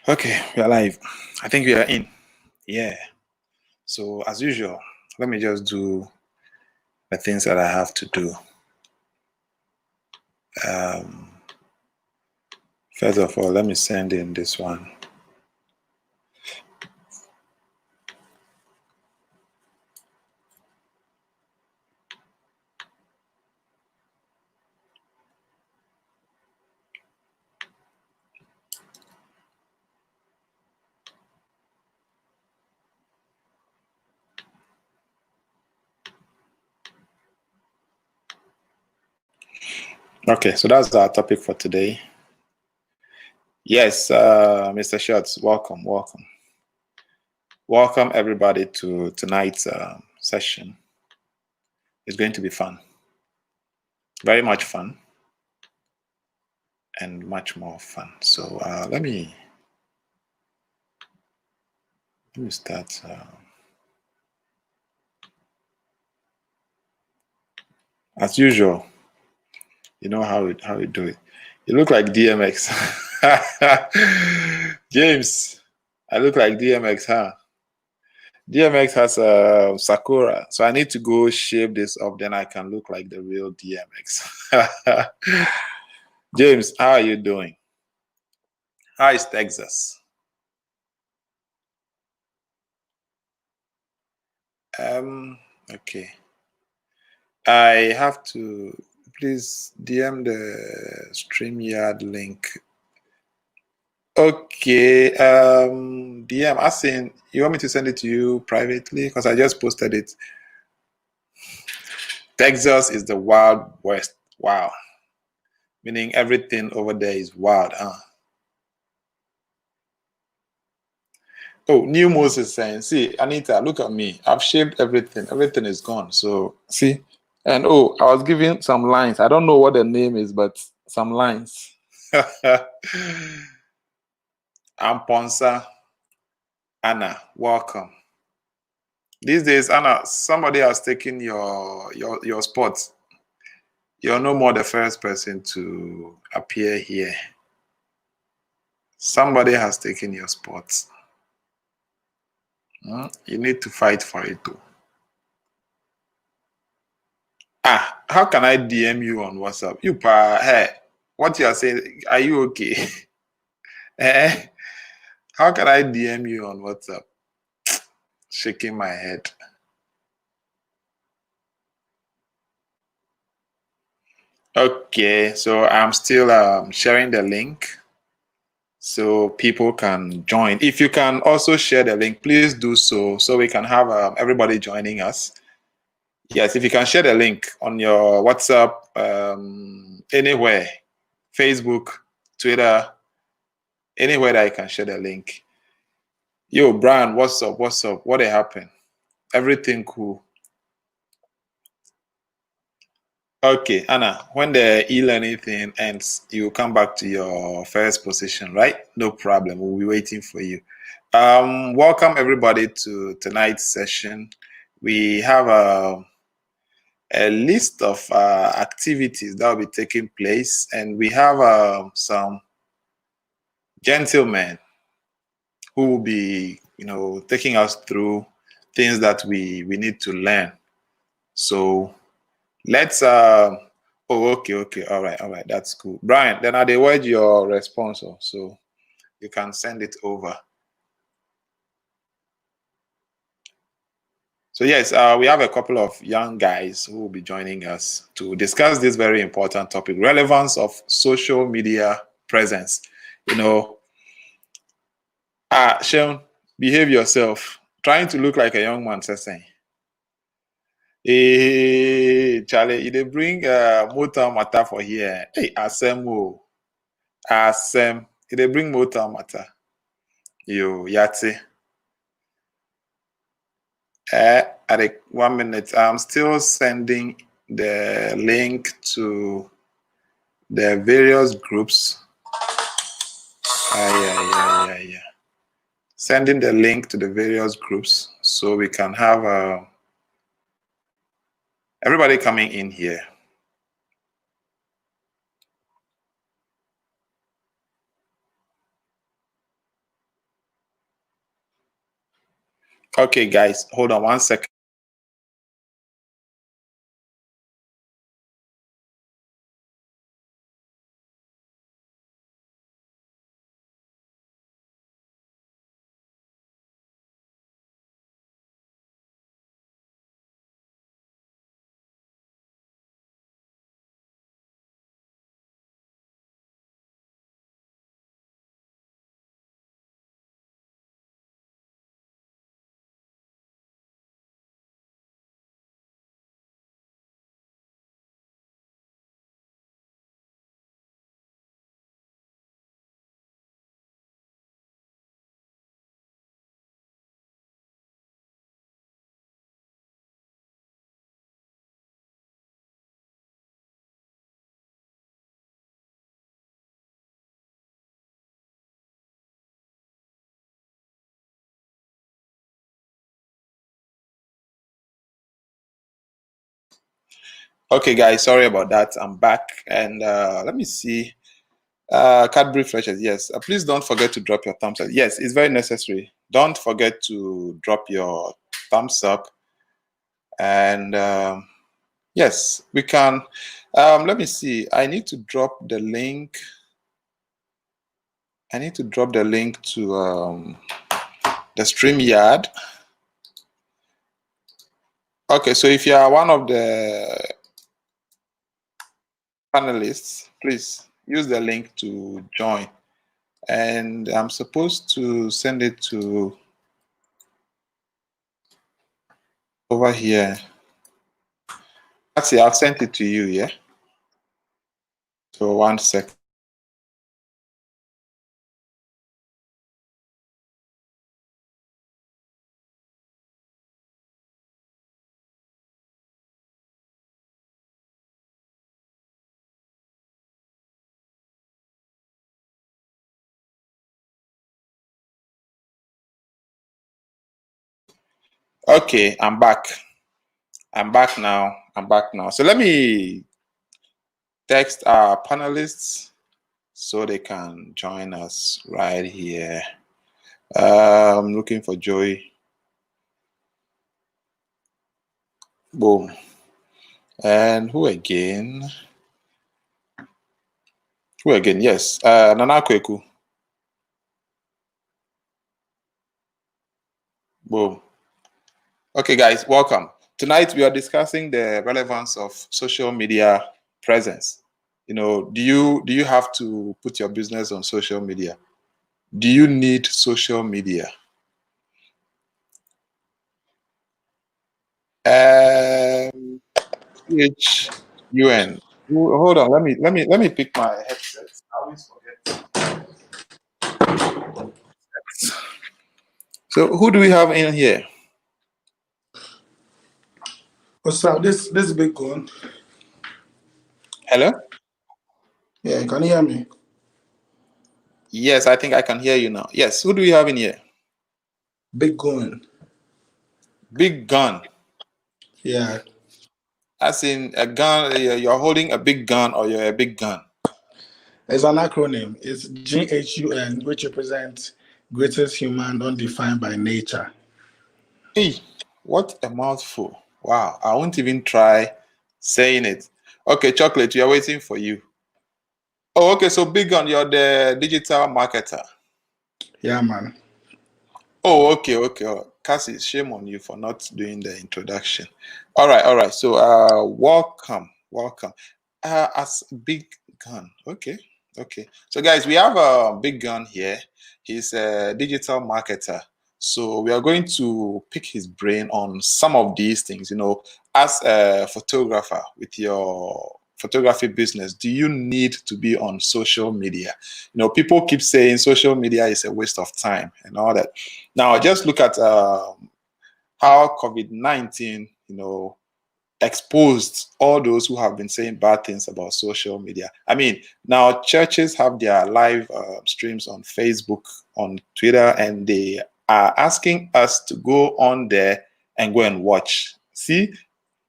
Okay, we are live. I think we are in. Yeah. So as usual, let me just do the things that I have to do. First of all, let me send in this one. Okay, so that's our topic for today. Yes, Mr. Schultz, welcome. Welcome everybody to tonight's session. It's going to be fun. Very much fun. And much more fun. So let me start. As usual, you know how we do it. You look like DMX. James, I look like DMX, huh? DMX has a Sakura, so I need to go shave this off, then I can look like the real DMX. James, how are you doing? How is Texas? Okay. I have to please DM the StreamYard link. Okay, DM, asking, you want me to send it to you privately? Because I just posted it. Texas is the Wild West. Wow. Meaning everything over there is wild, huh? Oh, New Moses saying, see, Anita, look at me. I've shaved everything. Everything is gone. So, see? And oh, I was giving some lines. I don't know what the name is, but some lines. Amponsa, Anna, welcome. These days, Anna, somebody has taken your spot. You're no more the first person to appear here. Somebody has taken your spot. You need to fight for it too. How can I DM you on WhatsApp? Hey, what you are saying, are you okay? How can I DM you on WhatsApp? Shaking my head. Okay, so I'm still sharing the link so people can join. If you can also share the link, please do so we can have everybody joining us. Yes, if you can share the link on your WhatsApp, anywhere, Facebook, Twitter, anywhere that you can share the link. Yo, Brian, what's up? What happened? Everything cool. Okay, Anna, when the e-learning thing ends, you come back to your first position, right? No problem. We'll be waiting for you. Welcome everybody to tonight's session. We have a list of activities that will be taking place, and we have some gentlemen who will be, taking us through things that we need to learn. So let's okay, all right, that's cool. Brian, then I'll await your response, so you can send it over. So yes, we have a couple of young guys who will be joining us to discuss this very important topic: relevance of social media presence. Sean, behave yourself. Trying to look like a young man, saying, "Hey, Charlie, they bring motor matter for here. Hey, Asem, they bring motor matter. Yo, Yati. At 1 minute, I'm still sending the link to the various groups. Yeah. Sending the link to the various groups so we can have everybody coming in here. Okay, guys, hold on 1 second. Okay, guys, sorry about that. I'm back, and let me see. Cadbury Freshers, yes. Please don't forget to drop your thumbs up. Yes, it's very necessary. Don't forget to drop your thumbs up. And yes, we can. Let me see. I need to drop the link. I need to drop the link to the StreamYard. Okay, so if you are one of the panelists, please use the link to join. And I'm supposed to send it to over here. That's it. I've sent it to you, yeah? So 1 second. Okay, I'm back. I'm back now. I'm back now. So let me text our panelists so they can join us right here. I'm looking for Joey. Boom. And who again? Who again? Yes. Nana Kweku. Boom. Okay, guys, welcome. Tonight we are discussing the relevance of social media presence. You know, do you have to put your business on social media? Do you need social media? CHUN. Hold on, let me pick my headset. I always forget. So who do we have in here? What's up? This is Big Gun. Hello? Yeah, can you hear me? Yes, I think I can hear you now. Yes, who do we have in here? Big Gun. Big gun. Yeah. As in a gun, you're holding a big gun or you're a big gun. It's an acronym. It's GHUN, which represents greatest human undefined by nature. Hey, what a mouthful. Wow, I won't even try saying it. Okay, Chocolate, we are waiting for you. Oh, okay, so Big Gun, you're the digital marketer. Yeah, man. Oh, okay. Oh, Cassie, shame on you for not doing the introduction. All right. So, welcome. As Big Gun. Okay. So, guys, we have a Big Gun here. He's a digital marketer. So, we are going to pick his brain on some of these things. You know, as a photographer with your photography business, do you need to be on social media? You know, people keep saying social media is a waste of time and all that. Now, just look at how COVID-19, you know, exposed all those who have been saying bad things about social media. I mean, now churches have their live streams on Facebook, on Twitter, and they are asking us to go on there and go and watch. See,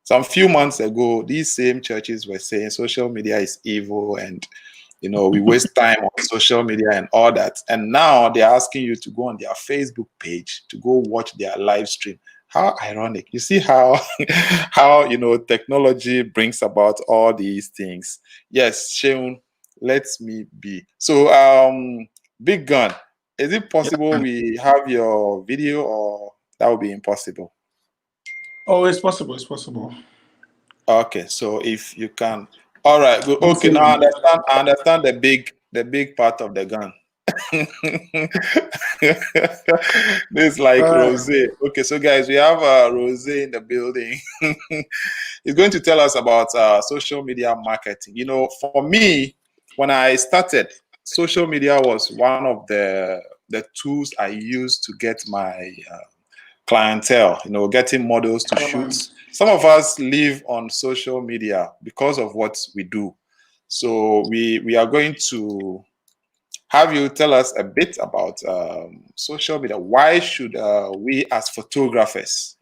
some few months ago, these same churches were saying social media is evil and We waste time on social media and all that. And now they're asking you to go on their Facebook page to go watch their live stream. How ironic. You see how how technology brings about all these things. Yes, Sheun, let me be. So Big Gun, is it possible we have your video, or that would be impossible? Oh, it's possible. It's possible. Okay, so if you can. All right, good. One Okay, now second. I understand the big part of the gun. This is like Rose. Okay, so guys, we have Rose in the building. He's going to tell us about social media marketing. For me, when I started, social media was one of the tools I used to get my clientele, getting models to shoot. Some of us live on social media because of what we do. So we are going to have you tell us a bit about social media. Why should we as photographers,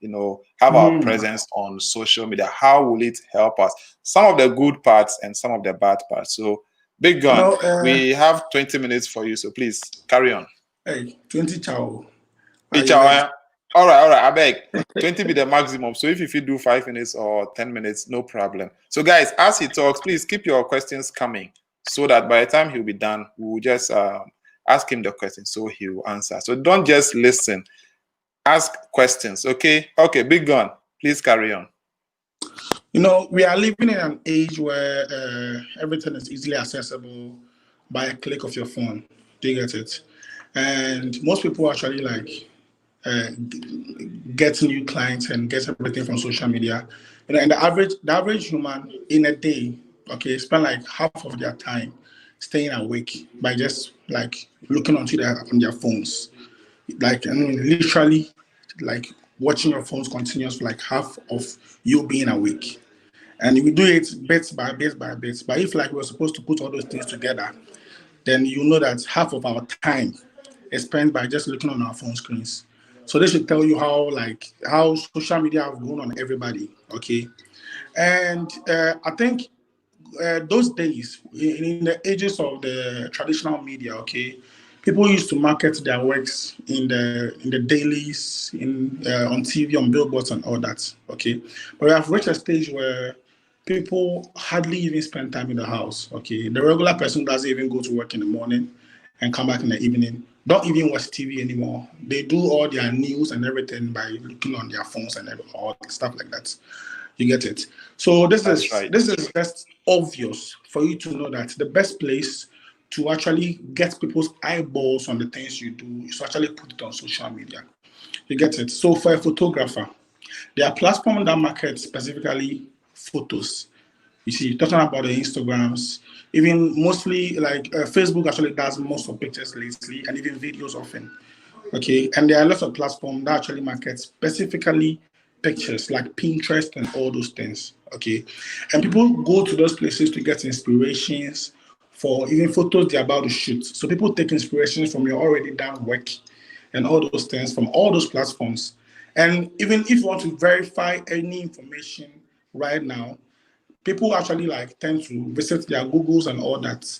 have our presence on social media? How will it help us? Some of the good parts and some of the bad parts. So, Big Gun, we have 20 minutes for you. So please carry on. Hey, 20 chow. All right, I beg. 20 be the maximum. So if you do 5 minutes or 10 minutes, no problem. So guys, as he talks, please keep your questions coming so that by the time he'll be done, we'll just ask him the question so he'll answer. So don't just listen. Ask questions, okay? Okay, Big Gun, please carry on. We are living in an age where everything is easily accessible by a click of your phone. Do you get it? And most people actually get new clients and get everything from social media. And the average human in a day, okay, spend like half of their time staying awake by just like looking on their phones. Like, I mean, literally, like watching your phones continuous for like half of you being awake. And we do it bit by bit by bit. But if like we're supposed to put all those things together, then you know that half of our time is spent by just looking on our phone screens. So this should tell you how social media have grown on everybody. Okay, and I think those days in the ages of the traditional media, okay, people used to market their works in the dailies, on TV, on billboards, and all that. Okay, but we have reached a stage where people hardly even spend time in the house. Okay, the regular person doesn't even go to work in the morning and come back in the evening. Don't even watch TV anymore. They do all their news and everything by looking on their phones and all stuff like that. You get it. So this That's is right. this is just obvious for you to know that the best place to actually get people's eyeballs on the things you do is to actually put it on social media. You get it. So for a photographer, there are platforms that market specifically photos. You see, talking about the Instagrams, even mostly like Facebook actually does most of pictures lately, and even videos often. Okay, and there are lots of platforms that actually market specifically pictures like Pinterest and all those things. Okay, and people go to those places to get inspirations for even photos they're about to shoot. So people take inspirations from your already done work and all those things from all those platforms. And even if you want to verify any information right now, people actually like tend to visit their Googles and all that,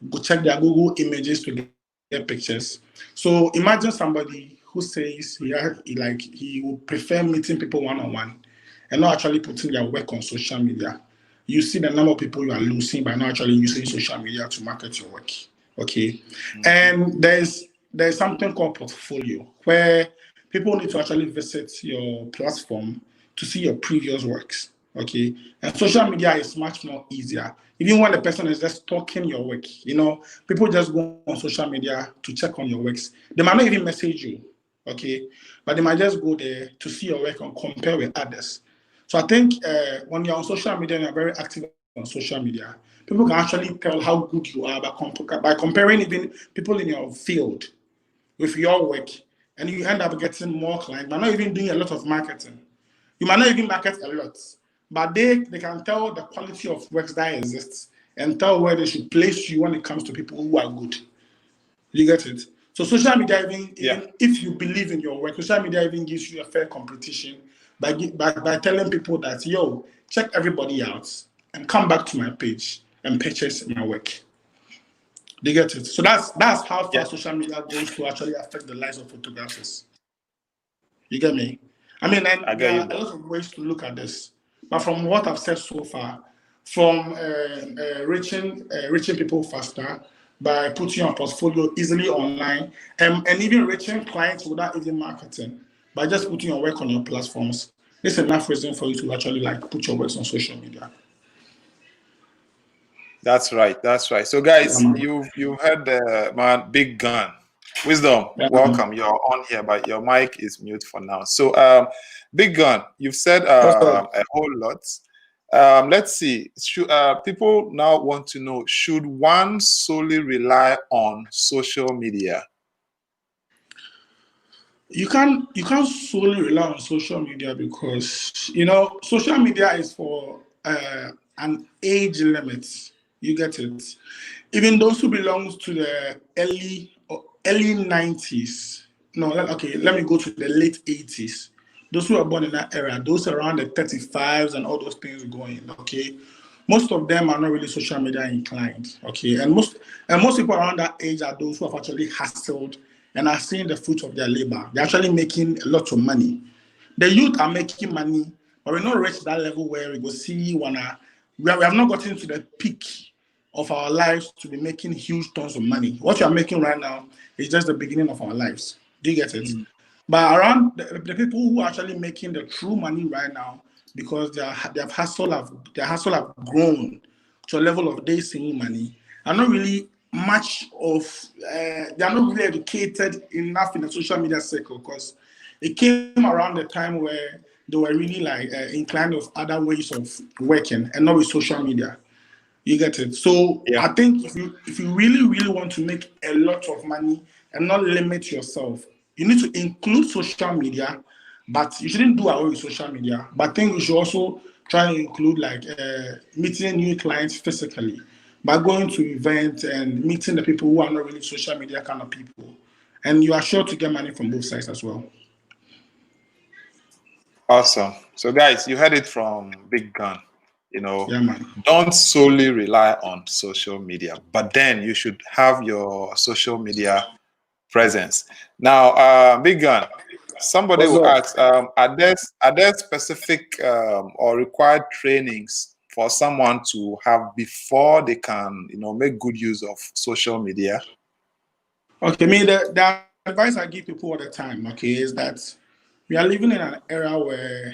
go check their Google images to get pictures. So imagine somebody who says he would prefer meeting people one-on-one and not actually putting their work on social media. You see the number of people you are losing by not actually using social media to market your work. Okay. And there's something called portfolio where people need to actually visit your platform to see your previous works. Okay. And social media is much more easier. Even when the person is just talking your work, people just go on social media to check on your works. They might not even message you. Okay. But they might just go there to see your work and compare with others. So I think when you're on social media and you're very active on social media, people can actually tell how good you are by comparing even people in your field with your work, and you end up getting more clients, but not even doing a lot of marketing. You might not even market a lot, but they can tell the quality of works that exists and tell where they should place you when it comes to people who are good. You get it? So social media, even if you believe in your work, social media even gives you a fair competition by telling people that, yo, check everybody out and come back to my page and purchase my work. They get it. So that's how far social media goes to actually affect the lives of photographers. You get me? I mean, I and there get you, are a bro. lot of ways to look at this. But from what I've said so far, from reaching people faster by putting your portfolio easily online, and even reaching clients without even marketing, by just putting your work on your platforms, it's enough reason for you to actually like put your works on social media. That's right. That's right. So, guys, you've heard the man, Big Gun. Wisdom, Yeah. welcome. You're on here, but your mic is mute for now. So, Big Gun, you've said What's up? a whole lot. Let's see. People now want to know: should one solely rely on social media? You can't solely rely on social media because social media is for an age limit. You get it. Even those who belongs to the early 90s. No, okay, let me go to the late 80s. Those who are born in that era, those around the 35s and all those things going. Okay, most of them are not really social media inclined. Okay, and most people around that age are those who have actually hustled and are seeing the fruit of their labor. They're actually making a lot of money. The youth are making money, but we're not reached that level where we go see we have not gotten to the peak of our lives to be making huge tons of money. What you are making right now is just the beginning of our lives. Do you get it? But around the people who are actually making the true money right now, because their hustle have grown to a level of they seeing money, are not really much of they are not really educated enough in the social media circle because it came around the time where they were really like inclined of other ways of working and not with social media. You get it. So Yeah. I think if you really really want to make a lot of money and not limit yourself, you need to include social media, but you shouldn't do away with social media. But I think you should also try and include like meeting new clients physically by going to events and meeting the people who are not really social media kind of people, and you are sure to get money from both sides as well. Awesome. So, guys, you heard it from Big Gun. Yeah, man. Don't solely rely on social media, but then you should have your social media presence. Now, Big Gun, somebody What's will up? ask, are there specific or required trainings for someone to have before they can, make good use of social media? Okay, I mean the advice I give people all the time, okay, is that we are living in an era where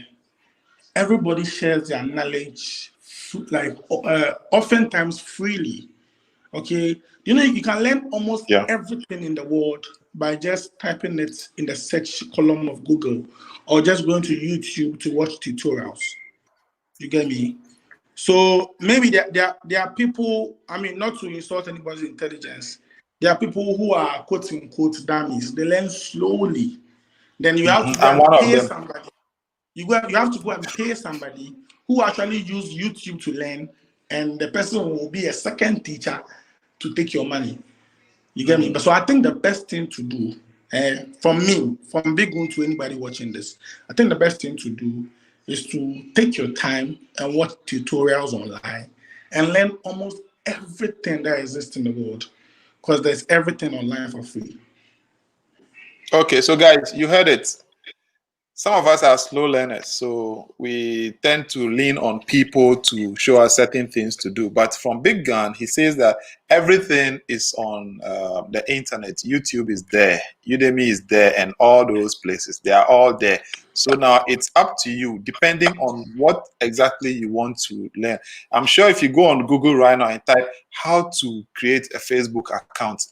everybody shares their knowledge like oftentimes freely. Okay, you can learn almost Yeah. everything in the world by just typing it in the search column of Google or just going to YouTube to watch tutorials. You get me? So maybe there are people, I mean, not to insult anybody's intelligence, there are people who are quote unquote dummies. They learn slowly. Then you have to go I'm and one of pay them. somebody. You have to go and pay somebody who actually use YouTube to learn, and the person will be a second teacher to take your money. You get me? But so I think the best thing to do, from me, from Big One to anybody watching this, I think the best thing to do is to take your time and watch tutorials online and learn almost everything that exists in the world because there's everything online for free. Okay, so guys, you heard it. Some of us are slow learners, so we tend to lean on people to show us certain things to do. But from Big Gun, he says that everything is on the internet. YouTube is there, Udemy is there, and all those places, they are all there. So now it's up to you, depending on what exactly you want to learn. I'm sure if you go on Google right now and type how to create a Facebook account,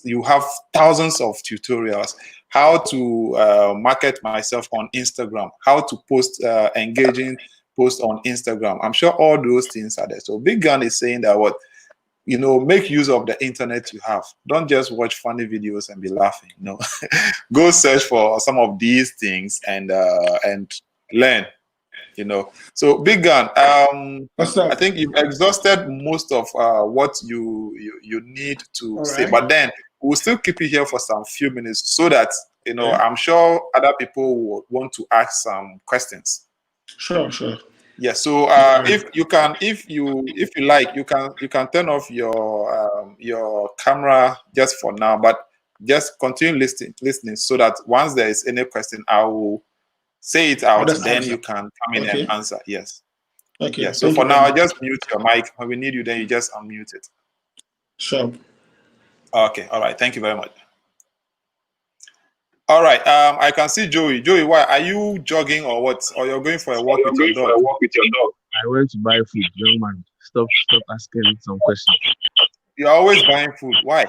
you have thousands of tutorials. How to market myself on Instagram, how to post engaging post on Instagram. I'm sure all those things are there. So Big Gun is saying that make use of the internet you have. Don't just watch funny videos and be laughing. No, go search for some of these things and learn. So Big Gun, What's I up? think you've exhausted most of what you need to All say, right. but then we'll still keep you here for some few minutes so that Okay. I'm sure other people would want to ask some questions. Sure, sure. Yeah. So if you can, if you like, you can turn off your camera just for now, but just continue listening so that once there is any question, I will say it I'll out. just Then answer. you can come in and Okay. answer. Yes. Okay. Yeah. So Thank for you very now, I much. just mute your mic. When we need you, then you just unmute it. Sure. Okay. All right. Thank you very much. All right. I can see Joey. Joey, why are you jogging or what? Or you're going for a walk with your dog? I went to buy food, young man. Stop asking some questions. You're always buying food. Why?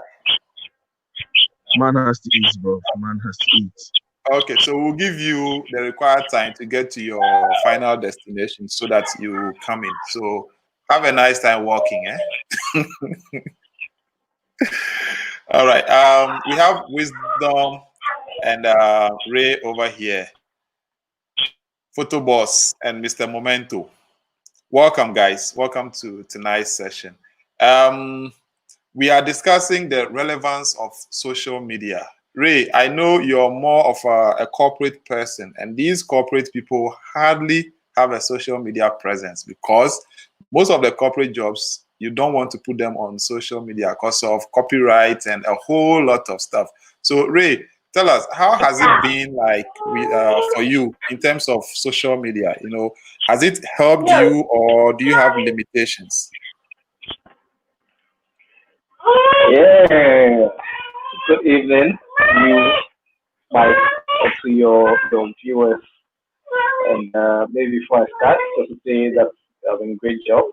Man has to eat, bro. Man has to eat. Okay, so we'll give you the required time to get to your final destination so that you come in. So have a nice time walking, eh? All right. We have Wisdom and Ray over here. Photo Boss and Mr. Momento. Welcome, guys. Welcome to tonight's session. We are discussing the relevance of social media. Ray, I know you're more of a corporate person, and these corporate people hardly have a social media presence because most of the corporate jobs, you don't want to put them on social media because of copyright and a whole lot of stuff. So, Ray, tell us, how has it been like for you in terms of social media? You know, has it helped you or do you have limitations? Yeah. Good evening, you, Mike, to your viewers. And maybe before I start, just to say that you're doing a great job.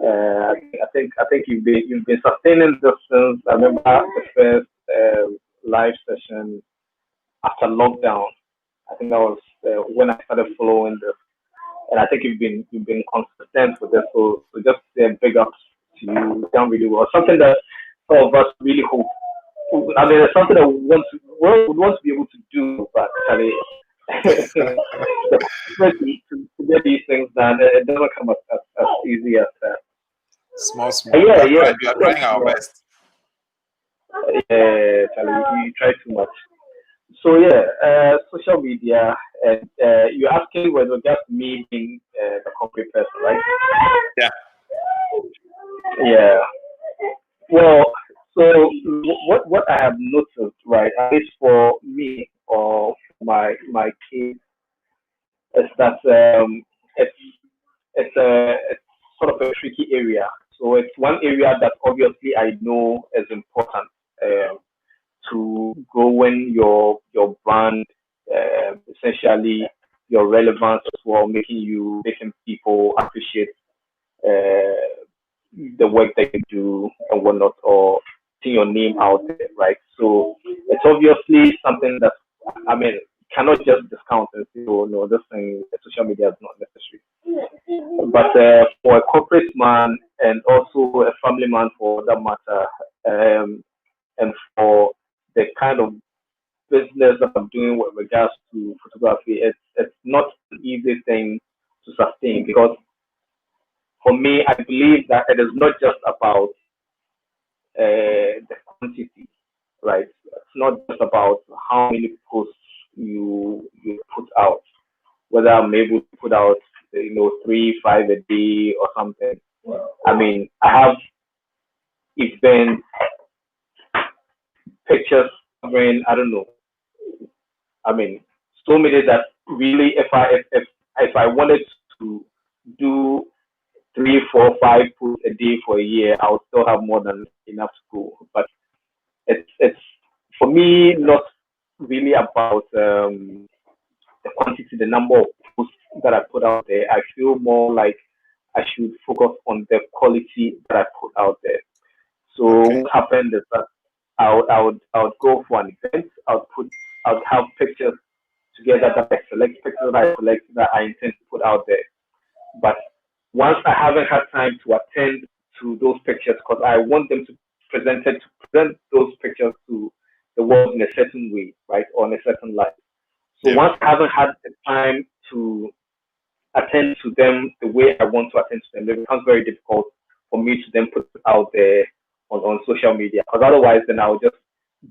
I think you've been sustaining this since I remember the first live session after lockdown. I think that was when I started following this, and I think you've been consistent with this. So just big ups to you. You've done really well. Something that some of us really hope. I mean, it's something that we want to be able to do, but actually, the commitment to get these things done, it doesn't come as easy as that. Small, small. Yeah, yeah, We are trying our best. yeah, Charlie, you try too much. So yeah, social media, and you're asking with regards to me being the corporate person, right? Yeah. Yeah. Well, so what I have noticed, right, at least for me or my kids, is that it's it's sort of a tricky area. So it's one area that obviously I know is important um, to growing your brand, essentially your relevance as well, making people appreciate uh, the work that you do and whatnot, or seeing your name out there, right? So it's obviously something that I mean cannot just discount and say, oh no, this thing, social media is not necessary. But for a corporate man and also a family man for that matter, and for the kind of business that I'm doing with regards to photography, it's not an easy thing to sustain because for me, I believe that it is not just about the quantity, right? It's not just about how many posts you put out, whether I'm able to put out, 3, 5 a day or something. I mean, I have events, pictures covering, I don't know. I mean, so many that really, if I wanted to do 3, 4, 5 posts a day for a year, I would still have more than enough to go. But it's for me not really about the quantity, the number of posts that I put out there. I feel more like I should focus on the quality that I put out there. So Okay. what happened is that I would go for an event. I would have pictures together that I select, pictures that I select that I intend to put out there. But once I haven't had time to attend to those pictures, because I want them to present those pictures to the world in a certain way, right, or in a certain light. So Yeah. once I haven't had the time to attend to them the way I want to attend to them, it becomes very difficult for me to then put it out there on social media. Because otherwise, then I'll just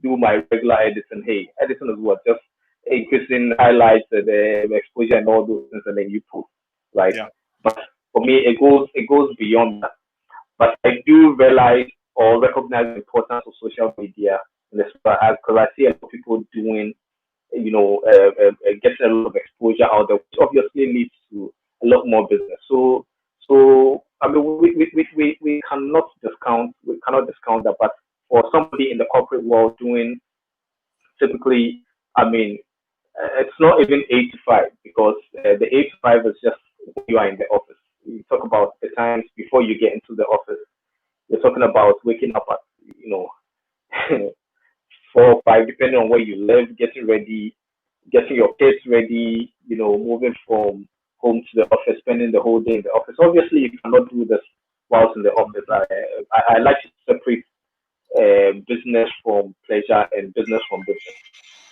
do my regular editing. Hey, editing is what? Just increasing highlights, the exposure, and all those things, and then you post. right? Yeah. But for me, it goes beyond that. But I do realize or recognize the importance of social media, because I see a lot of people doing, getting a lot of exposure out there, which obviously leads to a lot more business. So I mean, we cannot discount that. But for somebody in the corporate world doing typically, I mean, it's not even 8 to 5, because the 8 to 5 is just when you are in the office. You talk about the times before you get into the office. You're talking about waking up at, you know, 4 or 5, depending on where you live, getting ready, getting your kids ready, moving from home to the office, spending the whole day in the office. Obviously, you cannot do this whilst in the office. I like to separate business from pleasure and business from business,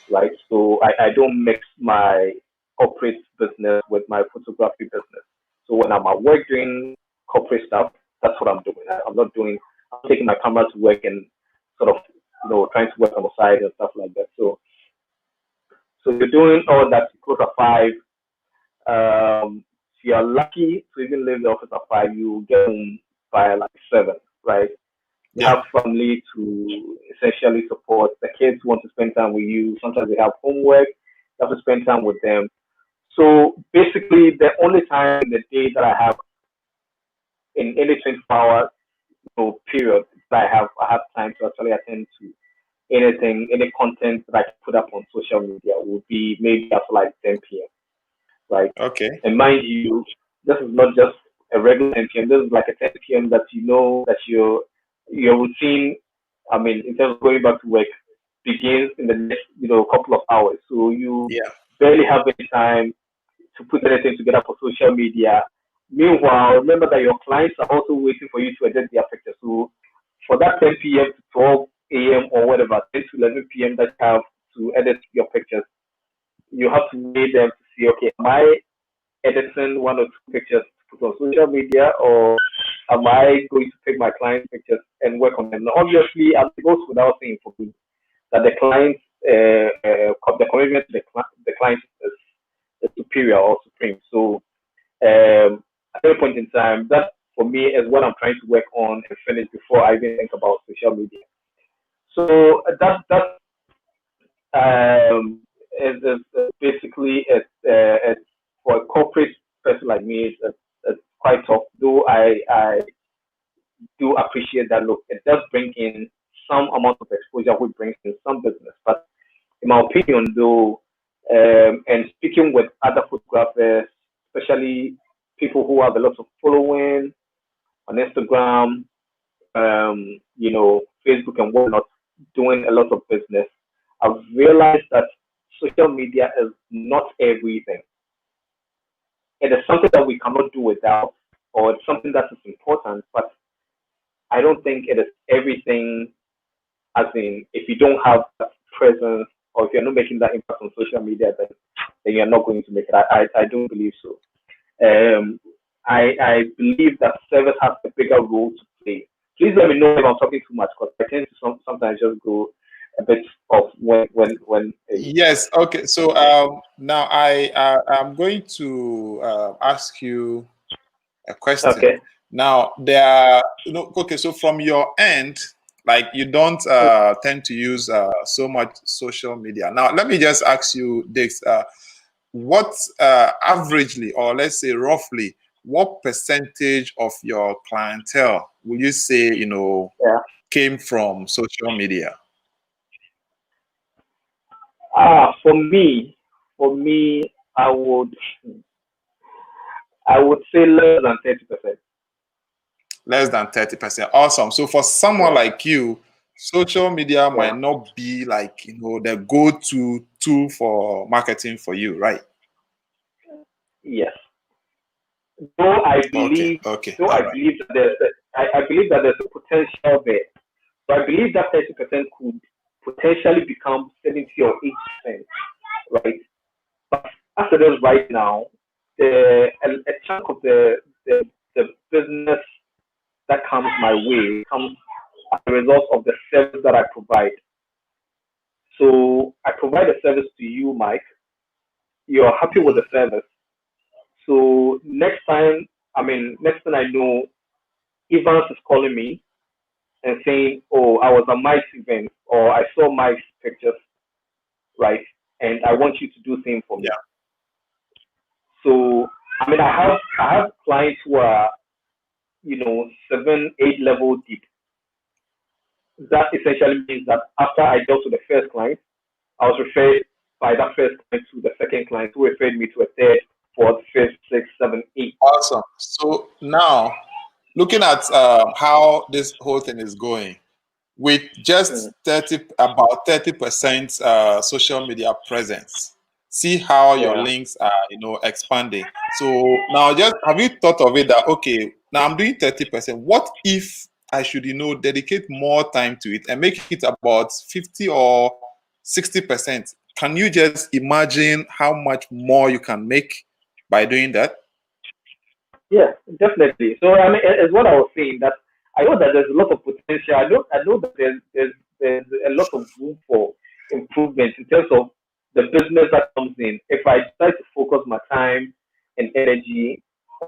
right? So I don't mix my corporate business with my photography business. So when I'm at work doing corporate stuff, that's what I'm doing. I'm taking my camera to work and sort of, trying to work on the side and stuff like that. So you're doing all that, you close at 5. If you're lucky to even leave the office at 5, you get home by like 7, right? You Yeah. have family to essentially support. The kids want to spend time with you. Sometimes they have homework. You have to spend time with them. So basically, the only time in the day that I have in any 24-hour period that I have time to actually attend to any content that I can put up on social media would be maybe after like 10 p.m. Right? Okay. And mind you, this is not just a regular 10 p.m. This is like a 10 p.m. that you know that your routine, I mean, in terms of going back to work, begins in the next, couple of hours. So you Yeah. barely have any time to put anything together for social media. Meanwhile, remember that your clients are also waiting for you to edit their pictures. So for that 10 p.m. to 12 a.m. or whatever, 10 to 11 p.m. that you have to edit your pictures, you have to weigh them to see, okay, am I editing 1 or 2 pictures to put on social media, or am I going to take my client's pictures and work on them? Now, obviously, as it goes without saying for me, that the commitment to the client is superior or supreme. So at any point in time, that for me is what I'm trying to work on and finish before I even think about social media. So that is basically it's for a corporate person like me. It's quite tough. Though I do appreciate that. Look, it does bring in some amount of exposure, which brings in some business. But in my opinion, though, and speaking with other photographers, especially people who have a lot of following on Instagram, Facebook and whatnot, doing a lot of business, I've realized that social media is not everything. It is something that we cannot do without, or it's something that is important, but I don't think it is everything. As in, if you don't have that presence, or if you're not making that impact on social media, then you're not going to make it. I don't believe so. Um, I believe that service has a bigger role to play. Please let me know if I'm talking too much, because I tend to sometimes just go a bit off when. Yes. Okay. So now I'm going to ask you a question. Okay. Now there are, okay. So from your end, like you don't tend to use so much social media. Now let me just ask you this: what averagely, or let's say roughly, what percentage of your clientele will you say Yeah. came from social media? For me, I would say less than 30%. Less than 30%. Awesome. So for someone Yeah. like you, social media Yeah. might not be like, the go-to tool for marketing for you, right? Yes. Though I Okay. believe, Okay. though All I right. believe that I believe that there's a potential there. So I believe that 30% could potentially become 70 or 80%, right? But as it is right now, a chunk of the business that comes my way comes as a result of the service that I provide. So I provide a service to you, Mike. You're happy with Mhm. the service. So next time, next thing I know, Evans is calling me and saying, "Oh, I was at Mike's event, or I saw Mike's pictures, right? And I want you to do same for me." Yeah. So I have clients who are 7, 8 level deep. That essentially means that after I dealt with the first client, I was referred by that first client to the second client, who referred me to a third, fourth, fifth, sixth, seventh, eighth. Awesome. So now, looking at how this whole thing is going, with just about 30% social media presence, see how your Yeah. links are, expanding. So now, just have you thought of it that okay, now I'm doing 30%. What if I should, dedicate more time to it and make it about 50 or 60%? Can you just imagine how much more you can make by doing that? Yeah, definitely. So it's what I was saying, that I know that there's a lot of potential. I know that there's a lot of room for improvement in terms of the business that comes in. If I decide to focus my time and energy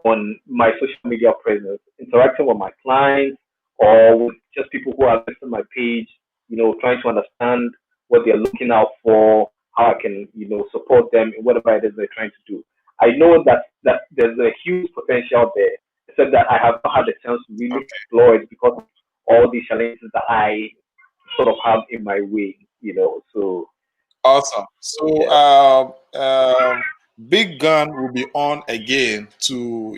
on my social media presence, interacting with my clients or with just people who are visiting my page, trying to understand what they're looking out for, how I can, support them in whatever it is they're trying to do. I know that there's a huge potential there, except that I have not had the chance to really Okay. explore it because of all the challenges that I sort of have in my way. So Awesome. So, yeah, Big Gun will be on again to,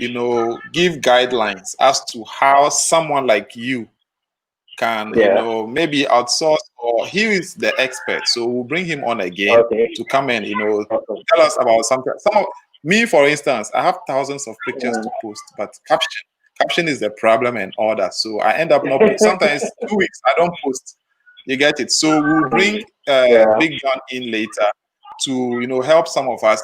give guidelines as to how someone like you can, yeah, maybe outsource, or he is the expert. So we'll bring him on again okay, to come and, awesome. tell us about something. Me, for instance, I have thousands of pictures Mm. to post, but caption is the problem and all that. So I end up not sometimes 2 weeks I don't post. You get it. So we'll bring Yeah, Big Gun in later to help some of us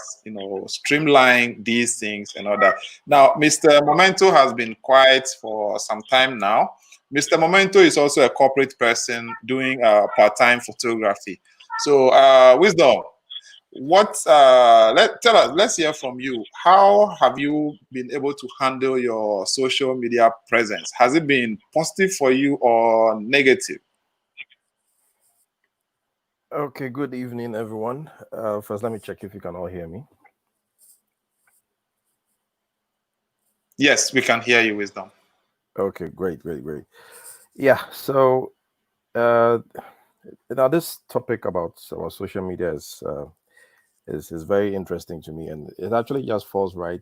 streamline these things and all that. Now, Mr. Momento has been quiet for some time now. Mr. Momento is also a corporate person doing part-time photography. So, Wisdom, tell us, let's hear from you. How have you been able to handle your social media presence? Has it been positive for you or negative? Okay, good evening, everyone. First, let me check if you can all hear me. Yes, we can hear you, Wisdom. Okay, great. Yeah, so now this topic about social media is very interesting to me, and it actually just falls right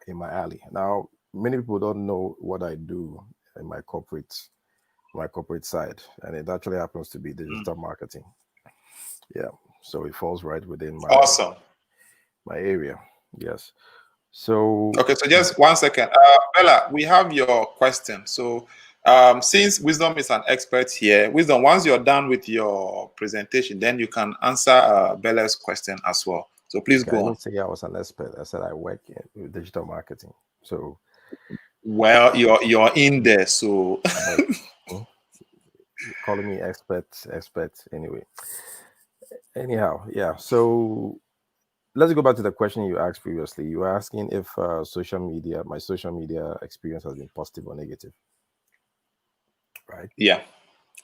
in my alley. Now, many people don't know what I do in my corporate side, and it actually happens to be digital marketing. Yeah, so it falls right within Awesome. my area. Yes. So Okay, so just 1 second. Bella, we have your question. So, since Wisdom is an expert here, Wisdom, once you're done with your presentation, then you can answer Bella's question as well. So please okay, I go on. didn't say I was an expert. I said I work with digital marketing. So Well, you're in there, so but calling me expert anyway. Anyhow, yeah. So let's go back to the question you asked previously. You were asking if my social media experience has been positive or negative, right? yeah. Yeah.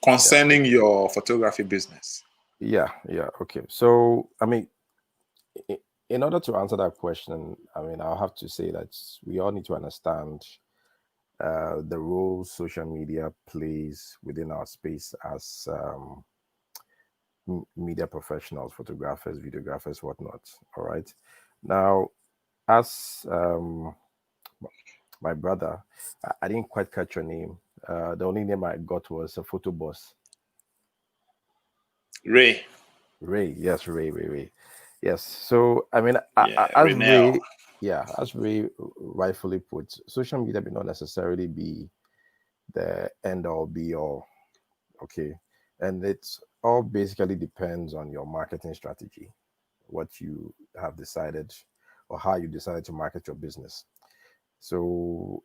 Concerning your photography business. Yeah. Okay. So in order to answer that question, I'll have to say that we all need to understand the role social media plays within our space as media professionals, photographers, videographers, whatnot. All right. Now, as my brother, I didn't quite catch your name. The only name I got was a photo boss. Ray. Ray, yes, Ray. Yes. So Yeah, as Renell. Ray rightfully put, social media may not necessarily be the end all be all. Okay, and it's all basically depends on your marketing strategy, what you have decided, or how you decided to market your business. So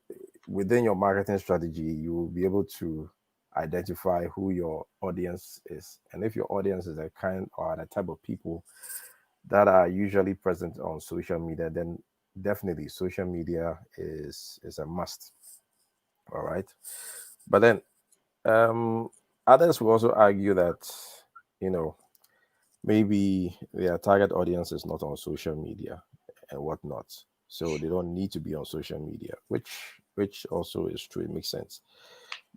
within your marketing strategy, you will be able to identify who your audience is. And if your audience is the kind or the type of people that are usually present on social media, then definitely social media is a must. All right. But then others will also argue that, you know, maybe their target audience is not on social media and whatnot. So they don't need to be on social media, which also is true. It makes sense.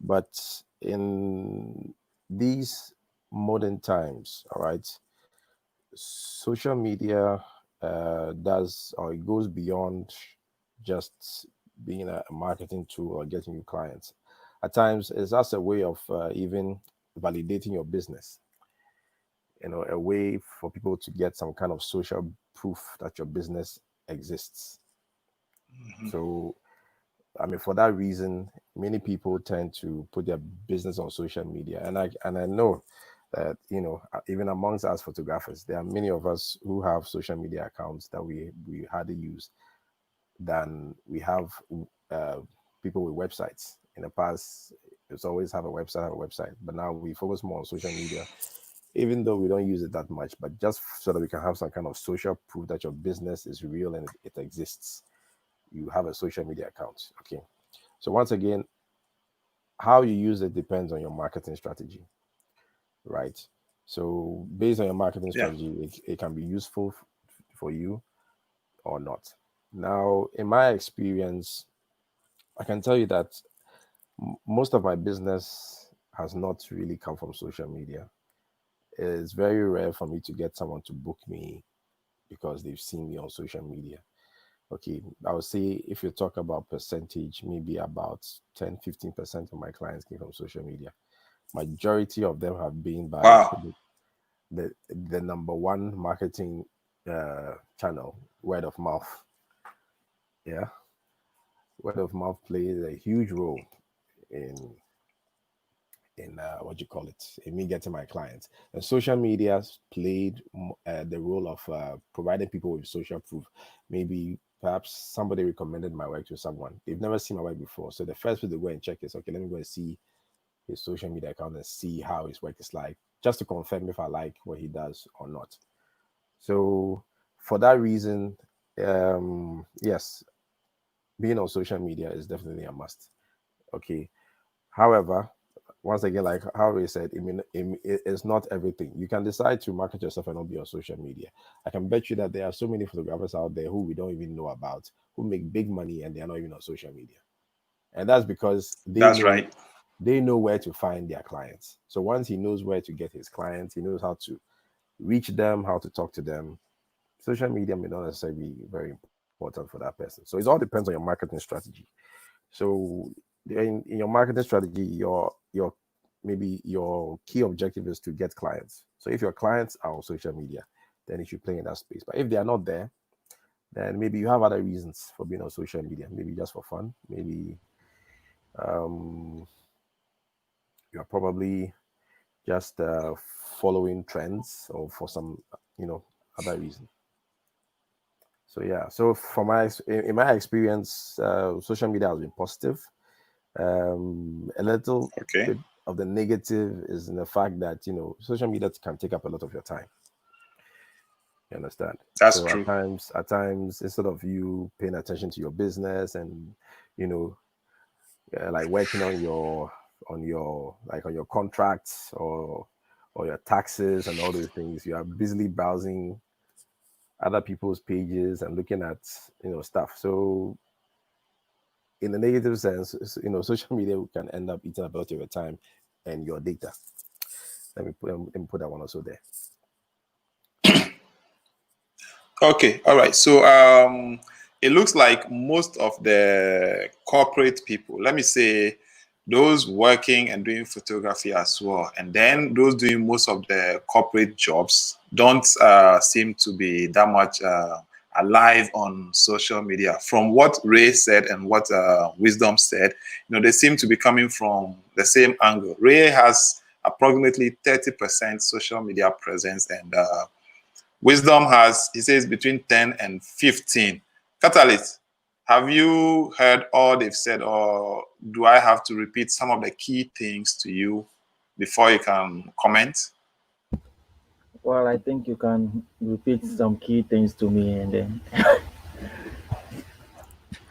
But in these modern times, all right, social media does, or it goes beyond just being a marketing tool or getting you clients. At times it's as a way of even validating your business, a way for people to get some kind of social proof that your business exists. So I mean, for that reason, many people tend to put their business on social media, and I know that, even amongst us photographers, there are many of us who have social media accounts that we hardly use than we have uh, people with websites. In the past, it's always have a website, but now we focus more on social media, even though we don't use it that much, but just so that we can have some kind of social proof that your business is real and it exists. You have a social media account. Okay. So once again, how you use it depends on your marketing strategy, right? So based on your marketing Yeah. strategy, it can be useful for you or not. Now, in my experience, I can tell you that most of my business has not really come from social media. It's very rare for me to get someone to book me because they've seen me on social media. Okay, I would say if you talk about percentage, maybe about 10-15% of my clients came from social media. Majority of them have been by Wow. the number one marketing channel, word of mouth. Yeah, word of mouth plays a huge role in what you call it, in me getting my clients. And social media played the role of providing people with social proof. Maybe perhaps somebody recommended my work to someone. They've never seen my work before. So the first place they go and check is, okay, let me go and see his social media account and see how his work is like, just to confirm if I like what he does or not. So for that reason, yes, being on social media is definitely a must. Okay. However, once again, like how we said, it's not everything. You can decide to market yourself and not be on social media. I can bet you that there are so many photographers out there who we don't even know about, who make big money and they are not even on social media. And that's because That's right. they know where to find their clients. So once he knows where to get his clients, he knows how to reach them, how to talk to them. Social media may not necessarily be very important for that person. So it all depends on your marketing strategy. So in your marketing strategy, your maybe your key objective is to get clients. So if your clients are on social media, then you should play in that space. But if they are not there, then maybe you have other reasons for being on social media. Maybe just for fun. Maybe um, you're probably just following trends or for some other reason. So yeah, so for in my experience, social media has been positive. A little Okay. bit of the negative is in the fact that social media can take up a lot of your time. You understand? That's So true. at times, instead of you paying attention to your business and you know like working on your contracts or your taxes and all those things, you are busily browsing other people's pages and looking at stuff. So in the negative sense, social media can end up eating up a lot of your time and your data. Let me put that one also there. Okay. All right. So it looks like most of the corporate people, let me say, those working and doing photography as well, and then those doing most of the corporate jobs don't seem to be that much alive on social media. From what Ray said and what Wisdom said, they seem to be coming from the same angle. Ray has approximately 30% social media presence, and Wisdom has, he says, between 10 and 15. Catalyst, have you heard all they've said, or do I have to repeat some of the key things to you before you can comment? Well, I think you can repeat some key things to me and then.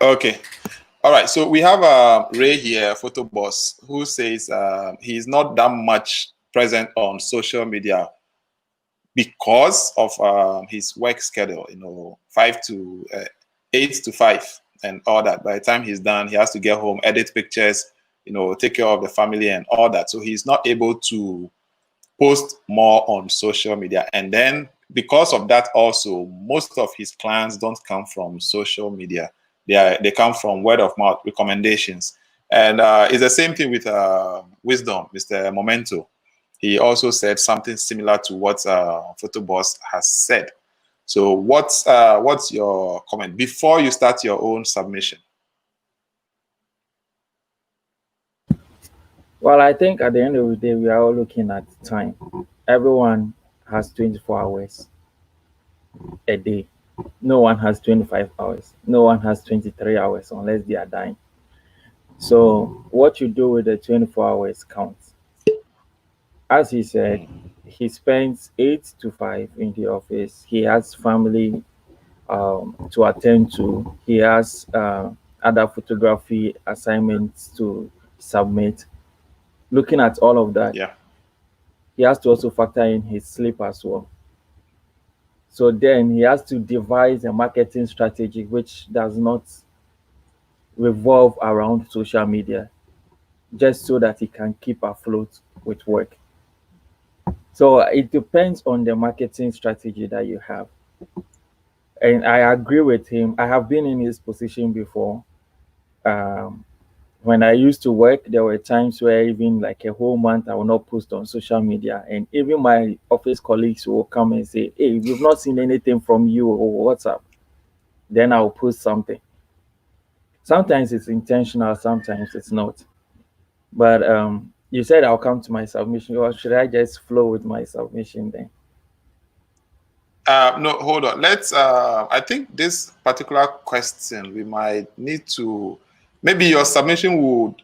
Okay. All right. So we have Ray here, photo boss, who says he's not that much present on social media because of his work schedule. 8 to 5 and all that. By the time he's done, he has to get home, edit pictures, take care of the family and all that. So he's not able to post more on social media. And then because of that also, most of his clients don't come from social media. They come from word of mouth recommendations. And it's the same thing with Wisdom, Mr. Momento. He also said something similar to what Photo Boss has said. So what's your comment before you start your own submission? Well, I think at the end of the day, we are all looking at time. Everyone has 24 hours a day. No one has 25 hours. No one has 23 hours unless they are dying. So what you do with the 24 hours counts. As he said, he spends 8 to 5 in the office. He has family to attend to. He has other photography assignments to submit. Looking at all of that, Yeah. he has to also factor in his sleep as well. So then he has to devise a marketing strategy which does not revolve around social media, just so that he can keep afloat with work. So it depends on the marketing strategy that you have. And I agree with him. I have been in his position before. Um, when I used to work, there were times where even like a whole month I will not post on social media, and even my office colleagues will come and say, "Hey, we've not seen anything from you or what's up." Then I'll post something. Sometimes it's intentional, sometimes it's not. But you said I'll come to my submission, or should I just flow with my submission then? No, hold on. Let's. I think this particular question we might need to. Maybe your submission would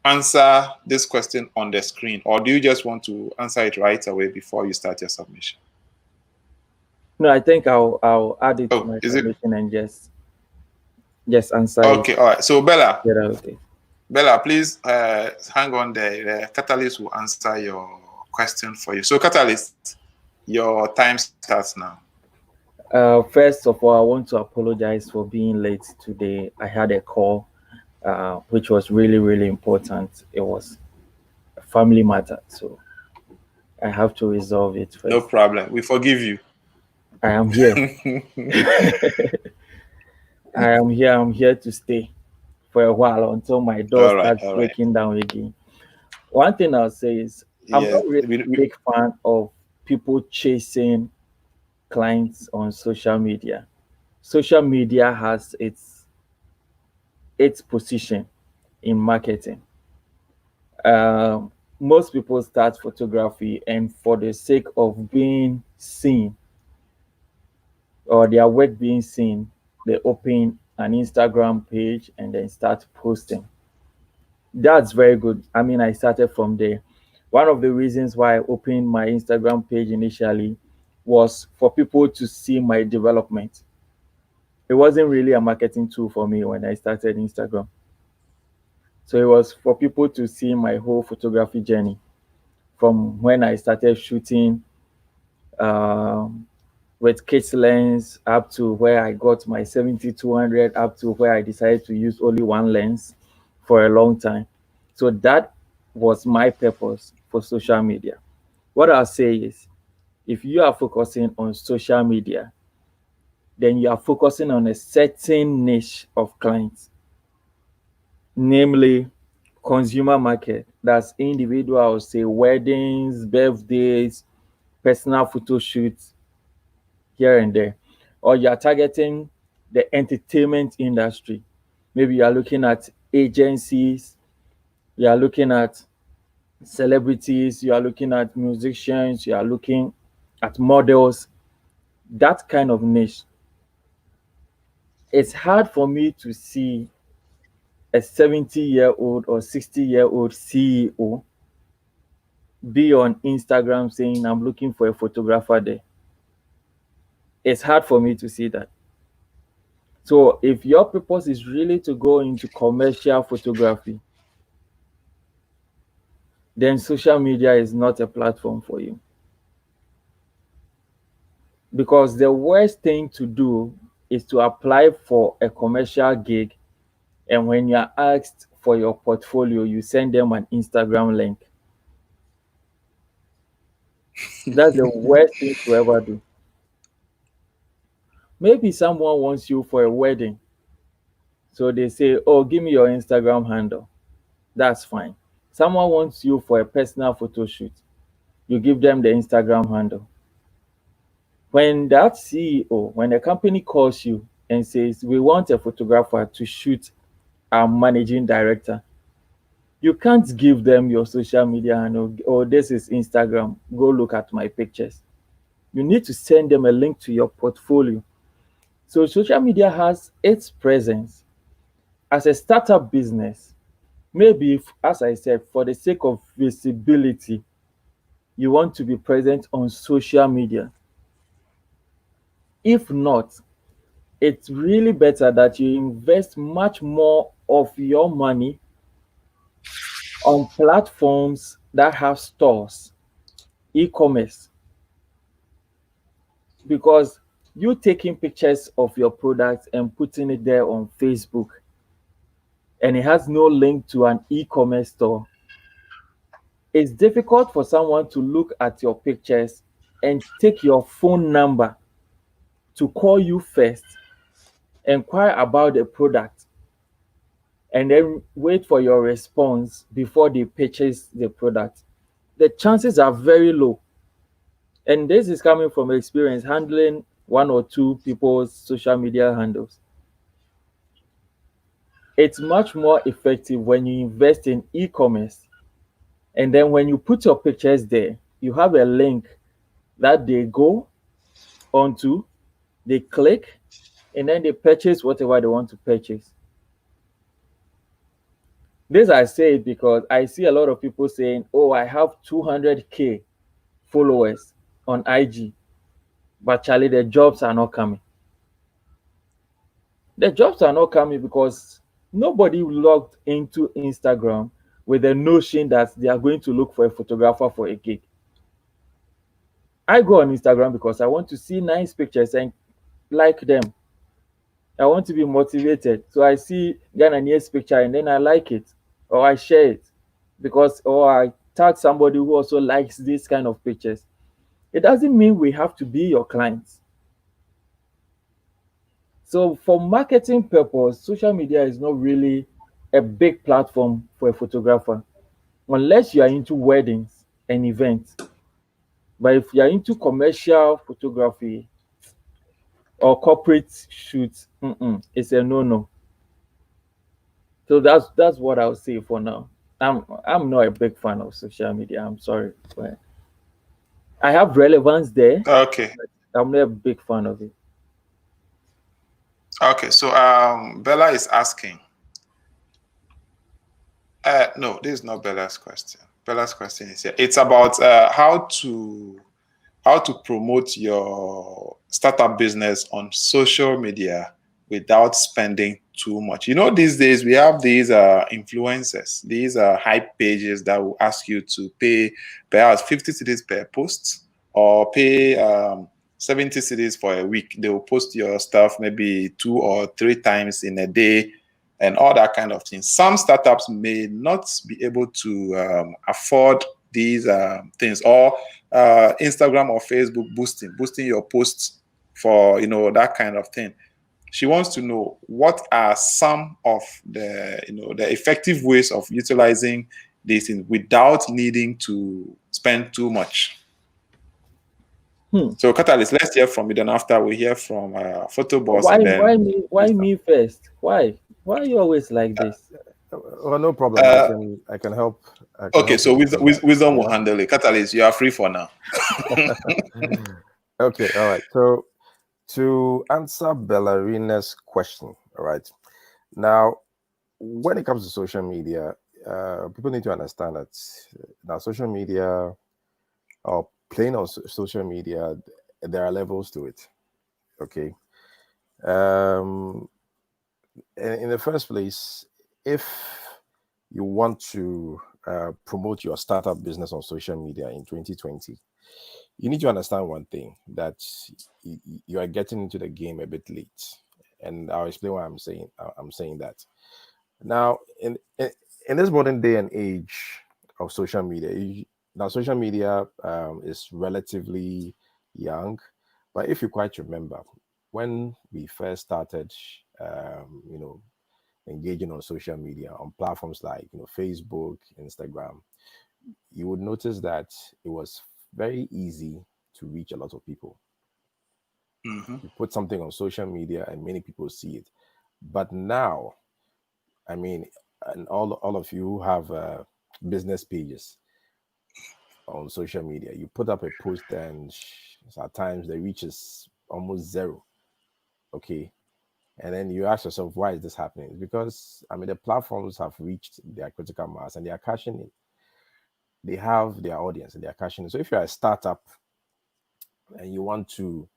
answer this question on the screen, or do you just want to answer it right away before you start your submission? No, I think I'll add it to Oh, my is it submission and just answer it. okay? All right. So Get out of it. Bella, please hang on there. Catalyst will answer your question for you. So, Catalyst, your time starts now. First of all, I want to apologize for being late today. I had a call, which was really, really important. It was a family matter, so I have to resolve it No first. problem. We forgive you. I am here. I am here. I'm here to stay for a while until my door All right. starts All right. breaking down again. One thing I'll say is I'm Yes. not really a big fan of people chasing clients on social media. Social media has its position in marketing. Most people start photography, and for the sake of being seen or their work being seen, they open an Instagram page and then start posting. That's very good. I mean, I started from there. One of the reasons why I opened my Instagram page initially was for people to see my development. It wasn't really a marketing tool for me when I started Instagram. So it was for people to see my whole photography journey from when I started shooting um, with kit lens up to where I got my 70-200, up to where I decided to use only one lens for a long time. So that was my purpose for social media. What I'll say is, if you are focusing on social media, then you are focusing on a certain niche of clients, namely consumer market. That's individuals, say weddings, birthdays, personal photo shoots here and there. Or you are targeting the entertainment industry. Maybe you are looking at agencies, you are looking at celebrities, you are looking at musicians, you are looking at models, that kind of niche. It's hard for me to see a 70-year-old or 60-year-old CEO be on Instagram saying, I'm looking for a photographer there. It's hard for me to see that. So if your purpose is really to go into commercial photography, then social media is not a platform for you. Because the worst thing to do is to apply for a commercial gig, and when you are asked for your portfolio, you send them an Instagram link. That's the worst thing to ever do. Maybe someone wants you for a wedding, so they say, "Oh, give me your Instagram handle." That's fine. Someone wants you for a personal photo shoot, you give them the Instagram handle. When that CEO, when a company calls you and says, "We want a photographer to shoot our managing director," you can't give them your social media handle. "Oh, this is Instagram. Go look at my pictures." You need to send them a link to your portfolio. So social media has its presence. As a startup business, maybe if, as I said, for the sake of visibility, you want to be present on social media. If not, it's really better that you invest much more of your money on platforms that have stores, e-commerce, because you taking pictures of your product and putting it there on Facebook and it has no link to an e-commerce store, it's difficult for someone to look at your pictures and take your phone number to call you first, inquire about the product, and then wait for your response before they purchase the product. The chances are very low. And this is coming from experience handling one or two people's social media handles. It's much more effective when you invest in e-commerce. And then when you put your pictures there, you have a link that they go onto, they click, and then they purchase whatever they want to purchase. This I say it because I see a lot of people saying, "Oh, I have 200K followers on IG, but Charlie, the jobs are not coming." The jobs are not coming because nobody logged into Instagram with the notion that they are going to look for a photographer for a gig. I go on Instagram because I want to see nice pictures and like them. I want to be motivated. So I see Ghanania's picture and then I like it or I share it because, or I tag somebody who also likes this kind of pictures. It doesn't mean we have to be your clients. So for marketing purpose, social media is not really a big platform for a photographer unless you are into weddings and events. But if you are into commercial photography or corporate shoots, it's a no-no. So that's what I'll say for now. I'm not a big fan of social media. I'm sorry, but I have relevance there. Okay. But I'm not a big fan of it. Okay. So Bella is asking. No, this is not Bella's question. Bella's question is here. It's about how to promote your startup business on social media without spending too much. You know, these days we have these influencers, these hype pages that will ask you to pay perhaps 50 cedis per post or pay 70 cedis for a week. They will post your stuff maybe 2 or 3 times in a day and all that kind of thing. Some startups may not be able to afford these things, or Instagram or Facebook boosting your posts for that kind of thing. She wants to know what are some of the the effective ways of utilizing these things without needing to spend too much. So Catalyst, let's hear from you. Then after we hear from Photo Boss, Why and then why me why me first? Why are you always like this? Well, no problem. I can help. I can okay. help So you answer that. wisdom will Yeah. handle it. Catalyst, you are free for now. Okay. All right. So to answer Ballerina's question, all right. Now, when it comes to social media, people need to understand that now social media or playing on social media, there are levels to it. Okay. in the first place, if you want to promote your startup business on social media in 2020, you need to understand one thing, that you are getting into the game a bit late, and I'll explain why I'm saying that. Now, in this modern day and age of social media, now social media is relatively young, but if you quite remember, when we first started, you know, engaging on social media on platforms like, you know, Facebook, Instagram, you would notice that it was very easy to reach a lot of people. Mm-hmm. You put something on social media and many people see it. But now, I mean, and all of you who have business pages on social media, you put up a post and at times the reach is almost zero. Okay. And then you ask yourself, why is this happening? It's because, I mean, the platforms have reached their critical mass and they are cashing in. They have their audience and they are cashing in. So if you're a startup and you want to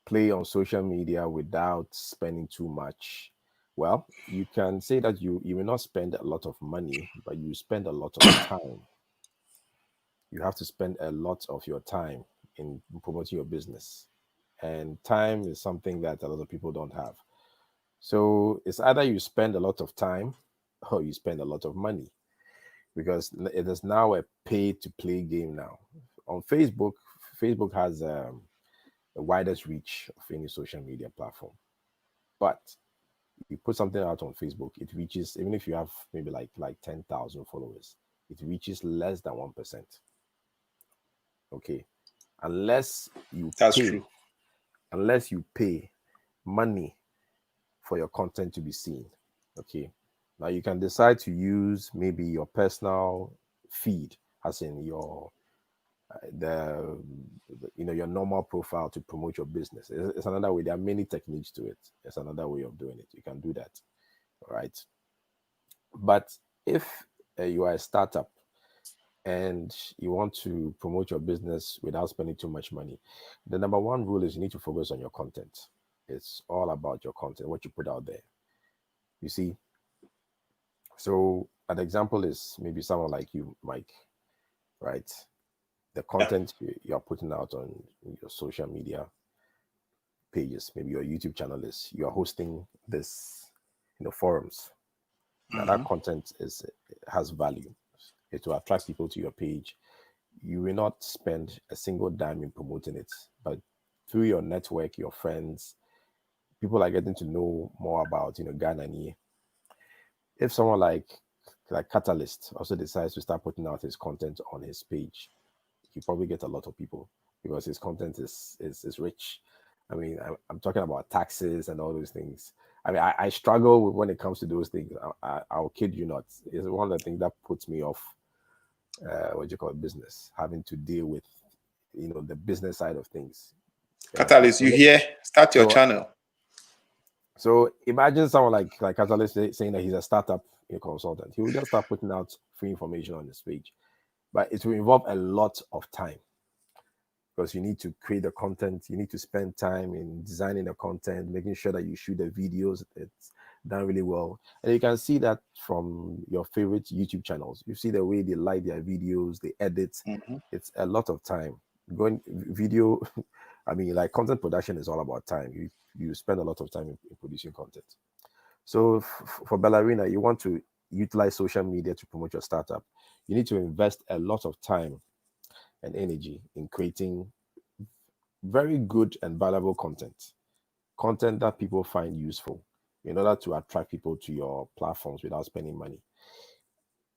play on social media without spending too much, well, you can say that you will not spend a lot of money, but you spend a lot of time. You have to spend a lot of your time in promoting your business, and time is something that a lot of people don't have. So it's either you spend a lot of time or you spend a lot of money, because it is now a pay to play game now. On Facebook, Facebook has the widest reach of any social media platform. But you put something out on Facebook, it reaches, even if you have maybe like 10,000 followers, it reaches less than 1%. Okay. Unless you That's pay, true. unless you pay money for your content to be seen. Okay. Now you can decide to use maybe your personal feed, as in your you know, your normal profile to promote your business. It's another way. There are many techniques to it. It's another way of doing it. You can do that. All right. But if you are a startup and you want to promote your business without spending too much money, the number one rule is you need to focus on your content. It's all about your content, what you put out there. You see, so an example is maybe someone like you, Mike, right? The Yeah. content you're putting out on your social media pages, maybe your YouTube channel, is you're hosting this, you know, forums. Now that Mm-hmm. content has value. It will attract people to your page. You will not spend a single dime in promoting it, but through your network, your friends, people are getting to know more about, you know, Ghananie. If someone like Catalyst also decides to start putting out his content on his page, he probably get a lot of people because his content is rich. I mean, I'm talking about taxes and all those things. I mean, I struggle with when it comes to those things. I'll kid you not. It's one of the things that puts me off what do you call it, business, having to deal with, you know, the business side of things. Catalyst, you hear? Start your So channel. so imagine someone like Catalyst saying that he's a startup, you know, consultant. He will just start putting out free information on his page, but it will involve a lot of time because you need to create the content, you need to spend time in designing the content, making sure that you shoot the videos, it's done really well. And you can see that from your favorite YouTube channels. You see the way they like their videos, they edit. Mm-hmm. It's a lot of time. Going video, I mean, like content production is all about time. You spend a lot of time in producing content. So for Ballerina, you want to utilize social media to promote your startup. You need to invest a lot of time and energy in creating very good and valuable content that people find useful in order to attract people to your platforms without spending money.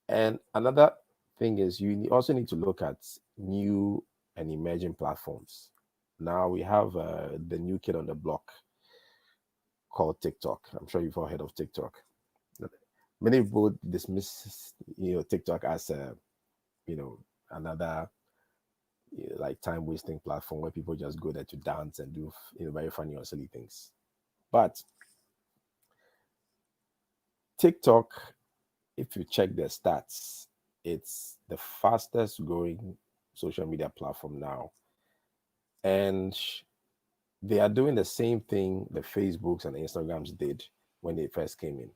And another thing is also need to look at new and emerging platforms. Now we have the new kid on the block called TikTok. I'm sure you've all heard of TikTok. Many people dismiss, you know, TikTok as you know, another, you know, like time wasting platform where people just go there to dance and do, you know, very funny or silly things. But TikTok, if you check their stats, it's the fastest growing social media platform now. And they are doing the same thing the Facebooks and Instagrams did when they first came in.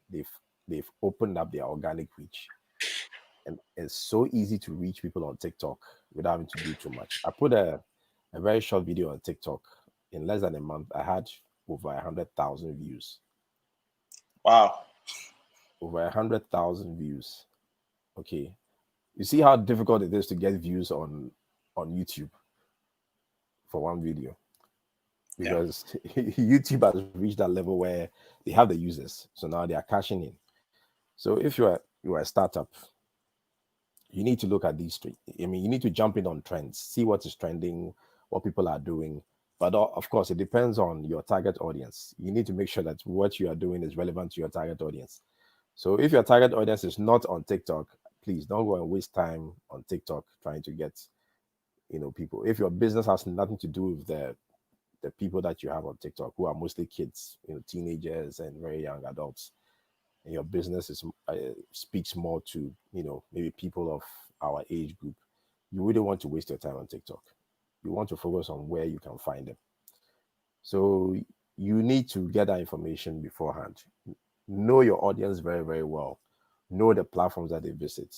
They've opened up their organic reach, and it's so easy to reach people on TikTok without having to do too much. I put a very short video on TikTok. In less than a month, I had over 100,000 views. Wow. Over 100,000 views. Okay, you see how difficult it is to get views on YouTube for one video, Yeah. because YouTube has reached that level where they have the users, so now they are cashing in. So if you are a startup, you need to look at these three. I mean, you need to jump in on trends, see what is trending, what people are doing. But of course, it depends on your target audience. You need to make sure that what you are doing is relevant to your target audience. So if your target audience is not on TikTok, please don't go and waste time on TikTok trying to get, people. If your business has nothing to do with the people that you have on TikTok, who are mostly kids, teenagers and very young adults, and your business speaks more to maybe people of our age group, you wouldn't want to waste your time on TikTok. You want to focus on where you can find them. So you need to get that information beforehand. Know your audience very, very well. Know the platforms that they visit.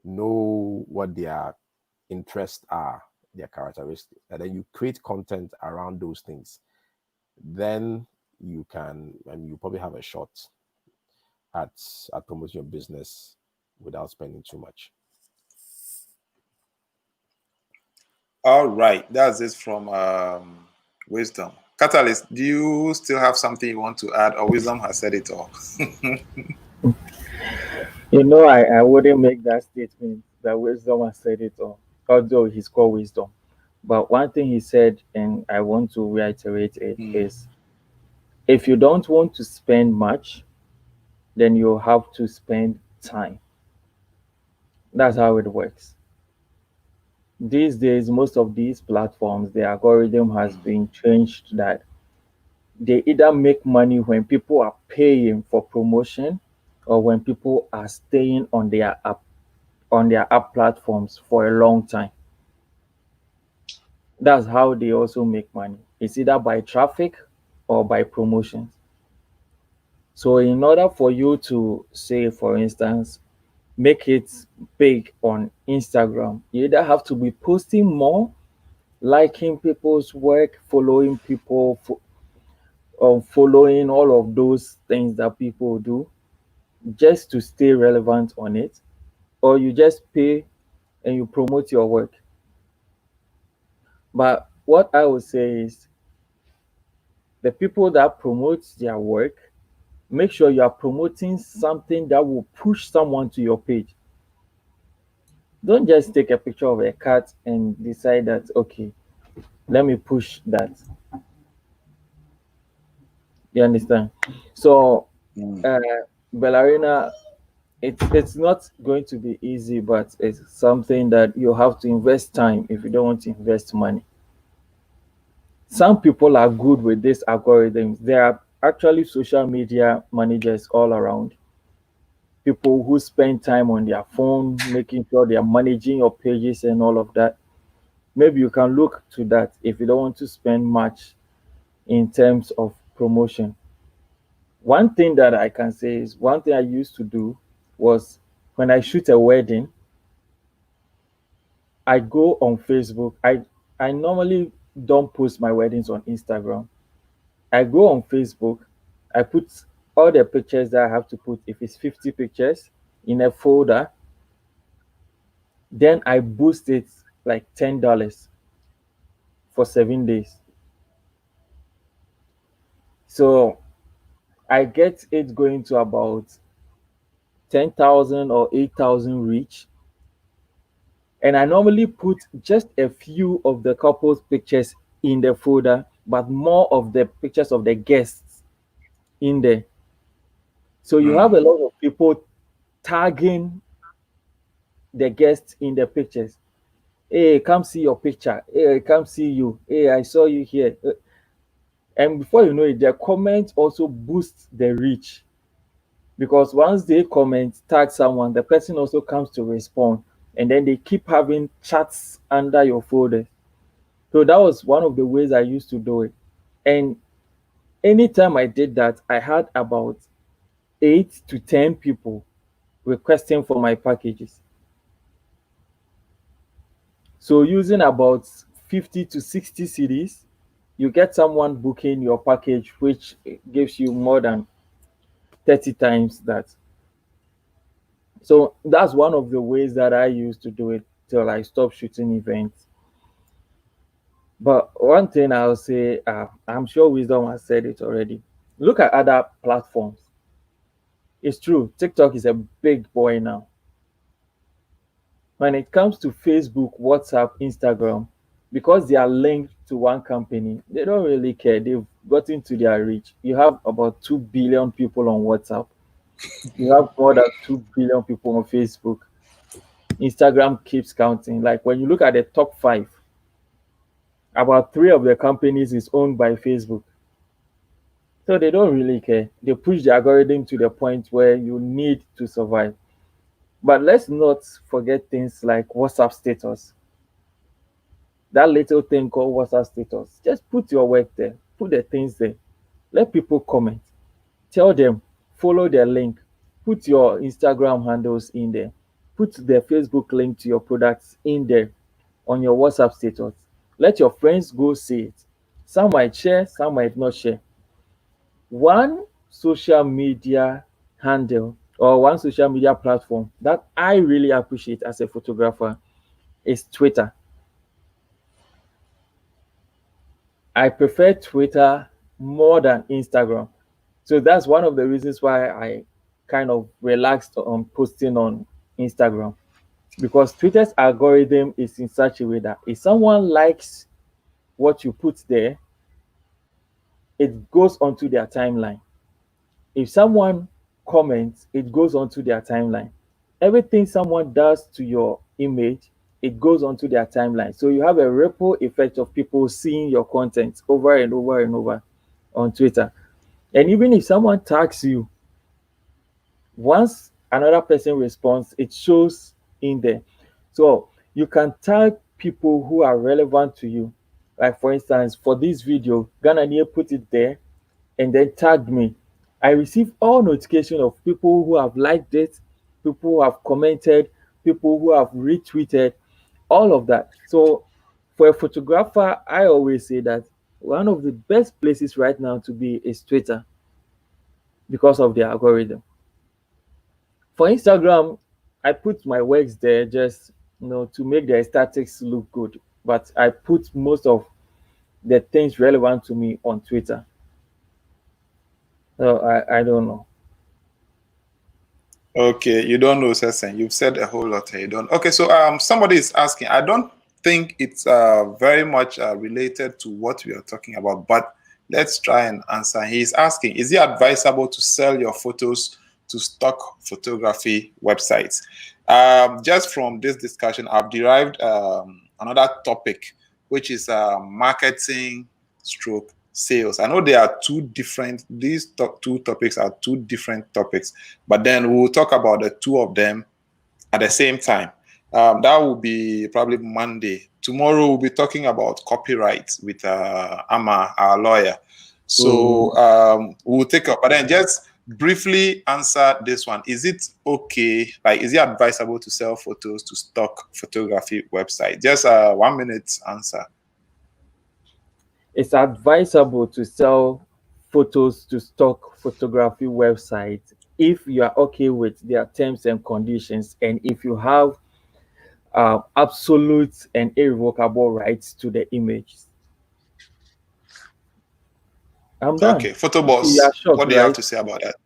Know what their interests are, their characteristics, and then you create content around those things. Then you can, and you probably have a shot at promoting your business without spending too much. All right. That's it from Wisdom. Catalyst, do you still have something you want to add, or Wisdom has said it all? I wouldn't make that statement that wisdom has said it all, although he's called wisdom. But one thing he said, and I want to reiterate it, is if you don't want to spend much, then you have to spend time. That's how it works. These days, most of these platforms, the algorithm has been changed that they either make money when people are paying for promotion or when people are staying on their app platforms for a long time. That's how they also make money. It's either by traffic or by promotions. So in order for you to say, for instance, make it big on Instagram, you either have to be posting more, liking people's work, following people, following all of those things that people do just to stay relevant on it, or you just pay and you promote your work. But what I would say is the people that promote their work, make sure you are promoting something that will push someone to your page. Don't just take a picture of a cat and decide that, okay, let me push that. You understand? So, uh, Ballerina, it's not going to be easy, but it's something that you have to invest time if you don't want to invest money. Some people are good with these algorithms. There are actually social media managers all around, people who spend time on their phone making sure they are managing your pages and all of that. Maybe you can look to that if you don't want to spend much in terms of promotion. One thing that I can say is one thing I used to do was when I shoot a wedding, I go on Facebook. I normally don't post my weddings on Instagram. I go on Facebook, I put all the pictures that I have to put, if it's 50 pictures, in a folder. Then I boost it like $10 for 7 days. So I get it going to about 10,000 or 8,000 reach. And I normally put just a few of the couple's pictures in the folder, but more of the pictures of the guests in there. So you have a lot of people tagging the guests in the pictures. Hey, come see your picture. Hey, come see you. Hey, I saw you here. And before you know it, their comments also boost the reach, because once they comment, tag someone, the person also comes to respond, and then they keep having chats under your folder. So that was one of the ways I used to do it. And anytime I did that, I had about 8 to 10 people requesting for my packages. So using about 50 to 60 CDs, you get someone booking your package, which gives you more than 30 times that. So that's one of the ways that I used to do it till I stopped shooting events. But one thing I'll say, I'm sure Wisdom has said it already. Look at other platforms. It's true, TikTok is a big boy now. When it comes to Facebook, WhatsApp, Instagram, because they are linked to one company, they don't really care. They've gotten to their reach. You have about 2 billion people on WhatsApp. You have more than 2 billion people on Facebook. Instagram keeps counting. Like when you look at the top five, about three of the companies is owned by Facebook. So they don't really care. They push the algorithm to the point where you need to survive. But let's not forget things like WhatsApp status. That little thing called WhatsApp status. Just put your work there. Put the things there. Let people comment. Tell them, follow their link. Put your Instagram handles in there. Put the Facebook link to your products in there on your WhatsApp status. Let your friends go see it. Some might share, some might not share. One social media handle or one social media platform that I really appreciate as a photographer is Twitter. I prefer Twitter more than Instagram. So that's one of the reasons why I kind of relaxed on posting on Instagram, because Twitter's algorithm is in such a way that if someone likes what you put there, it goes onto their timeline. If someone comments, it goes onto their timeline. Everything someone does to your image, it goes onto their timeline. So you have a ripple effect of people seeing your content over and over and over on Twitter. And even if someone tags you, once another person responds, it shows in there. So you can tag people who are relevant to you. Like for instance, for this video, Ghananie put it there and then tagged me. I receive all notification of people who have liked it, people who have commented, people who have retweeted, all of that. So for a photographer, I always say that one of the best places right now to be is Twitter because of the algorithm. For Instagram, I put my works there just to make the aesthetics look good. But I put most of the things relevant to me on Twitter. So I don't know. Okay, you don't know, Sesen. You've said a whole lot. You don't. Okay, so somebody is asking. I don't think it's very much related to what we are talking about, but let's try and answer. He's asking: is it advisable to sell your photos to stock photography websites? Just from this discussion, I've derived another topic, which is marketing stroke sales. I know they are two different, two topics are two different topics, but then we'll talk about the two of them at the same time. That will be probably Monday. Tomorrow we'll be talking about copyright with Amma, our lawyer. So we'll take up, but then just briefly answer this one. Is it okay? Like, is it advisable to sell photos to stock photography website? Just a 1 minute answer. It's advisable to sell photos to stock photography websites if you are okay with their terms and conditions and if you have absolute and irrevocable rights to the images. I'm done. Okay, Photo Boss, shocked, what do you have to say about that?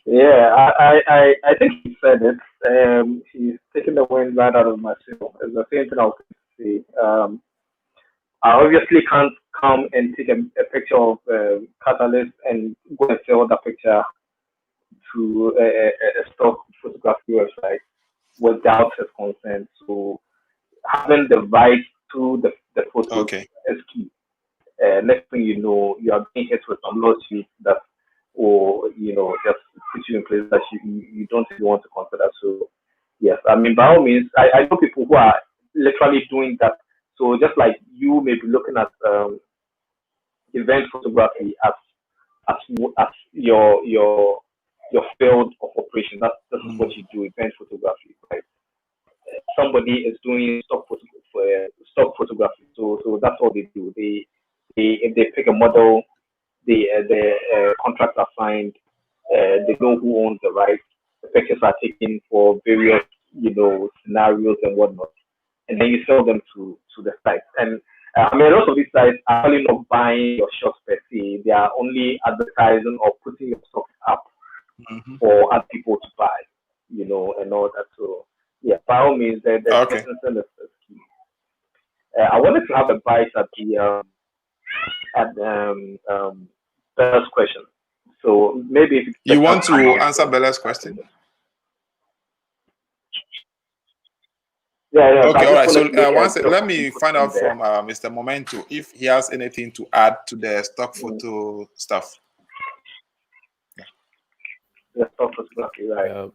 Yeah, I think he said it. He's taking the wind right out of my sail. It's the same thing I was going to say. I obviously can't come and take a picture of Catalyst and go and sell that picture to a stock photography website without his consent. So having the right to the photos is key. Next thing you know, you are being hit with some lawsuits that, or just put you in place that you don't really want to consider. So yes, I mean, by all means, I know people who are literally doing that. So just like you may be looking at event photography as your field of operation. This is what you do, event photography, right? Somebody is doing stock photography, so that's all they do. They if they pick a model, the contracts are signed. They know who owns the rights. The pictures are taken for various, scenarios and whatnot, and then you sell them to the sites. And I mean, a lot of these sites are really not buying your shots per se. They are only advertising or putting your stocks up for other people to buy, and all that. So yeah, by all means, the Okay. licensing is key. I wanted to have a bite at first question. So maybe if you could You just want have to some answer answers. Bella's question? Yeah, Okay, I all just right. So wanted to make a once, bit of let an me input find from out there. from Mr. Momento if he has anything to add to the stock photo stuff. Yeah, stock photography, right?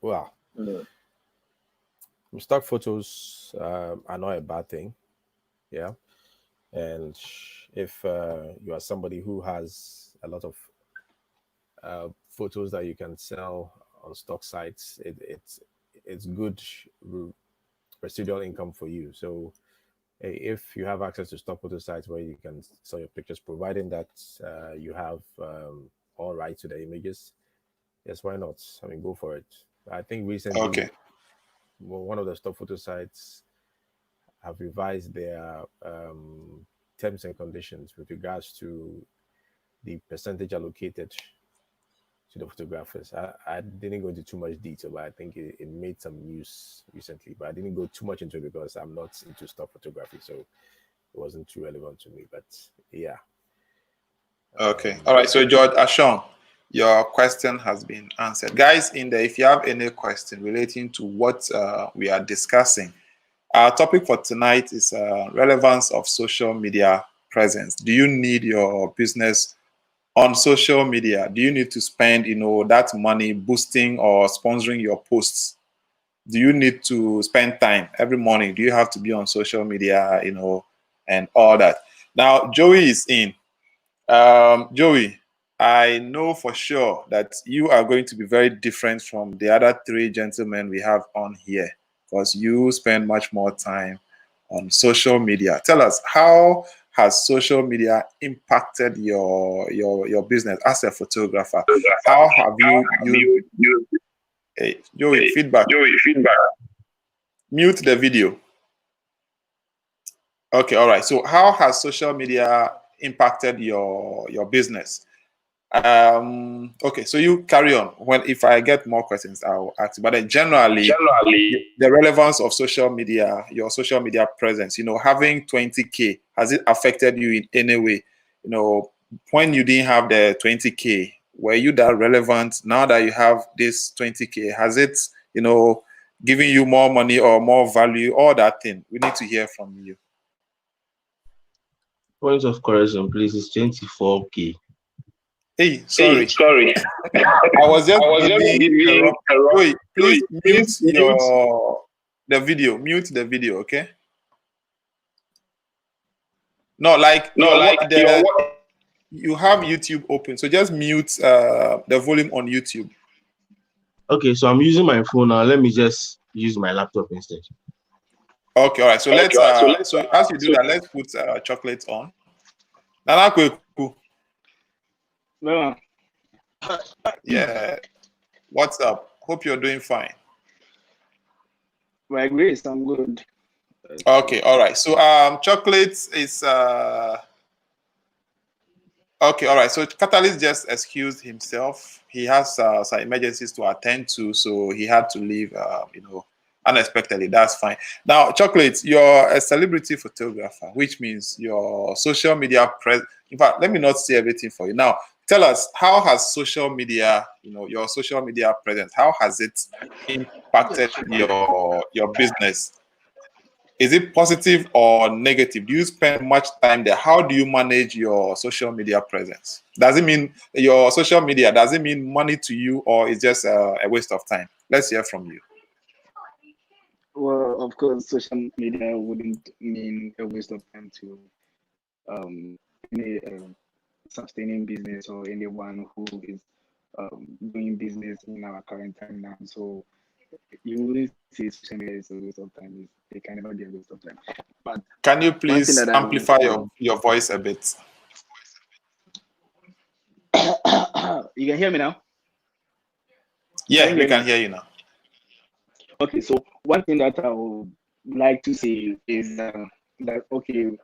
Well, Mm. stock photos are not a bad thing. Yeah. And if you are somebody who has a lot of photos that you can sell on stock sites, it's good residual income for you. So if you have access to stock photo sites where you can sell your pictures, providing that you have all rights to the images, yes, why not? I mean, go for it. I think recently, Okay. one of the stock photo sites have revised their terms and conditions with regards to the percentage allocated to the photographers. I didn't go into too much detail, but I think it made some news recently. But I didn't go too much into it because I'm not into stock photography, so it wasn't too relevant to me. But yeah. Okay. All right. So George Ashon, your question has been answered. Guys, if you have any question relating to what we are discussing, our topic for tonight is relevance of social media presence. Do you need your business on social media? Do you need to spend, that money boosting or sponsoring your posts? Do you need to spend time every morning? Do you have to be on social media, and all that? Now, Joey is in. Joey, I know for sure that you are going to be very different from the other three gentlemen we have on here because you spend much more time on social media. Tell us, how has social media impacted your business as a photographer? How have you hey, Joey, feedback? Mute the video. Okay, all right. So how has social media impacted your business? Okay, so you carry on. If I get more questions, I'll ask you. But then generally, the relevance of social media, your social media presence, having 20K, has it affected you in any way? When you didn't have the 20K, were you that relevant? Now that you have this 20K, has it, giving you more money or more value, all that thing? We need to hear from you. Point of correction, please. It's 24K. Hey, sorry. I was just giving a rough. Joey, please mute the video. Mute the video, okay? No, like you have YouTube open, so just mute the volume on YouTube. Okay, so I'm using my phone now. Let me just use my laptop instead. Okay, all right. So let's so as you do that, let's put chocolate on. Nana Kweku. Yeah. What's up? Hope you're doing fine. By grace, I'm good. Okay, all right. So chocolate is okay, all right. So Catalyst just excused himself. He has some emergencies to attend to, so he had to leave unexpectedly. That's fine. Now, Chocolate, you're a celebrity photographer, which means your social media in fact, let me not say everything for you. Now, tell us, how has social media, your social media presence, how has it impacted your business? Is it positive or negative? Do you spend much time there? How do you manage your social media presence? Does it mean money to you, or is just a waste of time? Let's hear from you. Well, of course, social media wouldn't mean a waste of time to any sustaining business or anyone who is doing business in our current time now. So you wouldn't say social media is a waste of time. It can never be a waste of time. But Can you one thing please that I want amplify to your voice a bit? you can hear me now? Can Yeah, you we hear can me? hear you now. Okay, so one thing that I would like to say is that okay,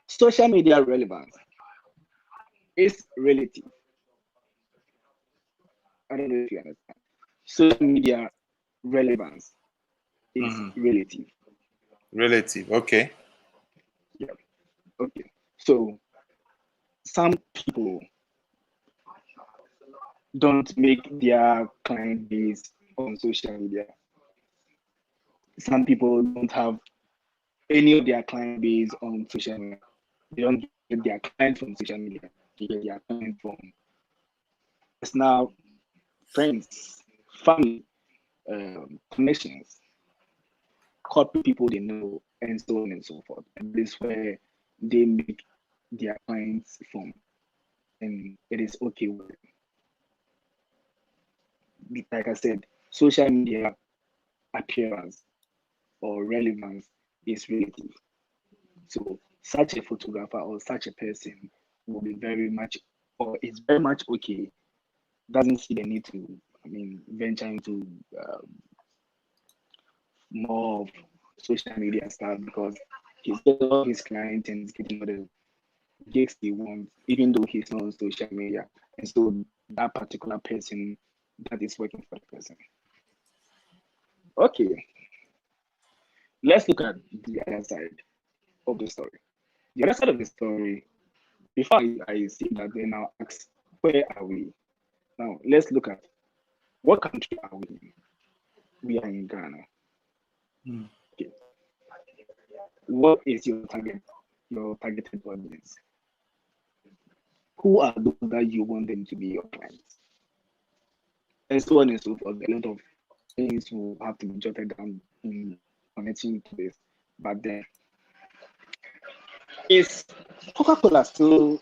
social media relevance is relative. I don't know if you understand. Social media relevance is relative. Relative, okay. Yeah. Okay. So some people don't make their client base on social media. Some people don't have any of their client base on social media. They don't get their clients from social media. They get their clients from personal friends, family, connections, corporate people they know, and so on and so forth. And this is where they make their clients from, and it is okay with it. Like I said, social media appearance or relevance is relative. So such a photographer or such a person will be very much or is very much okay. Doesn't see the need to, venture into more of social media stuff because he's getting all his clients and he's getting all the gigs he wants, even though he's not on social media. And so that particular person that is working for the person. Okay, let's look at the other side of the story. The other side of the story, before I see that, then I'll ask, where are we? Now, let's look at what country are we in? We are in Ghana. Okay. What is your targeted audience? Who are those that you want them to be your clients? And so on and so forth. A lot of things will have to be jotted down in connecting to this. But then, is Coca-Cola still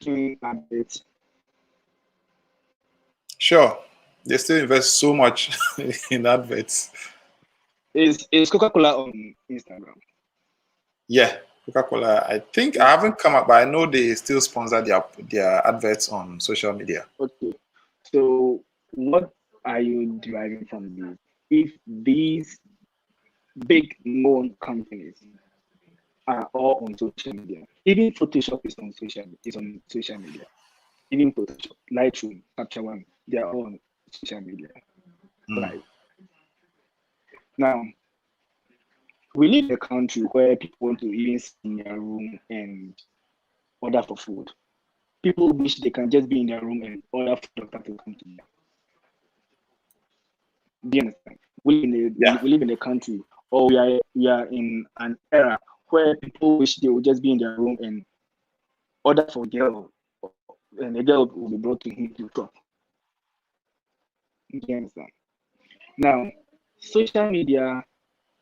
doing adverts? Sure. They still invest so much in adverts. Is Coca-Cola on Instagram? Yeah, Coca-Cola. I think I haven't come up, but I know they still sponsor their adverts on social media. Okay. So what are you deriving from this? If these big known companies are all on social media, even Photoshop is on social media. Even Photoshop, Lightroom, Capture One, they are all on social media. Right. Now, we live in a country where people want to even sit in their room and order for food. People wish they can just be in their room and order for the doctor to come to them. Do you understand? We live in a country, or we are in an era where people wish they would just be in their room and order for a girl, and the girl will be brought to him to shop. Do you understand? Now, social media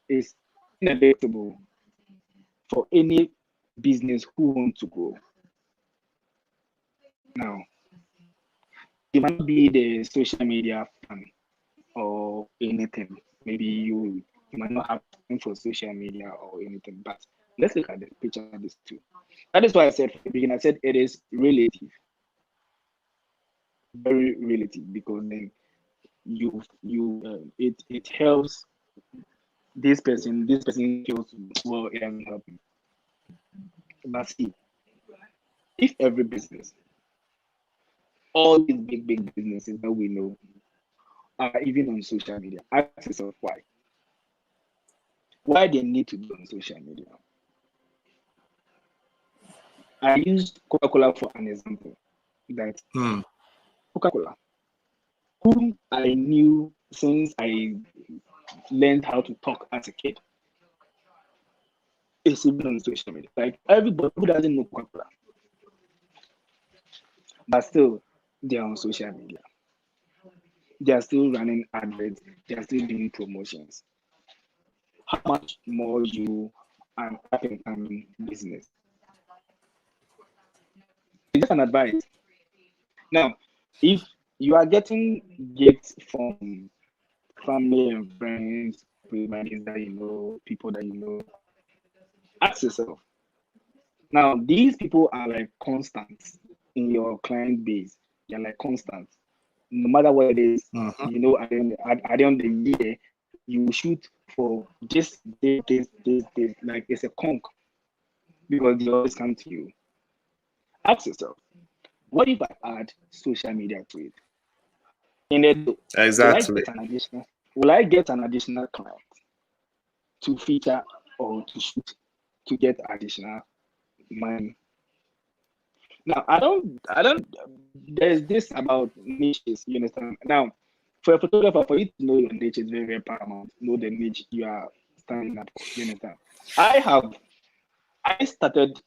is inevitable for any business who wants to grow. Now, you might not be the social media fan or anything. Maybe you might not have time for social media or anything, but let's look at the picture of this too. That is why I said from the beginning, I said it is relative, very relative, because then it helps this person feels well, it doesn't help him. But see, if every business, all these big businesses that we know are even on social media, ask yourself why. Why they need to be on social media? I used Coca-Cola for an example. That Coca-Cola, whom I knew since I learned how to talk as a kid, is even on social media. Like everybody who doesn't know Coca-Cola, but still they are on social media. They are still running adverts. They are still doing promotions. How much more you an up and coming business? an advice. Now, if you are getting gifts from family and friends, everybody that you know, people that you know, ask yourself. Now, these people are like constants in your client base. They're like constants. No matter what it is, Mhm. you know, at the end of the year, you shoot for this. Like it's a conk because they always come to you. Ask yourself, what if I add social media to it? In it, Exactly. will I get an additional client to feature or to shoot to get additional money? Now, I don't, there's this about niches, you understand? Now, for a photographer, for you to know your niche is very, very paramount. Know the niche you are standing up for, you understand? I started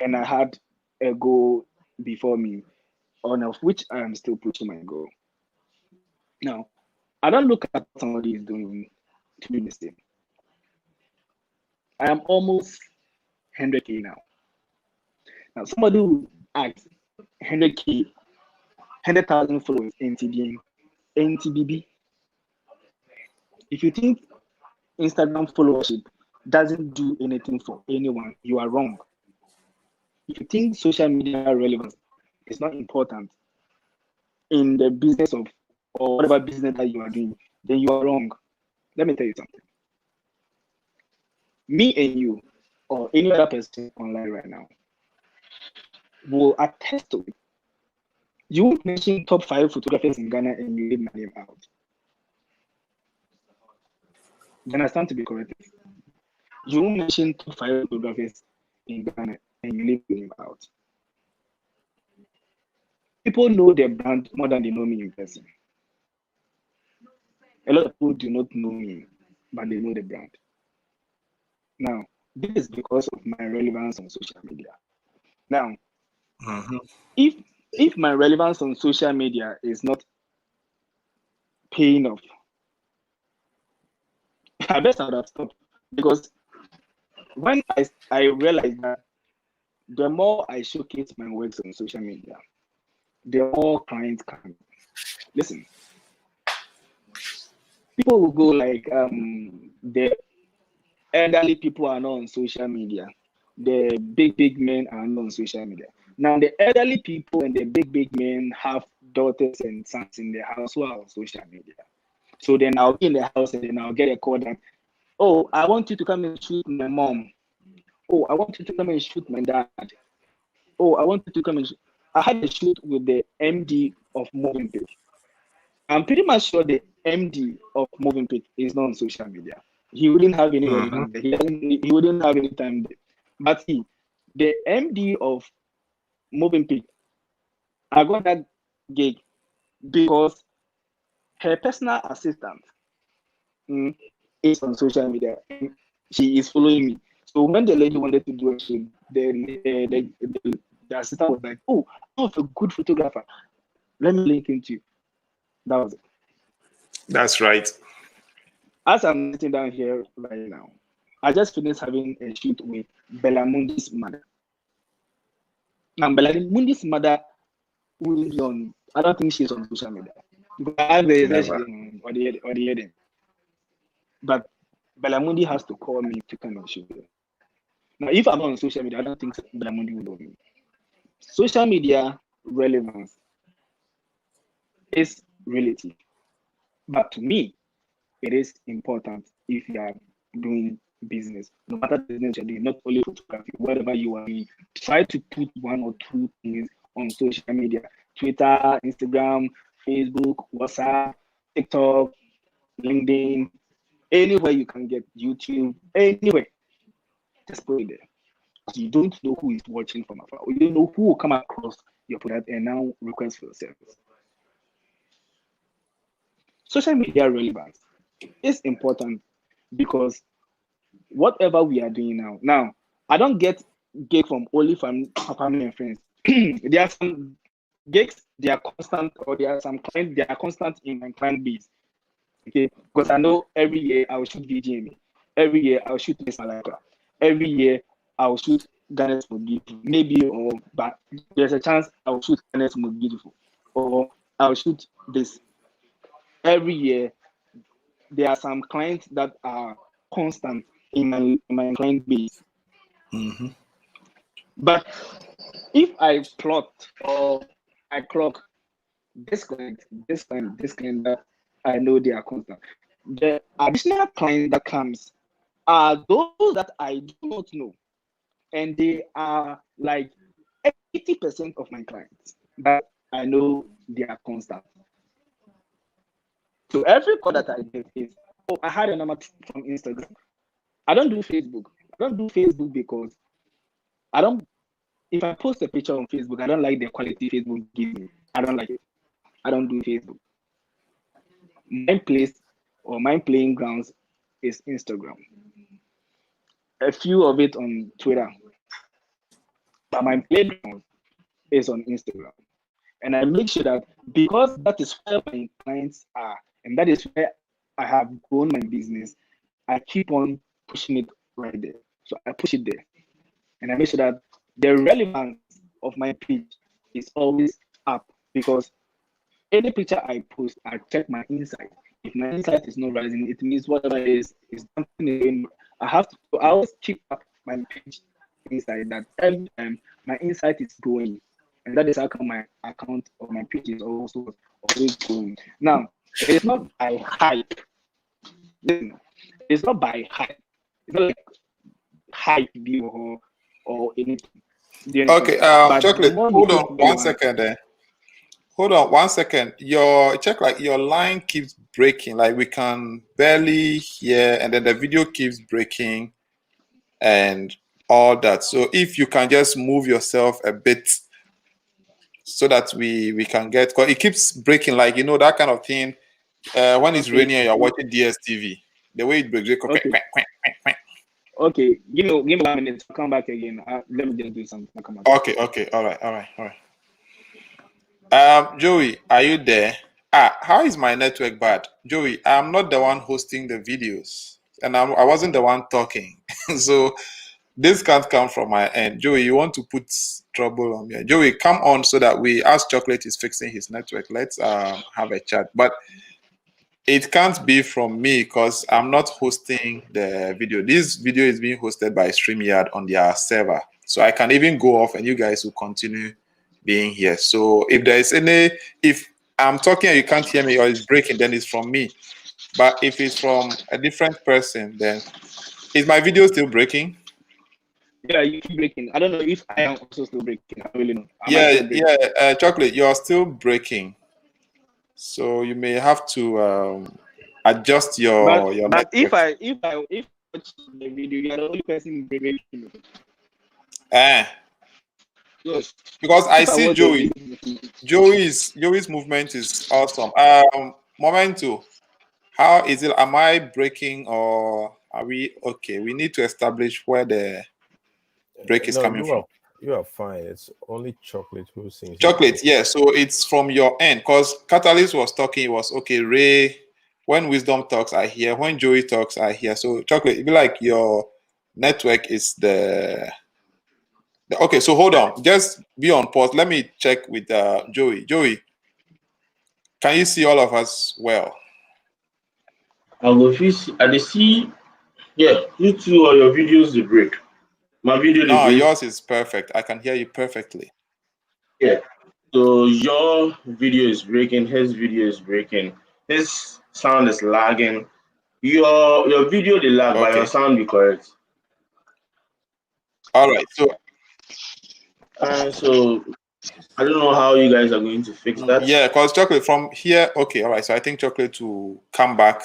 and I had a goal before me, on of which I am still pushing my goal. Now, I don't look at what somebody is doing to do the same. I am almost 100K now. Now, somebody who asks 100K, 100,000 followers, NTDM, NTBB. If you think Instagram followership doesn't do anything for anyone, you are wrong. If you think social media relevance is not important in the business of or whatever business that you are doing, then you are wrong. Let me tell you something. Me and you, or any other person online right now, will attest to it. You won't mention top 5 photographers in Ghana and you leave my name out. Then I stand to be corrected. You won't mention top 5 photographers in Ghana and you leave my name out. People know their brand more than they know me in person. A lot of people do not know me, but they know the brand. Now, this is because of my relevance on social media. Now, Mhm. if my relevance on social media is not paying off, I best I would have stopped, because when I realized that the more I showcase my works on social media, the more clients come. Listen, people will go like the elderly people are not on social media. The big men are not on social media. Now the elderly people and the big men have daughters and sons in their house who are on social media. So then I'll be in the house and then I'll get a call that, oh, I want you to come and shoot my mom. Oh, I want you to come and shoot my dad. Oh, I want you to come and shoot. I had a shoot with the MD of Moving Page. I'm pretty much sure the MD of Moving Page is not on social media. He wouldn't have any relevance there. He wouldn't have any time there. But see, the MD of Moving Page, I got that gig because her personal assistant is on social media and she is following me. So when the lady wanted to do a shoot, the assistant was like, oh, I'm a good photographer. Let me link him to you. That was it. That's right. As I'm sitting down here right now, I just finished having a shoot with Bellamundi's mother. Now, Bellamundi's mother will be on, I don't think she's on social media. Because I asked her, Never. or the other. But Bellamundi has to call me to come and shoot her. Now, if I'm on social media, I don't think Bellamundi will know me. Social media relevance is relative. But to me, it is important if you are doing business, no matter the business you're doing, not only photography, whatever you are doing, try to put 1 or 2 things on social media: Twitter, Instagram, Facebook, WhatsApp, TikTok, LinkedIn, anywhere you can get, YouTube, anywhere. Just put it there. You don't know who is watching from afar. You don't know who will come across your product and now request for your service. Social media relevance is important because whatever we are doing now, I don't get gig from only family and friends. There are some gigs, they are constant, or there are some clients, they are constant in my client base. Okay, because I know every year I will shoot VGMA, every year I'll shoot Miss Malaka, every year I'll shoot Ghana's most beautiful. Maybe, or but there's a chance I'll shoot Ghana's most beautiful, or I'll shoot this. Every year, there are some clients that are constant in my client base. Mm-hmm. But if I plot or I clock this client, this client, this client that I know they are constant, the additional client that comes are those that I do not know, and they are like 80% of my clients, but I know they are constant. So every call that I get is, oh, I had a number from Instagram. I don't do Facebook. I don't do Facebook because I don't. If I post a picture on Facebook, I don't like the quality Facebook gives me. I don't like it. I don't do Facebook. My place or my playing grounds is Instagram. A few of it on Twitter, but my playground is on Instagram. And I make sure that because that is where my clients are, and that is where I have grown my business, I keep on pushing it right there. So I push it there. And I make sure that the relevance of my page is always up, because any picture I post, I check my insight. If my insight is not rising, it means whatever it is something again. I always keep up my page insight, that every time my insight is growing. And that is how come my account or my page is also always growing. Now, it is not by hype. Listen, it's not by hype. It's not like hype view or anything. Do you Okay, understand? But the Chocolate, more you hold on post 1 second there. Hold on 1 second. Your line keeps breaking. Like we can barely hear, and then the video keeps breaking and all that. So if you can just move yourself a bit so that we can get, because it keeps breaking, like that kind of thing. When it's Okay. raining and you're watching DSTV, the way it breaks, Okay. Okay, give me 1 minute. I'll come back again. Let me just do something. I'll come back. Okay. All right. Joey, are you there? How is my network bad? Joey, I'm not the one hosting the videos, and I wasn't the one talking. So this can't come from my end. Joey, you want to put trouble on me? Joey, come on so that as Chocolate is fixing his network, let's have a chat. But it can't be from me because I'm not hosting the video. This video is being hosted by StreamYard on their server. So I can even go off and you guys will continue being here. So if I'm talking and you can't hear me or it's breaking, then it's from me. But if it's from a different person, then is my video still breaking? Yeah, you keep breaking. I don't know if I am also still breaking. I really know. Chocolate, you're still breaking. So you may have to adjust your but if network. I watch the video, you're the only person breaking. Yes. Because I If I see watch the video, Joey's movement is awesome. Momento, how is it? Am I breaking or are we okay? We need to establish where the break is coming from. You are fine. It's only Chocolate who sings. Chocolate, yeah. So it's from your end, because Catalyst was talking. It was okay. Ray, when Wisdom talks, I hear. When Joey talks, I hear. So Chocolate, it be like your network is okay. So hold on, just be on pause. Let me check with Joey. Joey, can you see all of us well? I will fix. I see. Yeah, you two or your videos they break. My video they No, break. yours is perfect. I can hear you perfectly. Yeah. So your video is breaking. His video is breaking. His sound is lagging. Your video they lag, but your sound be correct. All right. So I don't know how you guys are going to fix that. Yeah, because Chocolate from here. Okay, all right. So I think Chocolate to come back.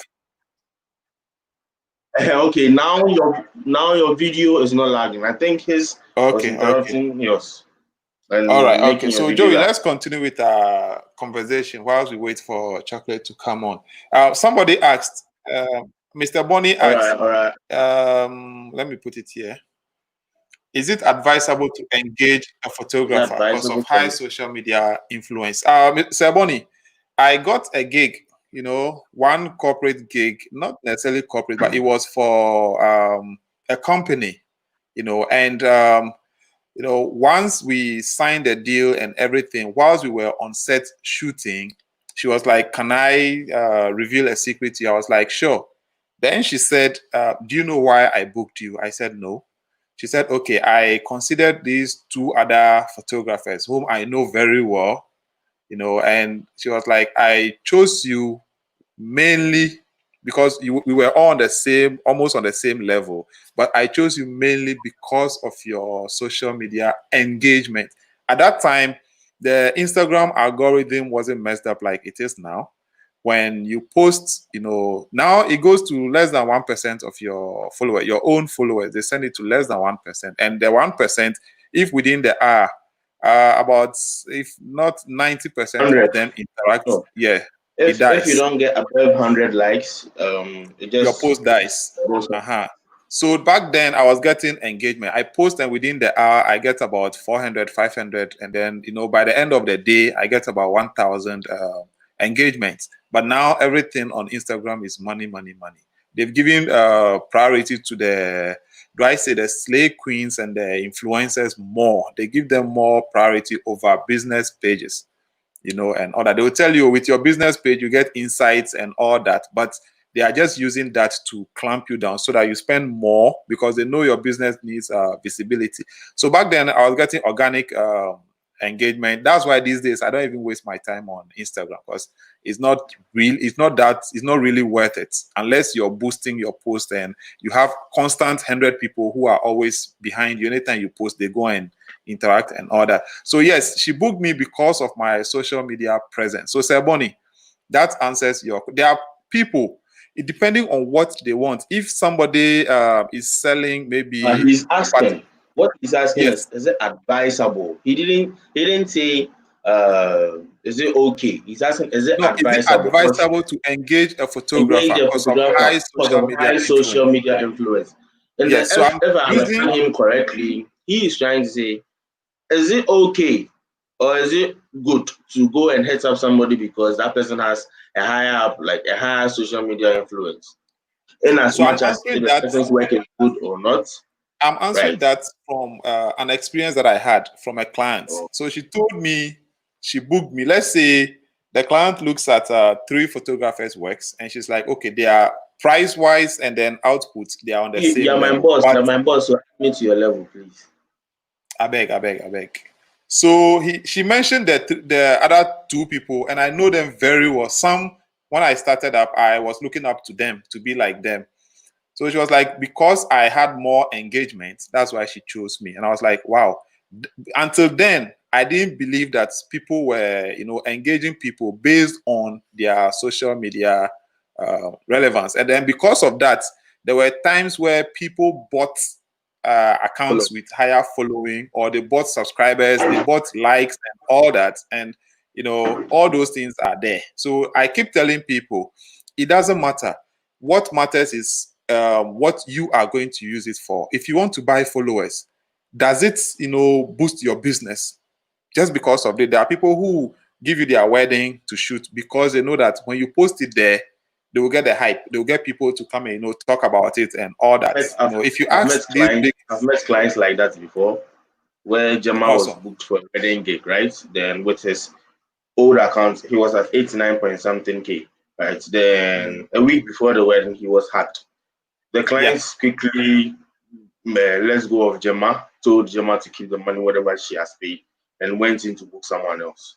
Okay, now your video is not lagging. I think his was interrupting yours. All right, okay. So Joey, let's continue with our conversation whilst we wait for Chocolate to come on. Somebody asked, Mr. Bonnie asked, all right. Let me put it here. Is it advisable to engage a photographer because of high social media influence? Mr. Bonnie, I got a gig, one corporate gig, not necessarily corporate, but it was for a company, and you know, once we signed the deal and everything, whilst we were on set shooting, she was like, "Can I reveal a secret to you?" I was like, "Sure." Then she said, "Do you know why I booked you?" I said, "No." She said, "Okay, I considered these two other photographers whom I know very well, you know," and she was like, "I chose you mainly because we were all on the same, almost on the same level, but I chose you mainly because of your social media engagement." At that time, the Instagram algorithm wasn't messed up like it is now. When you post, you know, now it goes to less than 1% of your followers, your own followers. They send it to less than 1%. And the 1%, if within the hour, about, if not 90% of 100. them interact, No. yeah, it If you dies. don't get above 100 likes, it Your just post dies. goes up. Uh-huh. So back then I was getting engagement. I post and within the hour I get about 400, 500, and then, you know, by the end of the day I get about 1,000 engagements. But now everything on Instagram is money, money, money. They've given priority to the, do I say, the slay queens and the influencers more. They give them more priority over business pages, you know, and all that. They will tell you with your business page, you get insights and all that, but they are just using that to clamp you down so that you spend more because they know your business needs visibility. So back then, I was getting organic engagement. That's why these days I don't even waste my time on Instagram because it's not real. It's not really worth it unless you're boosting your post and you have constant 100 people who are always behind you. Anytime you post, they go and interact and all that. So yes, she booked me because of my social media presence. So Seboni, that answers your. There are people, depending on what they want. If somebody is selling maybe He's property, asking. What he's asking yes, is it advisable? He didn't say is it okay? He's asking, is it no, is it advisable? Because advisable to engage a photographer engage a because of high photographer because social of media high influence? social media influence. And then Yes, so I'm if I using. understand him correctly, he is trying to say, is it okay or is it good to go and hit up somebody because that person has a higher up, like a higher social media influence? In as So I'm much as answering if the that. person's work is good or not, I'm answering right? that from an experience that I had from a client. Oh, So she told me, she booked me. Let's say the client looks at three photographers' works, and she's like, "Okay, they are price wise and then output, they are on the same you're my level." boss. But You're my boss. So add me to your level, please. I beg. So she mentioned that the other two people, and I know them very well. Some, when I started up, I was looking up to them to be like them. So she was like, because I had more engagement, that's why she chose me. And I was like, wow. Until then, I didn't believe that people were, you know, engaging people based on their social media relevance. And then because of that, there were times where people bought Follow. accounts with higher following, or they bought subscribers, they bought likes and all that. And, you know, all those things are there. So I keep telling people, it doesn't matter. What matters is what you are going to use it for. If you want to buy followers, does it, you know, boost your business? Just because of it, there are people who give you their wedding to shoot because they know that when you post it there, they will get the hype. They will get people to come and, you know, talk about it and all that. You know, if you ask these big, I've met clients like that before, where Gemma was awesome, booked for a wedding gig, right? Then with his old account, he was at 89 point something K, right? Then a week before the wedding, he was hacked. The yeah, clients quickly let's go of Gemma, told Gemma to keep the money, whatever she has paid, and went in to book someone else,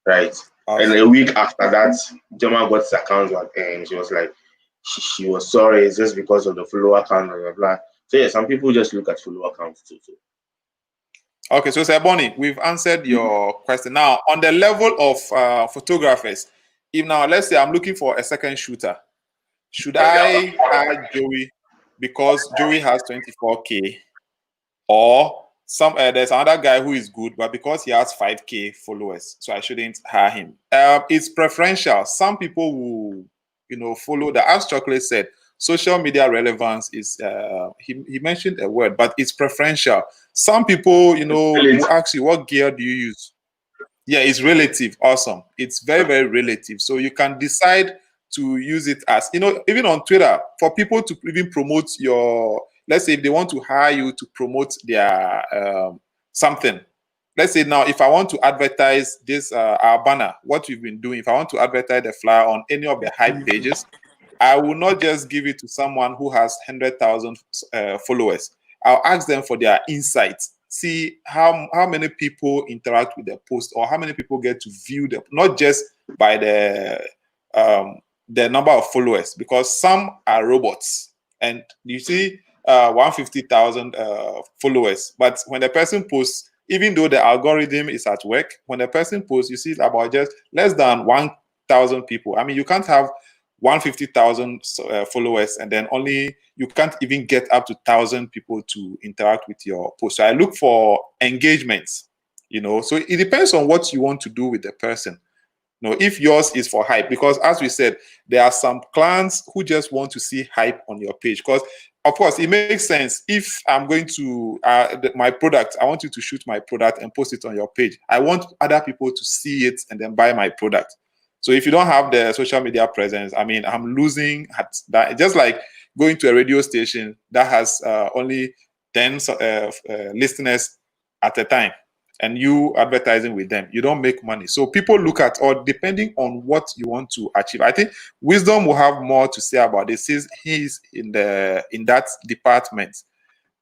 right? And a awesome. week after that, Gemma got his account back and she was like, she was sorry, it's just because of the follower count, blah, blah, blah. So yeah, some people just look at follower counts too. Okay, so Seboni, we've answered your question. Now, on the level of photographers, if now let's say I'm looking for a second shooter, should I hire Joey because Joey has 24K, or some there's another guy who is good, but because he has 5K followers, so I shouldn't hire him? It's preferential. Some people will, you know, follow the, as Chocolate said, social media relevance is he mentioned a word, but it's preferential. Some people, you know, will ask you, what gear do you use? Yeah, it's relative. Awesome. It's very, very relative. So you can decide to use it as, you know, even on Twitter, for people to even promote your, let's say if they want to hire you to promote their something. Let's say now, if I want to advertise this, our banner, what we've been doing, if I want to advertise the flyer on any of the hype pages, I will not just give it to someone who has 100,000 followers. I'll ask them for their insights. See how many people interact with the post, or how many people get to view them, not just by the number of followers, because some are robots. And you see 150,000 followers, but when the person posts, even though the algorithm is at work, when the person posts, you see about just less than 1,000 people. I mean, you can't have 150,000 followers, and then you can't even get up to 1,000 people to interact with your post. So I look for engagements, so it depends on what you want to do with the person. If yours is for hype, because as we said, there are some clients who just want to see hype on your page, because of course it makes sense. If I'm going to my product, I want you to shoot my product and post it on your page. I want other people to see it and then buy my product. So if you don't have the social media presence, I mean, I'm losing at that. Just like going to a radio station that has only 10 listeners at a time, and you advertising with them, you don't make money. So people look at, or depending on what you want to achieve. I think Wisdom will have more to say about this. He's in that department.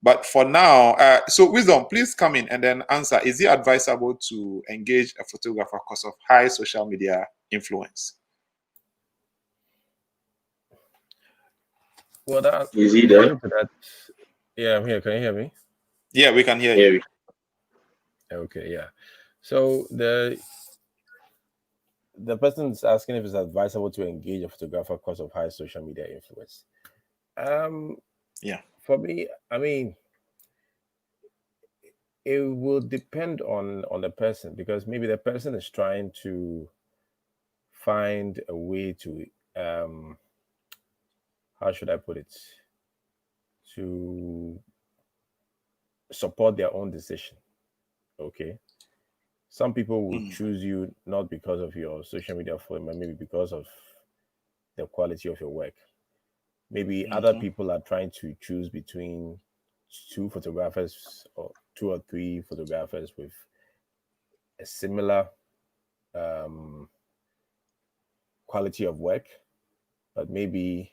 But for now, so Wisdom, please come in and then answer. Is it advisable to engage a photographer because of high social media influence? Well, that is he there? Yeah, I'm here. Can you hear me? Yeah, we can hear you. Okay, yeah. So the person is asking if it's advisable to engage a photographer because of high social media influence. Yeah. For me, I mean, it will depend on the person, because maybe the person is trying to find a way to how should I put it, to support their own decision. Okay. Some people will choose you not because of your social media following, but maybe because of the quality of your work. Maybe other people are trying to choose between two photographers, or 2 or 3 photographers with a similar quality of work, but maybe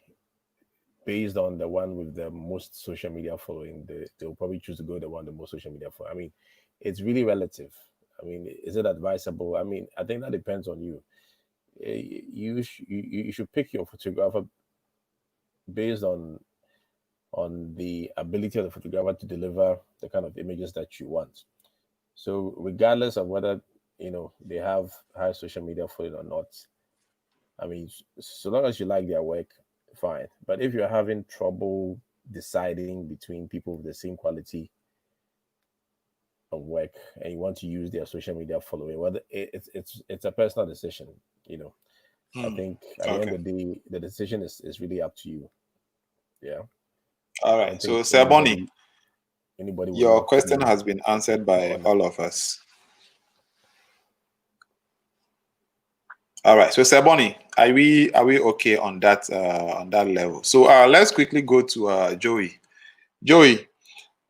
based on the one with the most social media following, they'll probably choose to go the one with the most social media following. I mean, it's really relative. I mean, is it advisable? I mean, I think that depends on you. You should pick your photographer based on the ability of the photographer to deliver the kind of images that you want. So regardless of whether they have high social media following or not, I mean, so long as you like their work, fine. But if you're having trouble deciding between people with the same quality of work and you want to use their social media following, well, it's a personal decision. I think at the end of the day, the decision is really up to you. Yeah. All right. So Seboni, anybody your question has been answered by all of us. All right. So Seboni, are we okay on that level? So let's quickly go to Joey. Joey,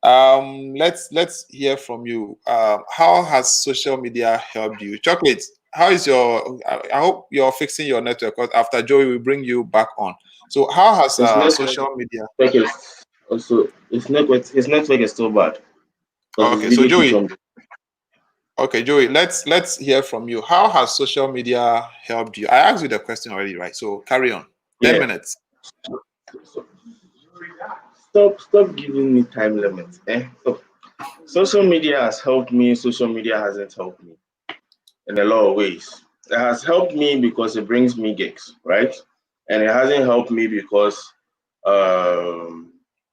let's hear from you. How has social media helped you? Chocolate, how is I hope you're fixing your network, because after Joey we bring you back on. So how has social media? Also, his network is still bad. Okay, so Joey. Okay, Joey, let's hear from you. How has social media helped you? I asked you the question already, right? So carry on. 10 minutes. Stop giving me time limits. Social media has helped me. Social media hasn't helped me in a lot of ways. It has helped me because it brings me gigs, right? And it hasn't helped me because there are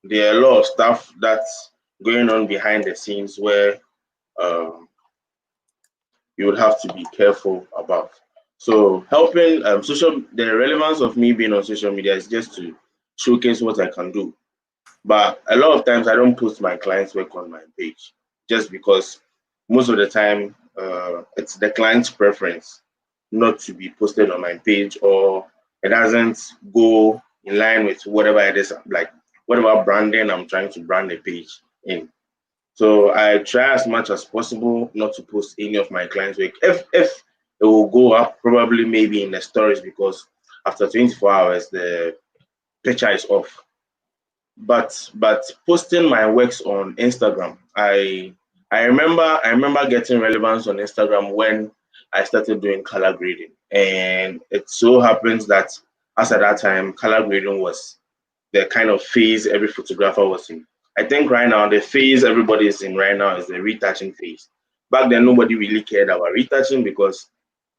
a lot of stuff that's going on behind the scenes where you would have to be careful about. So helping the relevance of me being on social media is just to showcase what I can do. But a lot of times I don't post my clients' work on my page, just because most of the time it's the client's preference not to be posted on my page, or it doesn't go in line with whatever it is, like whatever branding I'm trying to brand the page in. So I try as much as possible not to post any of my clients' work. If it will go up, probably maybe in the stories, because after 24 hours the picture is off. But posting my works on Instagram, I remember getting relevance on Instagram when I started doing color grading, and it so happens that as at that time, color grading was the kind of phase every photographer was in. I think right now the phase everybody is in right now is the retouching phase. Back then, nobody really cared about retouching because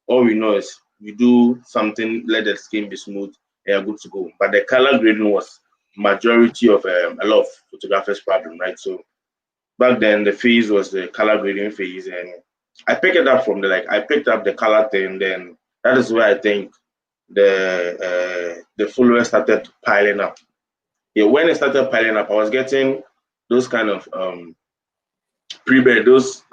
all we know is you do something, let the skin be smooth, and you're good to go. But the color grading was majority of a lot of photographers' problem, right? So back then the phase was the color grading phase, and I picked it up from I picked up the color thing. Then that is where I think the followers started piling up. Yeah, when it started piling up, I was getting those kind of those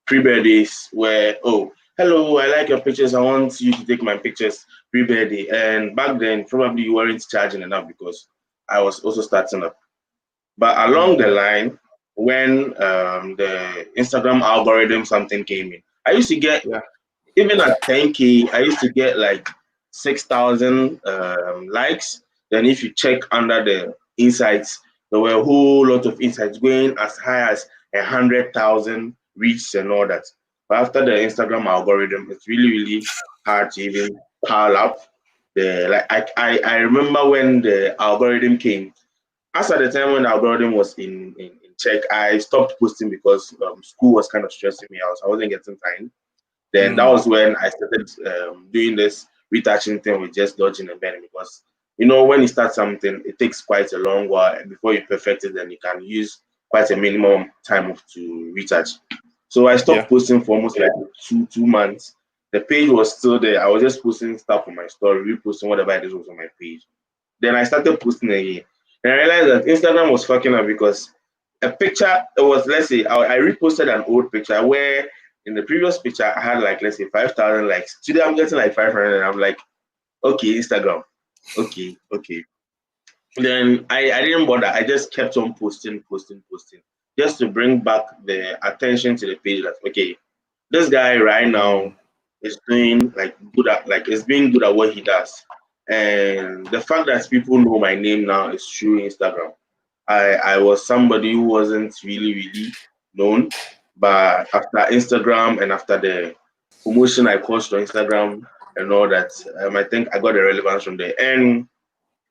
pre-birthdays where, oh, hello, I like your pictures, I want you to take my pictures pre-birthday. And back then probably you weren't charging enough because I was also starting up. But along the line, when the Instagram algorithm something came in, I used to get, Yeah. even at 10K, I used to get like 6,000 likes. Then if you check under the insights, there were a whole lot of insights going as high as 100,000 reaches and all that. But after the Instagram algorithm, it's really, really hard to even pile up. I remember when the algorithm came, as at the time when the algorithm was in check, I stopped posting because school was kind of stressing me out. I wasn't getting time. Then that was when I started doing this retouching thing with just dodging and bending, because when you start something, it takes quite a long while and before you perfect it. Then you can use quite a minimum time to retouch. So I Yeah. stopped posting for almost like two months. The page was still there. I was just posting stuff on my story, reposting whatever I did was on my page. Then I started posting again. And I realized that Instagram was fucking up because a picture, it was, let's say, I reposted an old picture where in the previous picture I had like, let's say, 5,000 likes. Today I'm getting like 500, and I'm like, okay, Instagram. Okay. Then I didn't bother. I just kept on posting, just to bring back the attention to the page that, okay, this guy right now is doing like good at, like, is being good at what he does. And the fact that people know my name now is through Instagram. I was somebody who wasn't really known, but after Instagram and after the promotion I caused on Instagram and all that, I think I got the relevance from there. And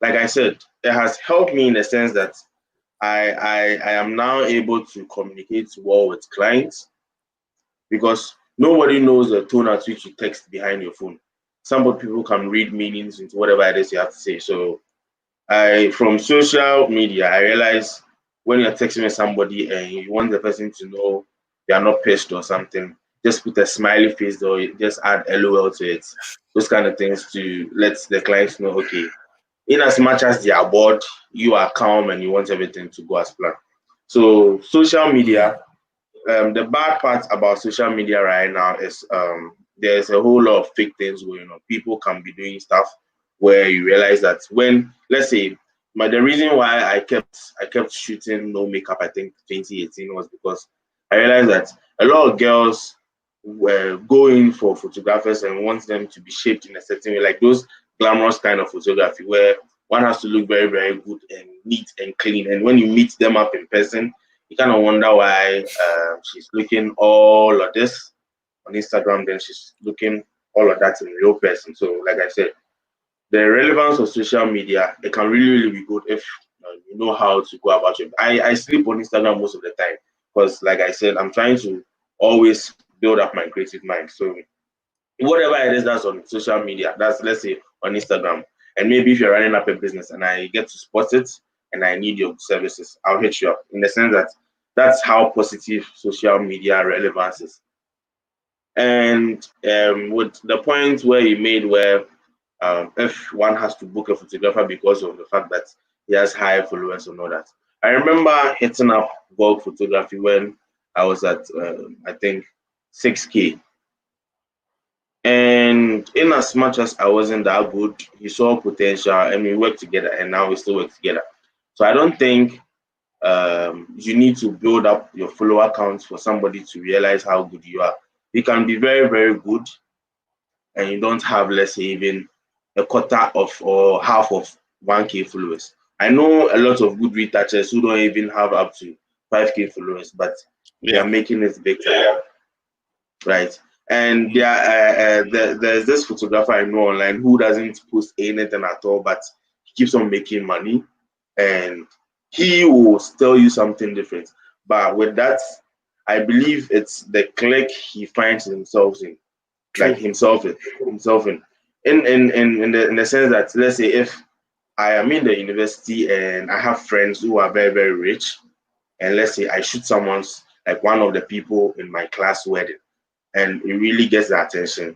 like I said, it has helped me in the sense that I am now able to communicate well with clients, because nobody knows the tone at which you text behind your phone. Some people can read meanings into whatever it is you have to say. So from social media, I realize when you're texting with somebody and you want the person to know you're not pissed or something, just put a smiley face or just add LOL to it. Those kind of things to let the clients know, okay, in as much as they are bored, you are calm and you want everything to go as planned. So social media, the bad part about social media right now is there's a whole lot of fake things going on. People can be doing stuff where you realize that when, let's say, the reason why I kept shooting no makeup, I think 2018, was because I realized that a lot of girls were going for photographers and want them to be shaped in a certain way, like those glamorous kind of photography where one has to look very, very good and neat and clean. And when you meet them up in person, you kind of wonder why she's looking all of this on Instagram, then she's looking all of that in real person. So, like I said, the relevance of social media, it can really be good if you know how to go about it. I sleep on Instagram most of the time because, like I said, I'm trying to always build up my creative mind. So, whatever it is that's on social media, that's, let's say, on Instagram, and maybe if you're running up a business and I get to spot it and I need your services, I'll hit you up, in the sense that that's how positive social media relevance is. And with the point where you made, where if one has to book a photographer because of the fact that he has high followers and all that, I remember hitting up Vogue Photography when I was at I think 6K. And in as much as I wasn't that good, he saw potential and we worked together, and now we still work together. So I don't think you need to build up your follower counts for somebody to realize how good you are. You can be very, very good, and you don't have, let's say, even a quarter of or half of 1K followers. I know a lot of good retouchers who don't even have up to 5K followers, but they are making it big time, right? And there's this photographer I know online who doesn't post anything at all, but he keeps on making money, and he will tell you something different. But with that, I believe it's the clique he finds himself in, like himself in, in the sense that, let's say, if I am in the university and I have friends who are very, very rich, and let's say I shoot someone's, like one of the people in my class wedding, and it really gets the attention.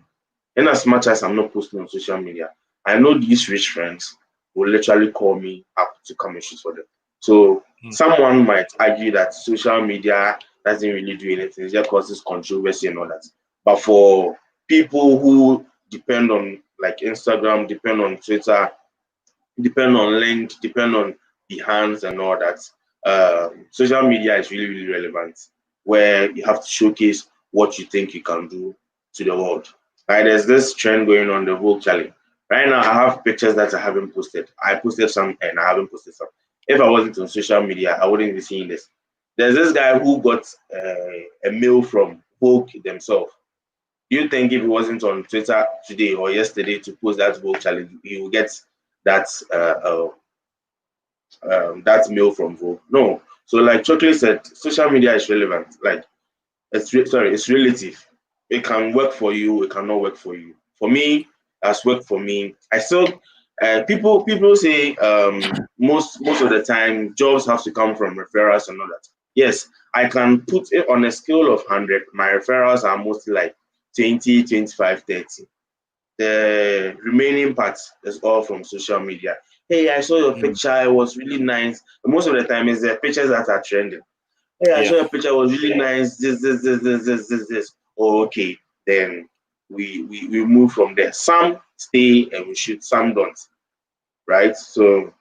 In as much as I'm not posting on social media, I know these rich friends will literally call me up to come and shoot for them. So someone might argue that social media doesn't really do anything, it just causes controversy and all that. But for people who depend on like Instagram, depend on Twitter, depend on link, depend on Behance and all that. Social media is really, really relevant, where you have to showcase what you think you can do to the world. Right? There's this trend going on, the Vogue Challenge. Right now, I have pictures that I haven't posted. I posted some and I haven't posted some. If I wasn't on social media, I wouldn't be seeing this. There's this guy who got a mail from Vogue themselves. Do you think if he wasn't on Twitter today or yesterday to post that Vogue Challenge, he will get that that mail from Vogue? No. So like Chocolate said, social media is relevant. Like it's relative. It can work for you, it cannot work for you. For me, that's worked for me. I still people say most of the time jobs have to come from referrals and all that. Yes, I can put it on a scale of 100. My referrals are mostly like 20, 25, 30. The remaining part is all from social media. Hey, I saw your picture, it was really nice. Most of the time, it's the pictures that are trending. Hey, I saw your picture, it was really nice. This. Oh, okay. Then we move from there. Some stay and we shoot, some don't. Right? So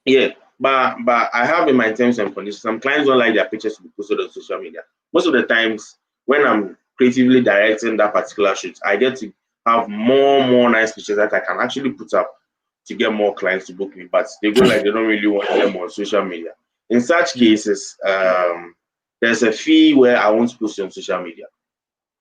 yeah, but I have in my terms and conditions. Some clients don't like their pictures to be posted on social media. Most of the times, when I'm creatively directing that particular shoot, I get to have more nice pictures that I can actually put up to get more clients to book me. But they go like they don't really want them on social media. In such cases, there's a fee where I won't post on social media.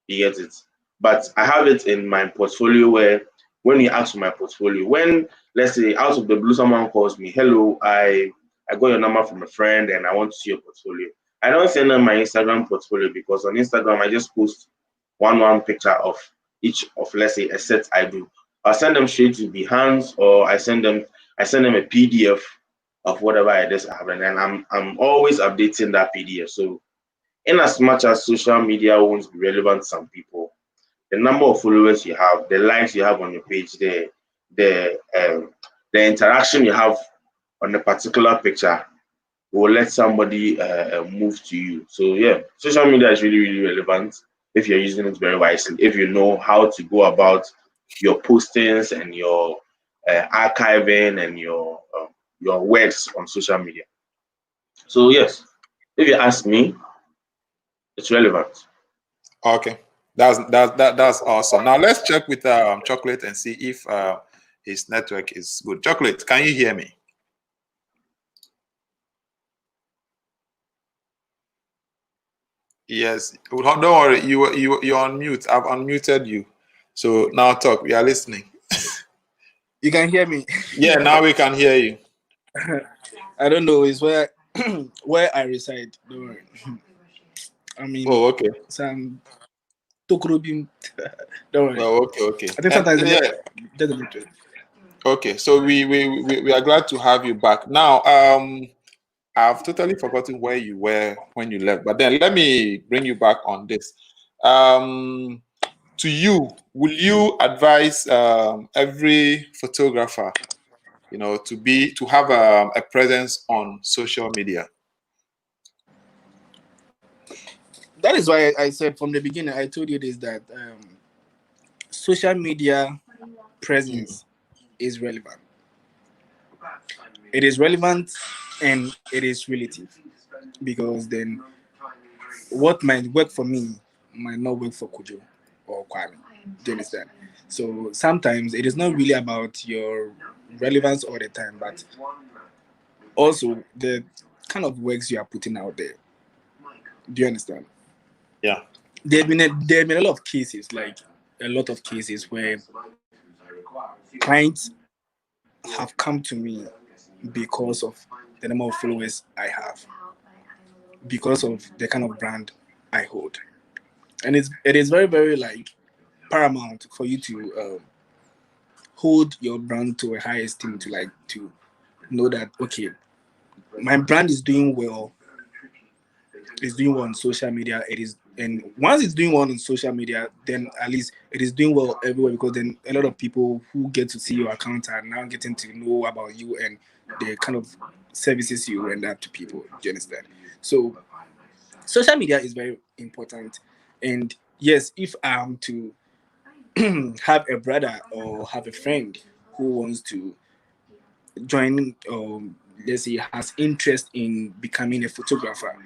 You get it? But I have it in my portfolio where when you ask for my portfolio, when let's say out of the blue someone calls me, hello, I got your number from a friend and I want to see your portfolio. I don't send them my Instagram portfolio because on Instagram I just post one picture of each of, let's say, a set I do. I'll send them straight to Behance, or I send them a PDF of whatever it is I have, and then I'm always updating that PDF. So in as much as social media won't be relevant to some people, the number of followers you have, the likes you have on your page, the interaction you have on a particular picture will let somebody move to you. So yeah, social media is really, really relevant if you're using it very wisely. If you know how to go about your postings and your archiving and your words on social media. So yes, if you ask me, it's relevant. Okay, that's awesome. Now let's check with Chocolate and see if his network is good. Chocolate, can you hear me? Yes. Don't worry. You're on mute. I've unmuted you. So now talk. We are listening. You can hear me. Yeah, now we can hear you. I don't know. It's where where I reside. Don't worry. I mean, oh, okay. Some Tokrobim. Don't worry. Well, okay. I think sometimes yeah. Okay, so we are glad to have you back. Now, I've totally forgotten where you were when you left, but then let me bring you back on this. To you, will you advise every photographer, to have a presence on social media? That is why I said from the beginning, I told you this, that social media presence is relevant. It is relevant and it is relative. because then what might work for me might not work for Kujo or Kwame. Do you understand? So sometimes it is not really about your relevance all the time, but also the kind of works you are putting out there. Do you understand? Yeah. There have been a lot of cases, like a lot of cases where clients have come to me because of the number of followers I have, because of the kind of brand I hold, and it is very very like paramount for you to hold your brand to a high esteem, to like to know that okay, my brand is doing well on social media. It is, and once it's doing well on social media, then at least it is doing well everywhere, because then a lot of people who get to see your account are now getting to know about you and the kind of services you render to people. Do you understand? So social media is very important. And yes, if I'm to have a brother or have a friend who wants to join, let's say has interest in becoming a photographer,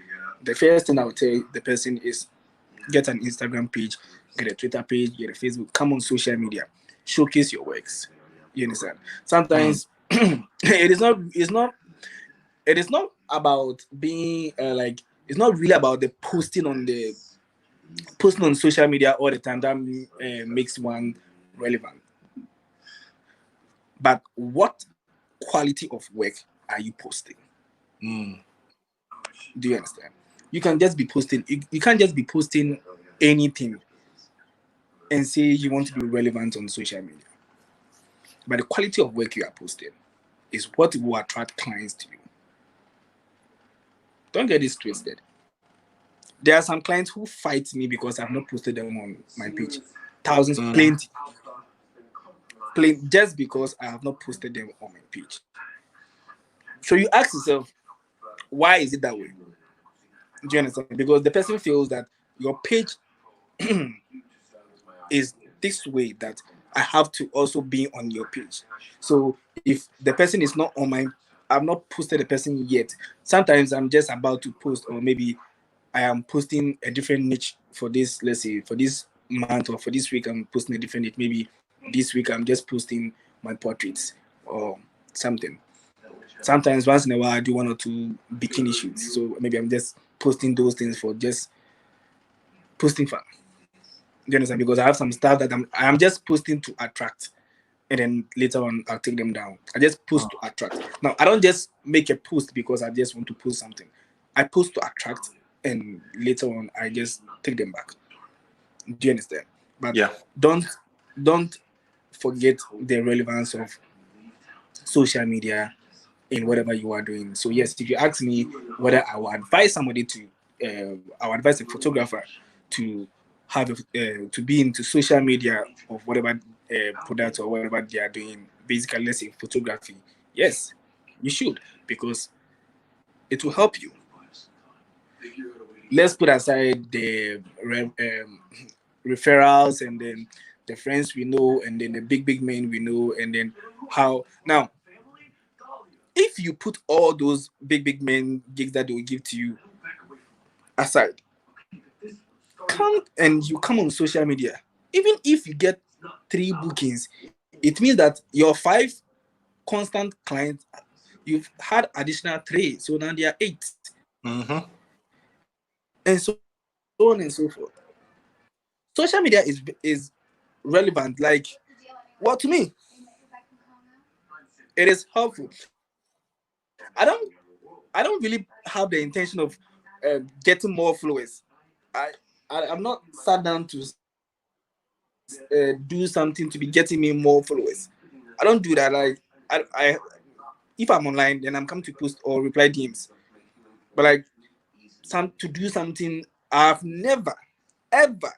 the first thing I would tell the person is get an Instagram page, get a Twitter page, get a Facebook, come on social media, showcase your works. You understand? Sometimes it is not about being like, it's not really about the posting on social media all the time that makes one relevant. But what quality of work are you posting? Do you understand? You can just be posting. You can't just be posting anything and say you want to be relevant on social media. But the quality of work you are posting is what will attract clients to you. Don't get this twisted. There are some clients who fight me because I've not posted them on my page. Thousands, plenty. Just because I have not posted them on my page. So you ask yourself, why is it that way? Do you understand? Because the person feels that your page is this way, that I have to also be on your page. So if the person is not on my, I've not posted the person yet. Sometimes I'm just about to post, or maybe I am posting a different niche for this, let's say for this month or for this week, I'm posting a different niche. Maybe this week I'm just posting my portraits or something. Sometimes once in a while I do one or two bikini shoots. So maybe I'm just posting those things for just posting fun. Do you understand? Because I have some stuff that I'm just posting to attract, and then later on I'll take them down. I just post to attract. Now I don't just make a post because I just want to post something. I post to attract, and later on I just take them back. Do you understand? But Yeah. don't forget the relevance of social media in whatever you are doing. So yes, if you ask me whether I would advise somebody to, I would advise a photographer to have to be into social media of whatever product or whatever they are doing. Basically, let's say photography. Yes, you should, because it will help you. Let's put aside the referrals, and then the friends we know, and then the big men we know, and then how now if you put all those big men gigs that they will give to you aside, come and you come on social media, even if you get 3 bookings, it means that your 5 constant clients, you've had additional 3, so now there are 8, and so on and so forth. Social media is relevant, like, well, to me it is helpful. I don't really have the intention of getting more followers. I i'm not sat down to do something to be getting me more followers. I don't do that. Like, I if I'm online, then I'm coming to post or reply DMs. But like, to do something, I've never, ever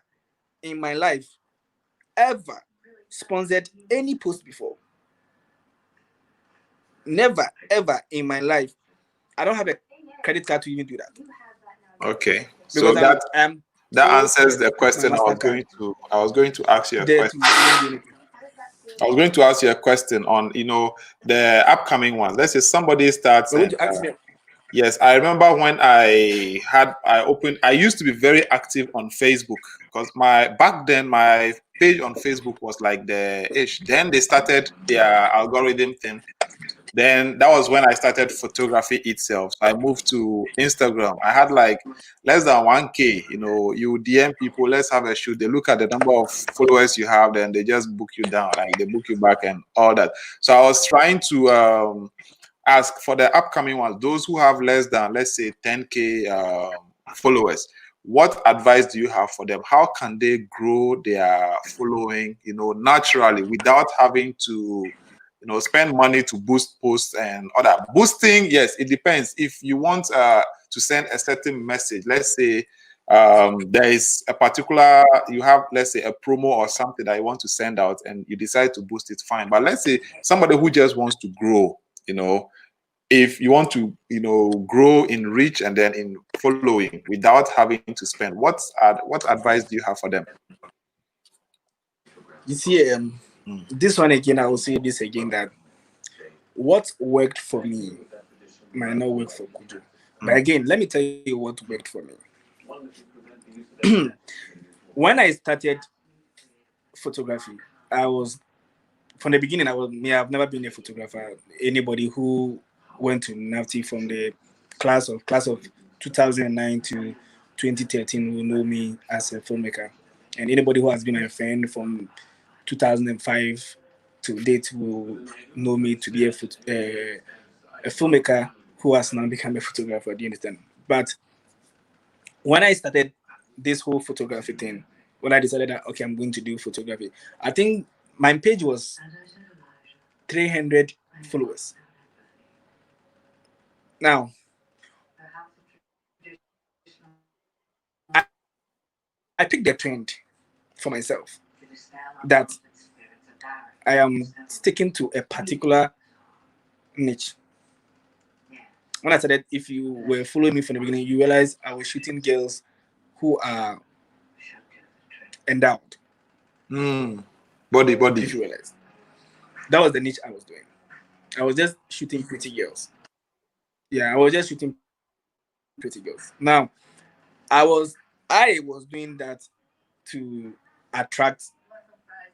in my life, ever sponsored any post before. Never, ever in my life. I don't have a credit card to even do that, Okay. So because I'm that too answers stressed the to put my question Mastercard I was going to ask you a there question. to even do anything. I was going to ask you a question on, the upcoming ones. Let's say somebody starts You're going and to ask me. Yes, I remember when I used to be very active on Facebook because back then my page on Facebook was like the ish. Then they started their algorithm thing. Then that was when I started photography itself. So I moved to Instagram. I had like less than 1K. You DM people, let's have a shoot. They look at the number of followers you have, then they just book you down, like they book you back and all that. So I was trying to ask for the upcoming ones, those who have less than, let's say, 10K followers. What advice do you have for them? How can they grow their following, naturally without having to, spend money to boost posts and other boosting? Yes, it depends. If you want to send a certain message, let's say there is a particular, you have, let's say, a promo or something that you want to send out and you decide to boost it, fine. But let's say somebody who just wants to grow, if you want to, grow in reach and then in following without having to spend, what advice do you have for them? You see, this one again, I will say this again, that what worked for me might not work for Kujo. But again, let me tell you what worked for me. When I started photography, I was, from the beginning, I've never been a photographer. Anybody who went to NAFTI from the class of 2009 to 2013 will know me as a filmmaker. And anybody who has been a friend from 2005 to date will know me to be a filmmaker who has now become a photographer. Do you understand? But when I started this whole photography thing, when I decided that, okay, I'm going to do photography, I think my page was 300 followers. Now, I picked the trend for myself that I am sticking to a particular niche. When I started, if you were following me from the beginning, you realize I was shooting girls who are endowed. Body. If you realize, that was the niche I was doing. I was just shooting pretty girls. Yeah, I was just shooting pretty girls. Now, I was doing that to attract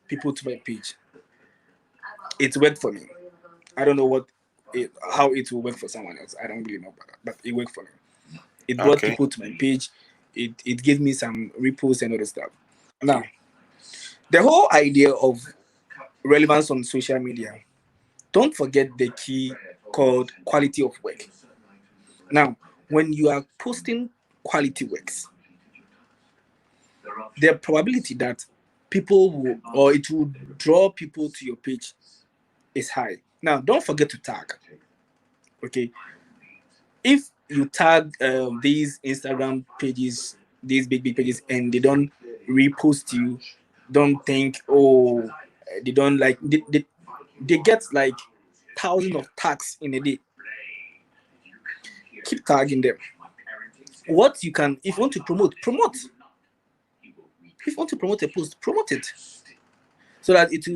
people to my page. It worked for me. I don't know how it will work for someone else. I don't really know about that, but it worked for me. It brought Okay. people to my page. It gave me some reposts and other stuff. Now, the whole idea of relevance on social media, don't forget the key called quality of work. Now, when you are posting quality works, the probability that people will, or it will draw people to your page is high. Now, don't forget to tag. Okay, if you tag these Instagram pages, these big pages, and they don't repost you, don't think, oh, they don't like, they get like thousands of tags in a day. Keep tagging them. What you can, if you want to promote. If you want to promote a post, promote it, so that it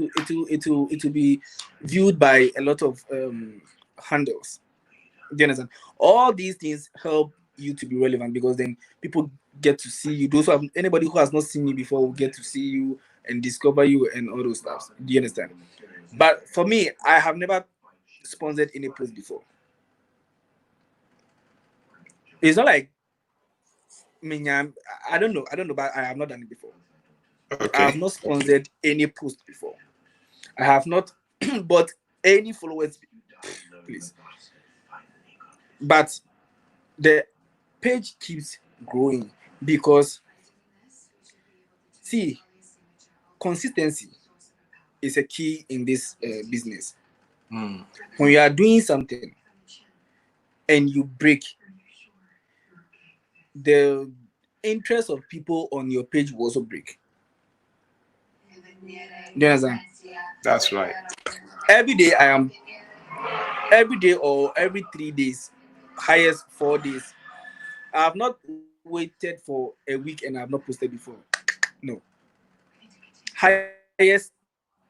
will be viewed by a lot of handles. Do you understand? All these things help you to be relevant, because then people get to see you. Those who have, anybody who has not seen you before will get to see you and discover you and all those stuff. Do you understand? But for me, I have never sponsored any post before. It's not like I don't know, but I have not done it before. Okay. I have not sponsored any post before. I have not bought any followers, please. But the page keeps growing because, see, consistency is a key in this business. When you are doing something and you break, the interest of people on your page will also break. Do you understand? That's right. Every day or every 3 days, highest 4 days. I have not waited for a week and I have not posted before. No. Highest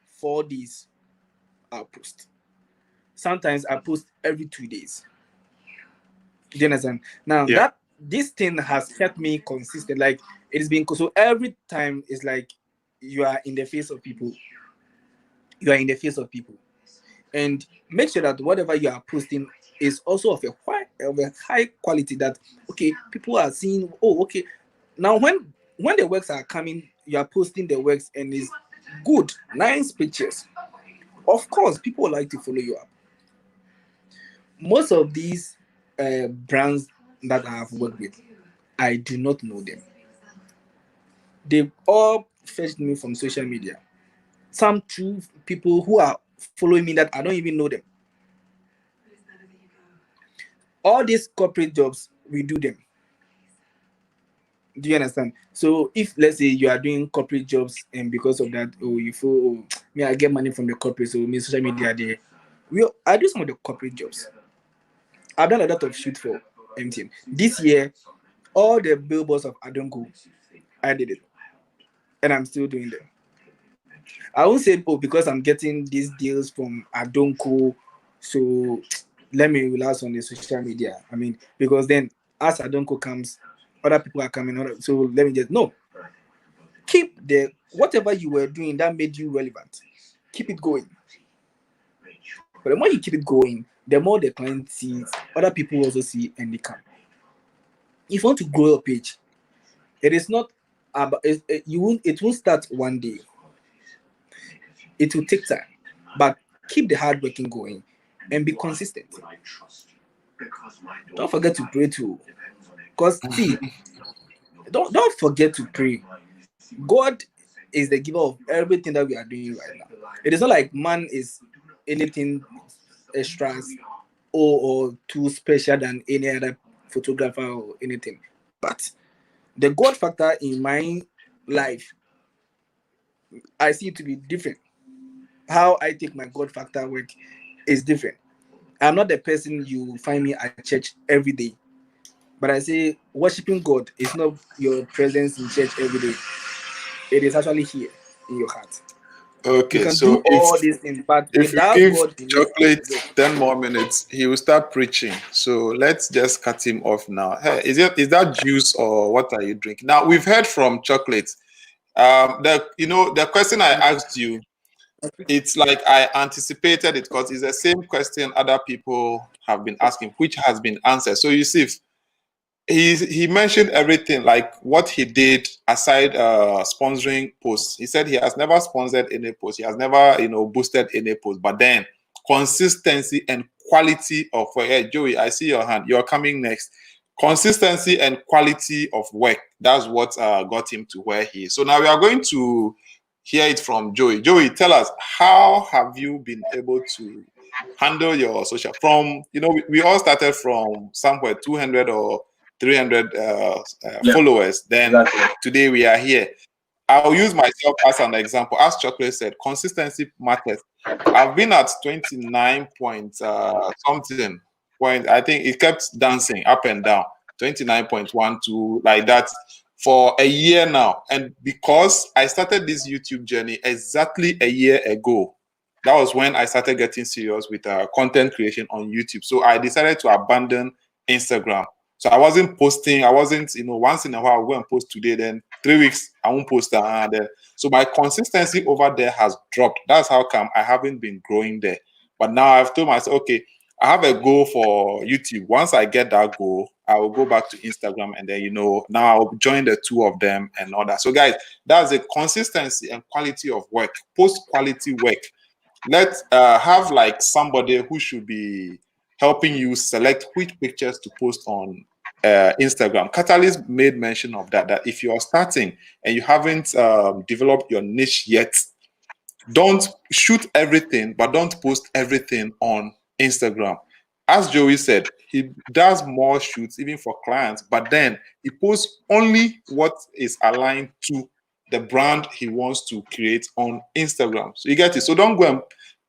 4 days I'll post. Sometimes I post every 2 days. Do you understand? Now Yeah. that this thing has kept me consistent. Like it's been so every time it's like you are in the face of people. You are in the face of people, and make sure that whatever you are posting is also of a high quality. That okay, people are seeing. Oh, okay. Now when the works are coming, you are posting the works and it's good, nice pictures. Of course, people like to follow you up. Most of these brands that I have worked with, I do not know them. They all fetched me from social media. Some true people who are following me that I don't even know them. All these corporate jobs, we do them. Do you understand? So if let's say you are doing corporate jobs and because of that, oh, you feel, oh, me, I get money from the corporate, so me social media there. I do some of the corporate jobs. I've done a lot of shoot for MTN. This year, all the billboards of Adongo, I did it. And I'm still doing them. I won't say, oh, because I'm getting these deals from Adonko, so let me relax on the social media. I mean, because then as Adonko comes, other people are coming. So let me just no. Keep the whatever you were doing that made you relevant. Keep it going. But the more you keep it going, the more the client sees, other people also see, and they come. If you want to grow your page, it is not about it won't start one day. It will take time, but keep the hard working going and be consistent. Don't forget to pray too, because see, don't forget to pray. God is the giver of everything that we are doing right now. It is not like man is anything extras or too special than any other photographer or anything. But the God factor in my life, I see it to be different. How I take my God factor work is different. I'm not the person you find me at church every day. But I say worshiping God is not your presence in church every day. It is actually here in your heart. You Okay, can do so all these things, but if you without give God in it, Chocolate 10 more minutes, he will start preaching. So let's just cut him off now. Hey, is that juice or what are you drinking? Now we've heard from Chocolate. The question I asked you, it's like I anticipated it because it's the same question other people have been asking, which has been answered. So you see, he mentioned everything, like what he did aside sponsoring posts. He said he has never sponsored any post, he has never boosted any post, but then consistency and quality of work. Hey, Joey, I see your hand, you're coming next. Consistency and quality of work, that's what got him to where he is. So now we are going to hear it from Joey. Joey, tell us, how have you been able to handle your social from we all started from somewhere 200 or 300 followers. Then today we are here. I'll use myself as an example. As Chocolate said, consistency matters. I've been at 29 point something point. I think it kept dancing up and down, 29.12, like that for a year now. And because I started this YouTube journey exactly a year ago, that was when I started getting serious with content creation on YouTube. So I decided to abandon Instagram. So I wasn't posting. I wasn't, once in a while I'll go and post today. Then 3 weeks I won't post that. So my consistency over there has dropped. That's how come I haven't been growing there. But now I've told myself, okay, I have a goal for YouTube. Once I get that goal, I will go back to Instagram, and then now I'll join the two of them and all that. So guys, that's the consistency and quality of work. Post quality work. Let's have like somebody who should be helping you select which pictures to post on Instagram. Catalyst made mention of that if you are starting and you haven't developed your niche yet, don't shoot everything, but don't post everything on Instagram. As Joey said, he does more shoots even for clients, but then he posts only what is aligned to the brand he wants to create on Instagram. So you get it. So don't go and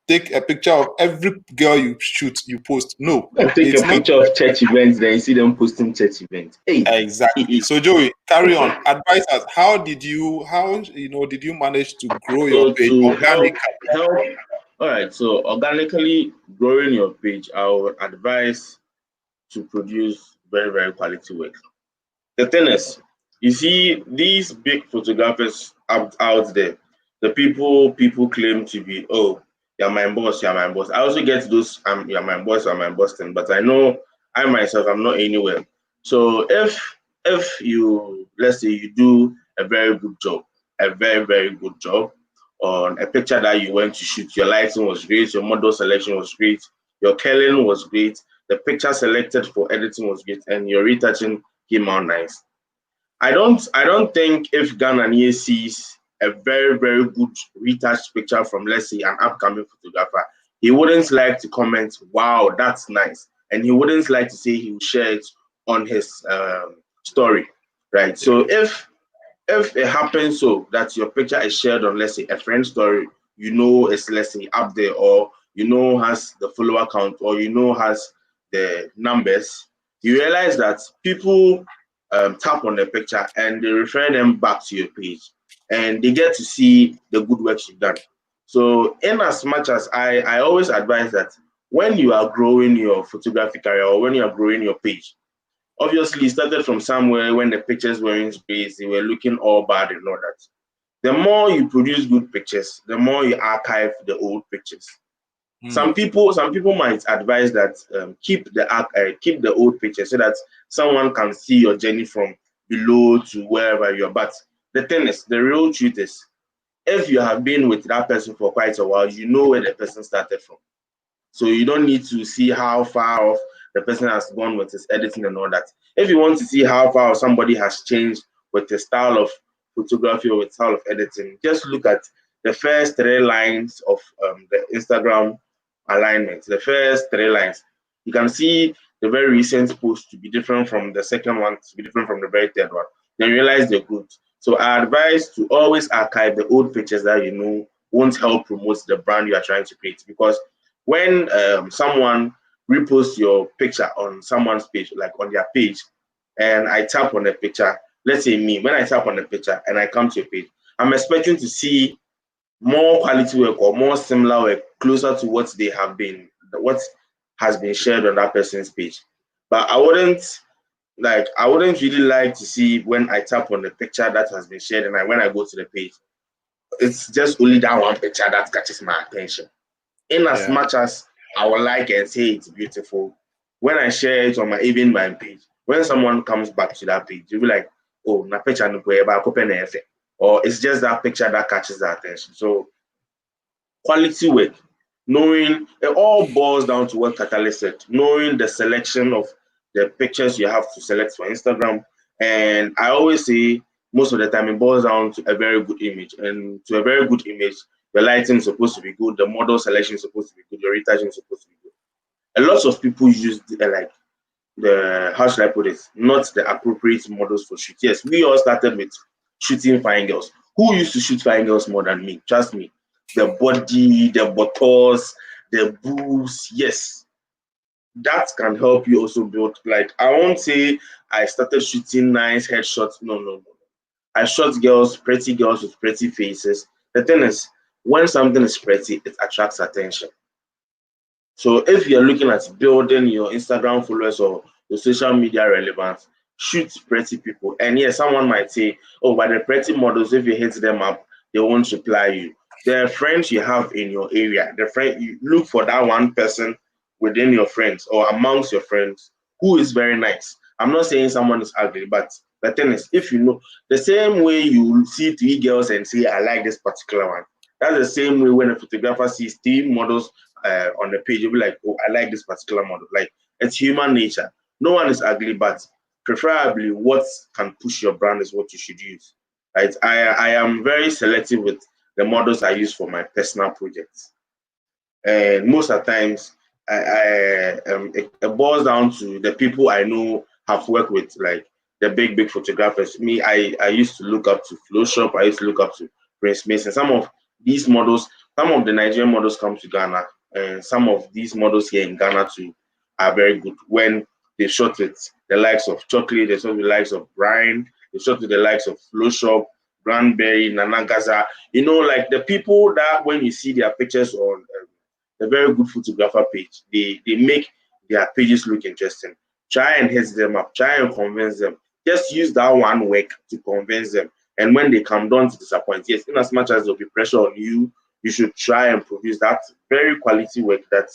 take a picture of every girl you shoot, you post. No, take a picture of church events, then you see them posting church events. Hey, exactly. So Joey, carry on. Advise us. How did you manage to grow your page organically? Help. All right. So organically growing your page, I would advise to produce Very, very quality work. The thing is, you see these big photographers out there, the people claim to be, oh, you're my boss, you're my boss. I also get those you're my boss, you're my boss thing, but I know I myself I'm not anywhere. So if you, let's say you do a very good job, a very, very good job on a picture that you went to shoot, your lighting was great, your model selection was great, your culling was great, the picture selected for editing was great, and your retouching came out nice. I don't think if Ghananie sees a very, very good retouched picture from, let's say, an upcoming photographer, he wouldn't like to comment, wow, that's nice. And he wouldn't like to say he will share it on his story, right? So if it happens so that your picture is shared on, let's say, a friend's story, you know it's, let's say, up there, or you know has the follower count, or you know has the numbers, you realize that people tap on the picture and they refer them back to your page, and they get to see the good work you've done. So in as much as I always advise that when you are growing your photography career, or when you are growing your page, obviously, it started from somewhere when the pictures were in space, they were looking all bad and all that. The more you produce good pictures, the more you archive the old pictures. Some people might advise that keep the old pictures so that someone can see your journey from below to wherever you are. But the thing is, the real truth is, if you have been with that person for quite a while, you know where the person started from. So you don't need to see how far off the person has gone with his editing and all that. If you want to see how far somebody has changed with the style of photography or with style of editing, just look at the first 3 lines of the Instagram alignment. The first 3 lines. You can see the very recent post to be different from the second one, to be different from the very third one. Then realize they're good. So I advise to always archive the old pictures that you know won't help promote the brand you are trying to create, because when someone reposts your picture on someone's page, like on their page, and I tap on the picture, let's say me, when I tap on the picture and I come to your page, I'm expecting to see more quality work or more similar work closer to what has been shared on that person's page. But I wouldn't really like to see when I tap on the picture that has been shared, and when I go to the page, it's just only that one picture that catches my attention. In as much as I would like and say it's beautiful, when I share it on my page, when someone comes back to that page, you'll be like, oh, na picture no or it's just that picture that catches the attention. So quality work, knowing it all boils down to what Catalyst said, knowing the selection of the pictures you have to select for Instagram. And I always say most of the time it boils down to a very good image. And to a very good image, the lighting is supposed to be good, the model selection is supposed to be good, your retouching is supposed to be good. A lot of people use how should I put it, not the appropriate models for shoot. Yes, we all started with shooting fine girls. Who used to shoot fine girls more than me? Trust me. The body, the buttocks, the boobs, yes. That can help you also build. Like, I won't say I started shooting nice headshots. No, no, no. I shot pretty girls with pretty faces. The thing is, when something is pretty, it attracts attention. So if you're looking at building your Instagram followers or your social media relevance, shoot pretty people. And yes, someone might say, oh, but the pretty models, if you hit them up, they won't reply you. The friends you have in your area, you look for that one person within your friends or amongst your friends who is very nice. I'm not saying someone is ugly, but the thing is, if you know, the same way you see 3 girls and say, I like this particular one, that's the same way when a photographer sees 3 models on the page, you'll be like, oh, I like this particular model. Like, it's human nature. No one is ugly, but preferably what can push your brand is what you should use. Right? I am very selective with the models I use for my personal projects. And most of the times, it boils down to the people I know have worked with, like the big photographers. Me, I used to look up to Flowshop. I used to look up to Prince Mason. Some of these models, some of the Nigerian models come to Ghana, and some of these models here in Ghana too are very good. When they shot with the likes of Chocolate, they shot with the likes of Brian, they shot with the likes of Flowshop, Granberry, Nanagaza. Like the people that when you see their pictures on a very good photographer page, they make their pages look interesting. Try and hit them up. Try and convince them. Just use that one work to convince them. And when they come, don't disappoint. Yes, in as much as there'll be pressure on you, you should try and produce that very quality work that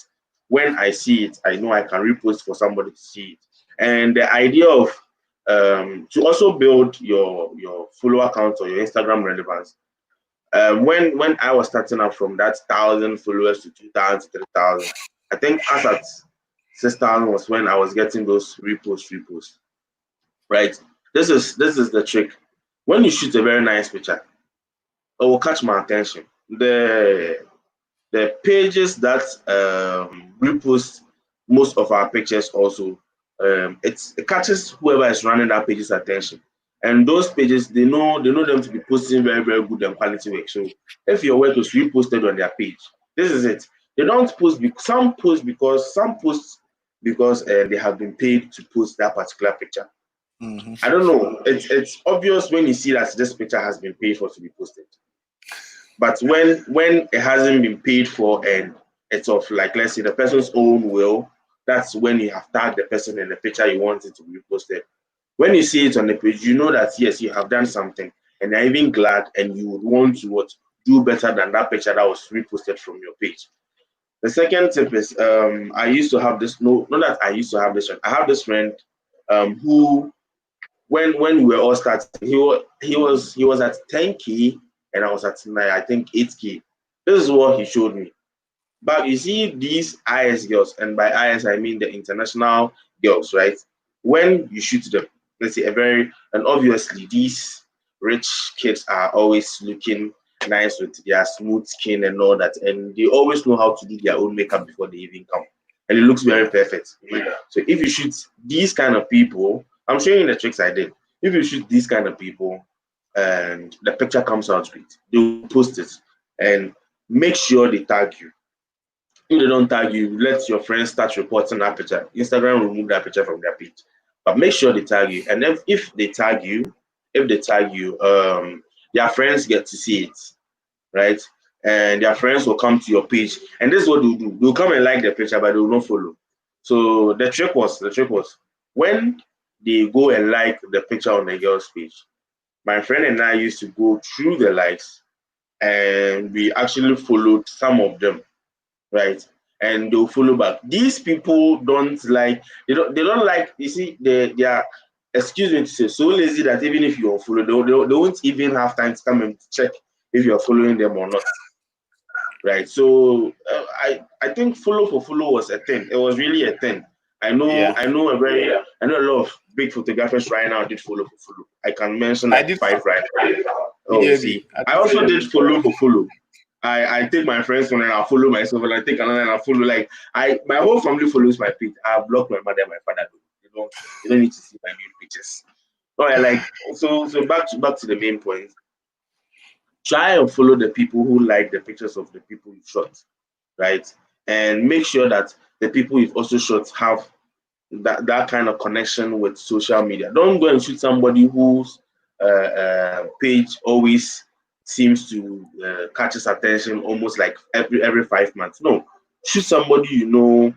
when I see it, I know I can repost for somebody to see it. And the idea of to also build your follower count or your Instagram relevance. When I was starting up from that 1,000 followers to 2,000 to 3,000, I think as at 6,000 was when I was getting those reposts. Right. This is the trick. When you shoot a very nice picture, it will catch my attention. The pages that repost most of our pictures also, it catches whoever is running that page's attention. And those pages, they know them to be posting very, very good and quality work. So if your work is reposted on their page, this is it. They don't post, some post because they have been paid to post that particular picture. I don't know. It's obvious when you see that this picture has been paid for to be posted. But when it hasn't been paid for and it's of, like, let's say, the person's own will, that's when you have tagged the person in the picture you want it to be posted. When you see it on the page, you know that yes, you have done something, and you're even glad, and you would want to do better than that picture that was reposted from your page. The second tip is I used to have this. No, not that I used to have this friend. I have this friend who, when we were all starting, he was at 10K and I was at I think 8K. This is what he showed me. But you see, these IS girls, and by IS I mean the international girls, right? When you shoot them, let's say and obviously these rich kids are always looking nice with their smooth skin and all that, and they always know how to do their own makeup before they even come, and it looks very perfect. So if you shoot these kind of people, I'm showing you the tricks I did. If you shoot these kind of people and the picture comes out great, they will post it and make sure they tag you. If they don't tag you, let your friends start reporting that picture. Instagram will remove that picture from their page. But make sure they tag you. And if they tag you, their friends get to see it, right? And their friends will come to your page. And this is what they'll do. They'll come and like the picture, but they will not follow. So the trick was when they go and like the picture on the girl's page, my friend and I used to go through the likes, and we actually followed some of them, right? And they'll follow back. These people don't like, they don't like, you see, they are, excuse me to say, so lazy that even if you unfollow, they won't even have time to come and check if you're following them or not, right? So I think follow for follow was a thing. It was really a thing. I know a lot of big photographers right now did follow for follow. I can mention like 5 right now. Oh, see, I also did follow for follow. I take my friends one and I'll follow myself, and I take another and I'll follow. Like my whole family follows my page. I blocked my mother and my father. They don't need to see my new pictures. All right, like so back to the main point. Try and follow the people who like the pictures of the people you shot, right? And make sure that the people you've also shot have that kind of connection with social media. Don't go and shoot somebody whose page always seems to catches attention almost like every 5 months. No, shoot somebody you know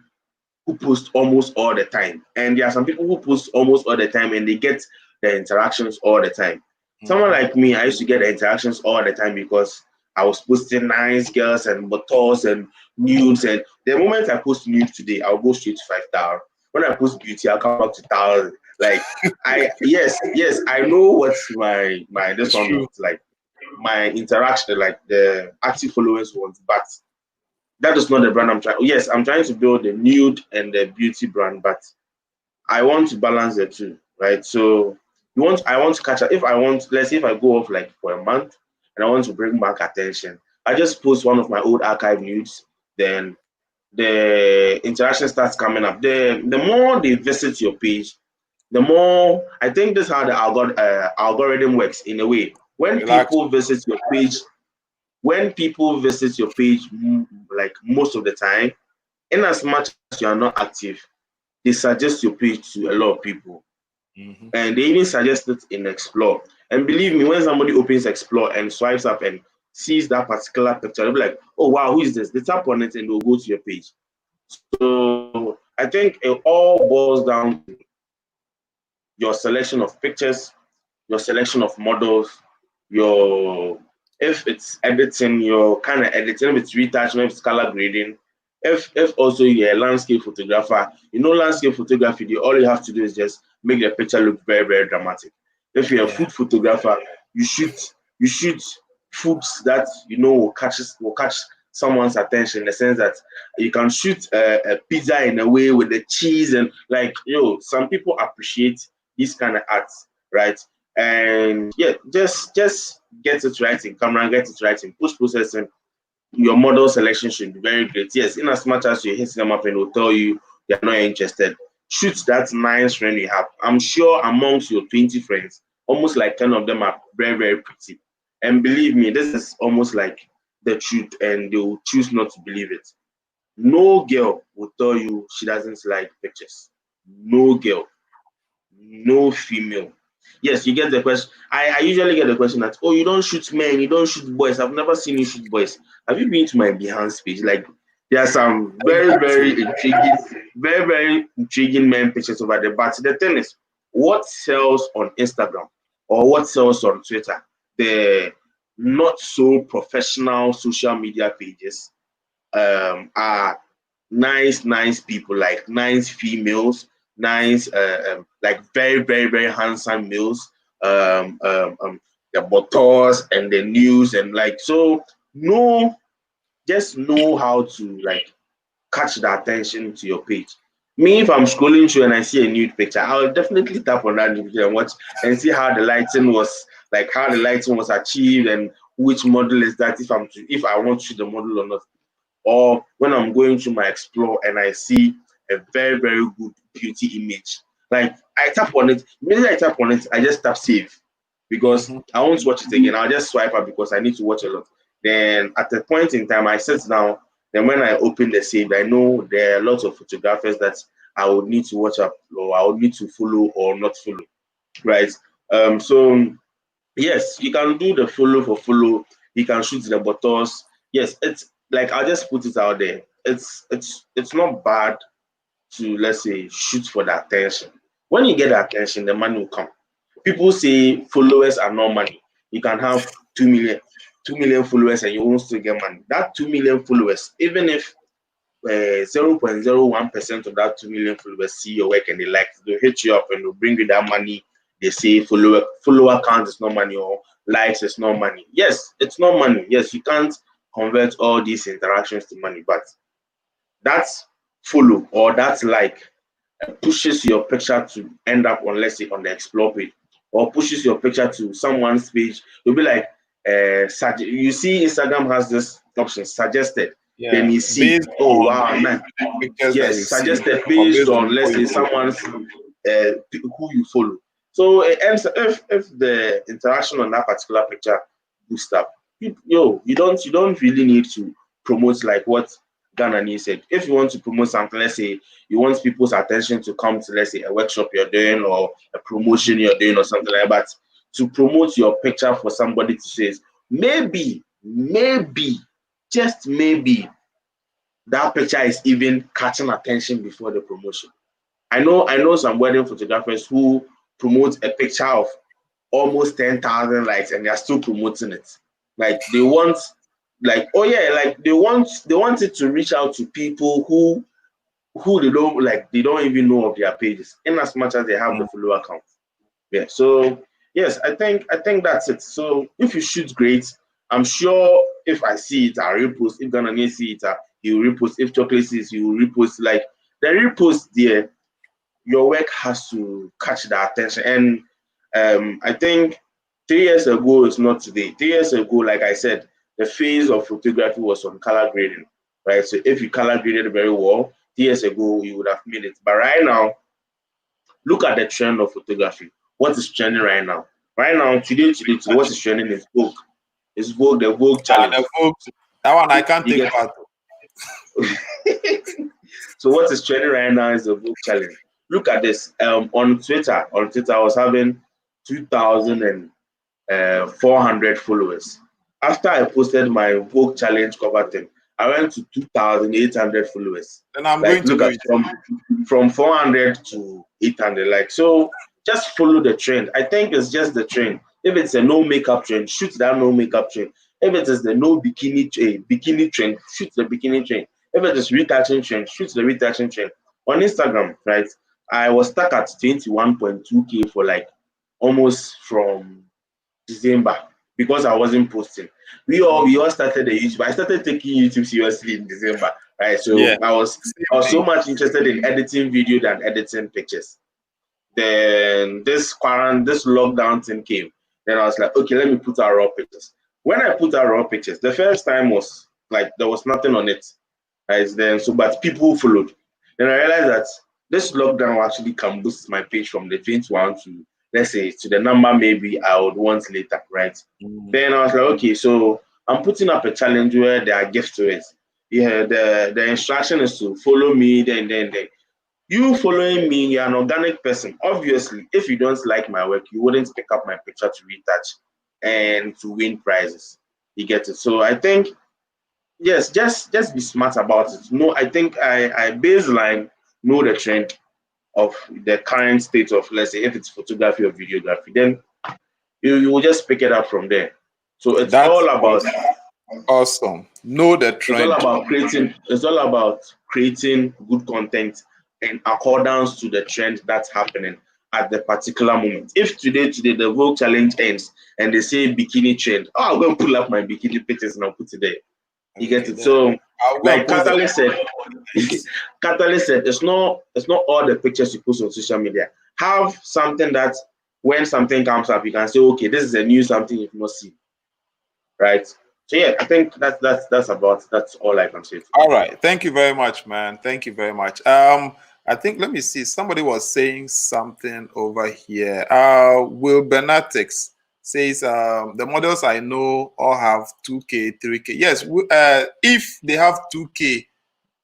who posts almost all the time. And there are some people who post almost all the time and they get the interactions all the time. Someone like me, I used to get the interactions all the time because I was posting nice girls and bottles and nudes. And the moment I post nude today, I'll go straight to 5,000. When I post beauty, I'll come back to 1,000. Like yes, I know what my this one looks like. My interaction, like the active followers want, but that is not the brand I'm trying. Yes, I'm trying to build the nude and the beauty brand, but I want to balance the two, right? So I want to catch up. Let's say if I go off like for a month and I want to bring back attention, I just post one of my old archive nudes, then the interaction starts coming up. The more they visit your page, the more, I think this is how the algorithm works in a way. When people visit your page, like most of the time, in as much as you are not active, they suggest your page to a lot of people. And they even suggest it in Explore. And believe me, when somebody opens Explore and swipes up and sees that particular picture, they'll be like, oh wow, who is this? They tap on it and they'll go to your page. So I think it all boils down to your selection of pictures, your selection of models, your if it's editing, your kind of editing, if it's retouching, if it's color grading, if also you're a landscape photographer, landscape photography, all you have to do is just make the picture look very, very dramatic. If you're a food photographer, you shoot foods that will catch someone's attention in the sense that you can shoot a pizza in a way with the cheese and some people appreciate this kind of arts, right? And yeah, just get it right in camera, get it right in post processing. Your model selection should be very great. Yes, in as much as you hit them up and will tell you they're not interested, shoot that nice friend you have. I'm sure amongst your 20 friends, almost like 10 of them are very, very pretty. And believe me, this is almost like the truth, and they will choose not to believe it. No girl will tell you she doesn't like pictures. No girl, no female. Yes, you get the question. I usually get the question that, oh, you don't shoot men, you don't shoot boys. I've never seen you shoot boys. Have you been to my Behance page? Like, there are some very, very intriguing men pictures over there. But the thing is, what sells on Instagram or what sells on Twitter, the not so professional social media pages, are nice people, like nice females, nice like very, very, very handsome males, the botors and the news, and like, so just know how to like catch the attention to your page. Me, if I'm scrolling through and I see a nude picture, I'll definitely tap on that nude picture and watch and see how the lighting was achieved, and which model is that, if I want to shoot the model or not. Or when I'm going through my explore and I see a very, very good beauty image, like I tap on it. Immediately I tap on it, I just tap save because I won't watch it again. I'll just swipe up because I need to watch a lot. Then at a point in time, I sit down. Then when I open the save, I know there are lots of photographers that I would need to watch up, or I would need to follow or not follow, right? So yes, you can do the follow for follow. You can shoot the buttons. Yes, it's like, I'll just put it out there. It's not bad to, let's say, shoot for the attention. When you get the attention, the money will come. People say followers are not money. You can have 2 million followers and you won't still get money. That 2 million followers, even if 0.01% of that 2 million followers see your work and they like it, they'll hit you up and they'll bring you that money. They say follower count is not money, or likes is not money. Yes, it's not money. Yes, you can't convert all these interactions to money, but that's follow or that's like pushes your picture to end up on, let's say, on the explore page, or pushes your picture to someone's page. You'll be like, you see Instagram has this option, suggested. Then you see, based oh on wow, nice. pictures that you Yes, see, suggested or based based on on, let's people say, you follow. someone's who you follow. So it ends if the interaction on that particular picture boosts up, you don't really need to promote like what Ghananie said. If you want to promote something, let's say you want people's attention to come to, let's say, a workshop you're doing or a promotion you're doing or something like that, to promote your picture for somebody to say, maybe, just maybe, that picture is even catching attention before the promotion. I know some wedding photographers who promote a picture of almost 10,000 likes and they are still promoting it. Like they want, like, oh yeah, like they want it to reach out to people who they don't even know of their pages, in as much as they have the follower count. Yeah. So yes, I think that's it. So if you shoot great, I'm sure if I see it, I'll repost. If Ghananie see it, he will repost. If Chocolate sees, he will repost. Like the repost there, your work has to catch the attention. And I think 3 years ago is not today. 3 years ago, like I said, the phase of photography was on color grading, right? So if you color graded very well, 3 years ago, you would have made it. But right now, look at the trend of photography. What is trending right now? Right now, today, what is trending is Vogue. It's Vogue, the Vogue challenge. The folks, that one I can't You take get part. So what is trending right now is the Vogue challenge. Look at this. On Twitter, I was having 2,400 followers. After I posted my Vogue challenge cover thing, I went to 2,800 followers. Then I'm Like, going to look do at it. from 400 to 800. Like, so just follow the trend. I think it's just the trend. If it's a no makeup trend, shoot that no makeup trend. If it is the no bikini trend, shoot the bikini trend. If it is retouching trend, shoot the retouching trend. On Instagram, right? I was stuck at 21.2K for like almost from December because I wasn't posting. We all started the YouTube. I started taking YouTube seriously in December, right? So Yeah. I was so much interested in editing video than editing pictures. Then this lockdown thing came. Then I was like, okay, let me put out raw pictures. When I put out raw pictures, the first time was like there was nothing on it. Right? Then but people followed. Then I realized that this lockdown actually can boost my page from the 21 to, let's say, to the number maybe I would want later, right? Then I was like, okay, so I'm putting up a challenge where there are gifts to it. Yeah, the instruction is to follow me, then. You following me, you're an organic person. Obviously, if you don't like my work, you wouldn't pick up my picture to retouch and to win prizes. You get it. So I think yes, just be smart about it. No, I think I baseline know the trend of the current state of, let's say, if it's photography or videography, then you will just pick it up from there. So That's awesome. Know the it's all trend. about creating good content in accordance to the trend that's happening at the particular moment. If today the Vogue challenge ends and they say bikini trend, oh, I'll go and pull up my bikini pictures and I'll put it there. You get it? So I'll go like and post Catalyst said, it's not all the pictures you post on social media. Have something that when something comes up, you can say, okay, this is a new something you've not seen. Right? So yeah, I think that's all I can say. All right. Thank you very much, man. Thank you very much. I think let me see. Somebody was saying something over here. Will Benatics says the models I know all have 2K, 3K. Yes, if they have 2K,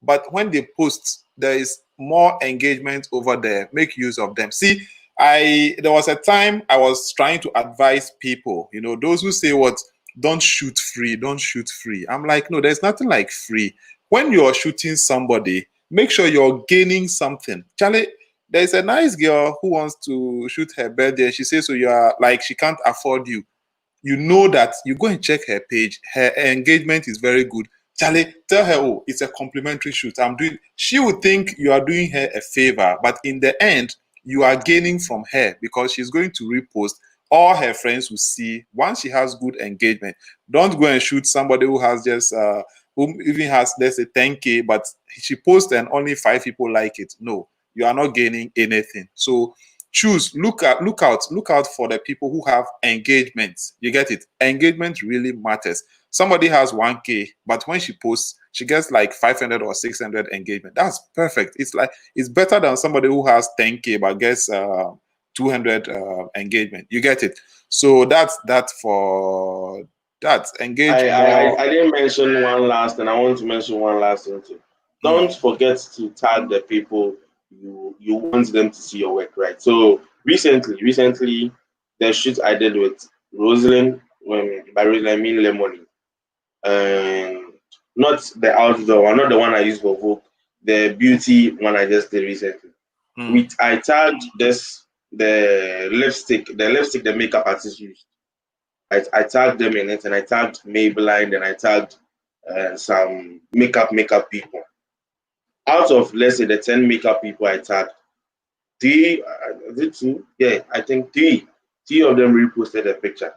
but when they post, there is more engagement over there. Make use of them. See, there was a time I was trying to advise people, those who say what, don't shoot free, don't shoot free. I'm like, no, there's nothing like free. When you're shooting somebody, make sure you're gaining something. Charlie, there's a nice girl who wants to shoot her birthday. She says, so you are like, she can't afford you. You know that you go and check her page, her engagement is very good. Charlie, tell her, oh, it's a complimentary shoot. She would think you are doing her a favor, but in the end, you are gaining from her because she's going to repost. All her friends will see once she has good engagement. Don't go and shoot somebody who has just who even has, let's say, 10K, but she posts and only 5 people like it. No, you are not gaining anything. So look out for the people who have engagements. You get it? Engagement really matters. Somebody has 1K, but when she posts, she gets like 500 or 600 engagement. That's perfect. It's better than somebody who has 10K but gets 200 engagement. You get it? So that's for that engagement. I didn't mention one last, and I want to mention one last thing too. Don't forget to tag the people you want them to see your work, right? So recently, the shoot I did with Rosalind, by Rosalind I mean Lemony, and not the outdoor one, not the one I used for Vogue, the beauty one I just did recently. I tagged the lipstick, the makeup artist used. I tagged them in it, and I tagged Maybelline, and I tagged some makeup people. Out of, let's say, the 10 makeup people I tagged, three, two? Yeah, I think three of them reposted a picture,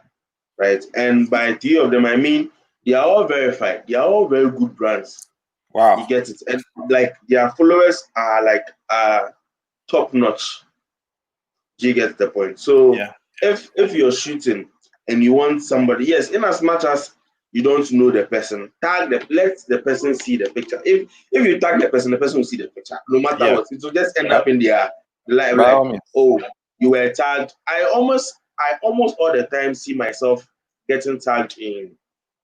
right? And by three of them, I mean they are all verified. They are all very good brands. Wow. You get it? And like their followers are like top notch. Do you get the point? So yeah. if you're shooting and you want somebody, yes, in as much as you don't know the person, let the person see the picture. If you tag the person will see the picture, no matter what. It will just end up in their life. Like, oh, you were tagged. I almost all the time see myself getting tagged in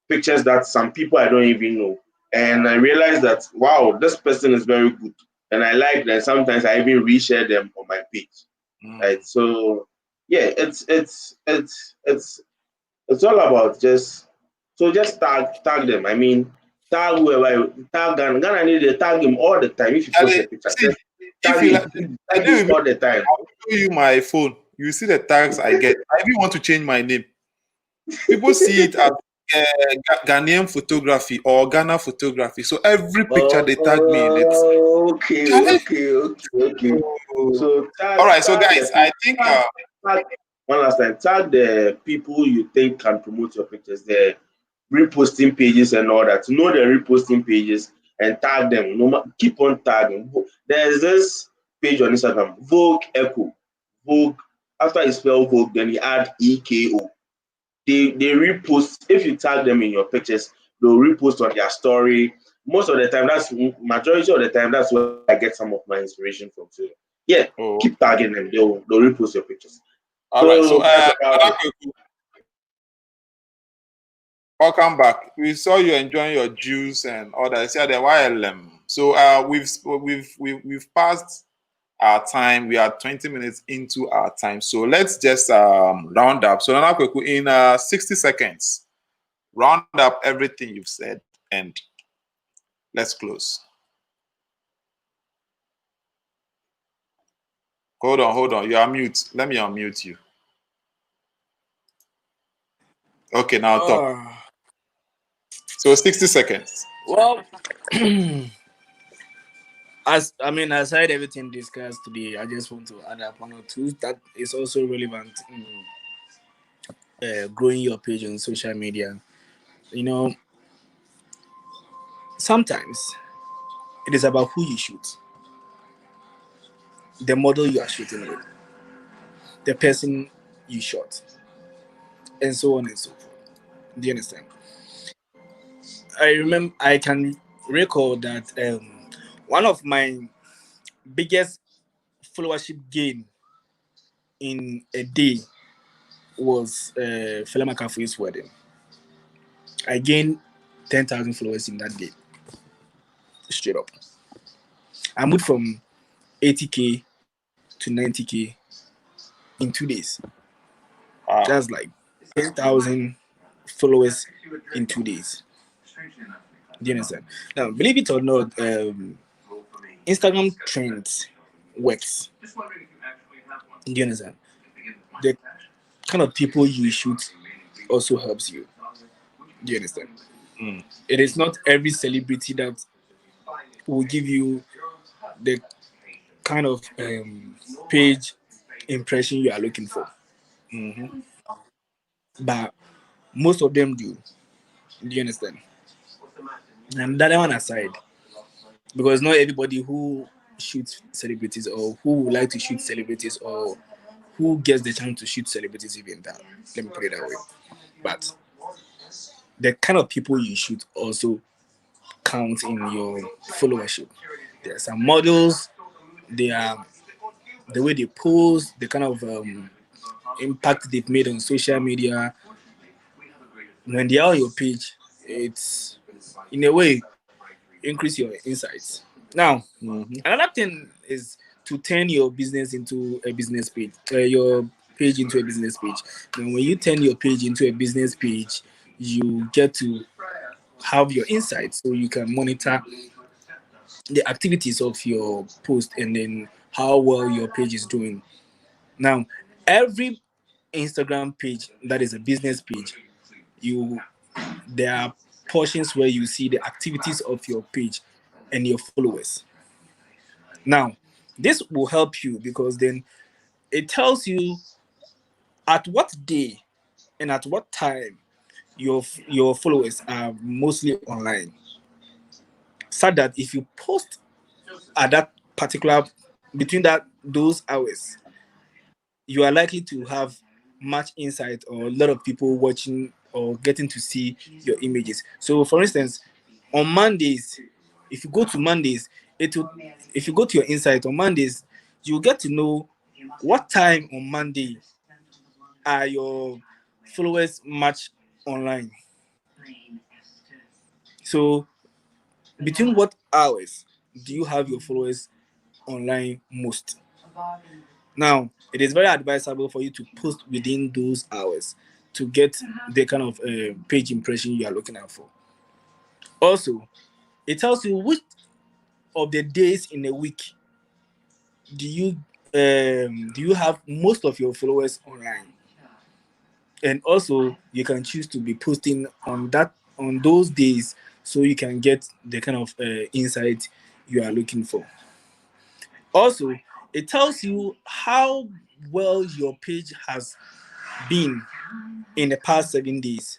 pictures that some people I don't even know. And I realize that, wow, this person is very good. And I like that. Sometimes I even reshare them on my page. Right. So yeah, it's all about just tag them. I mean, Tag whoever, tag Ghananie, they tag him all the time. If you post a picture, See, just if tag you him, like, tag him all the time. I'll show you my phone. You see the tags I get. I even want to change my name. People see it as Ghanaian photography or Ghana photography. So every picture they tag me in it. Okay. So All right, so tag the guys, I think tag, one last time, tag the people you think can promote your pictures, the reposting pages and all that. Know the reposting pages and tag them. Keep on tagging. There's this page on Instagram, Vogue Echo. Vogue, after you spell Vogue, then you add EKO. They repost. If you tag them in your pictures, they'll repost on their story. Most of the time, that's majority of the time, that's where I get some of my inspiration from. So yeah, keep tagging them. They'll repost your pictures. all right. So That's about it. welcome back. We saw you enjoying your juice and all that. See the YLM. So we've passed our time. We are 20 minutes into our time. So let's just round up. So Nana Kweku, in 60 seconds, round up everything you've said and let's close. Hold on. You are mute. Let me unmute you. Okay, now talk. So 60 seconds. Well, aside everything discussed today, I just want to add up one or two that is also relevant in growing your page on social media. You know, sometimes it is about who you shoot, the model you are shooting with, the person you shot, and so on and so forth. Do you understand? I can recall that one of my biggest followership gain in a day was Fela McAfee's wedding. I gained 10,000 followers in that day. Straight up. I moved from 80K to 90K in 2 days. Wow. That's like 10,000 followers in 2 days. Do you understand? Now, believe it or not, Instagram trends works. Do you understand? The kind of people you shoot also helps you. Do you understand? It is not every celebrity that will give you the kind of page impression you are looking for. But most of them do. Do you understand? And that one aside, because not everybody who shoots celebrities or who would like to shoot celebrities or who gets the chance to shoot celebrities even that. Let me put it that way. But the kind of people you shoot also count in your followership. There are some models, they are the way they pose, the kind of impact they've made on social media. When they are on your page, it's in a way increase your insights. Now, another thing is to turn your business into a business page, your page into a business page. And when you turn your page into a business page, you get to have your insights so you can monitor the activities of your post and then how well your page is doing. Now, every Instagram page that is a business page, there are portions where you see the activities of your page and your followers. Now, this will help you because then it tells you at what day and at what time your followers are mostly online. So that if you post at that particular between those hours, you are likely to have much insight or a lot of people watching or getting to see your images. So, for instance, on Mondays, if you go to Mondays, if you go to your insight on Mondays, you get to know what time on Monday are your followers much online. So, between what hours do you have your followers online most? Now, it is very advisable for you to post within those hours to get the kind of page impression you are looking out for. Also, it tells you which of the days in a week do you have most of your followers online, and also you can choose to be posting on those days, so you can get the kind of insight you are looking for. Also, it tells you how well your page has been in the past 7 days.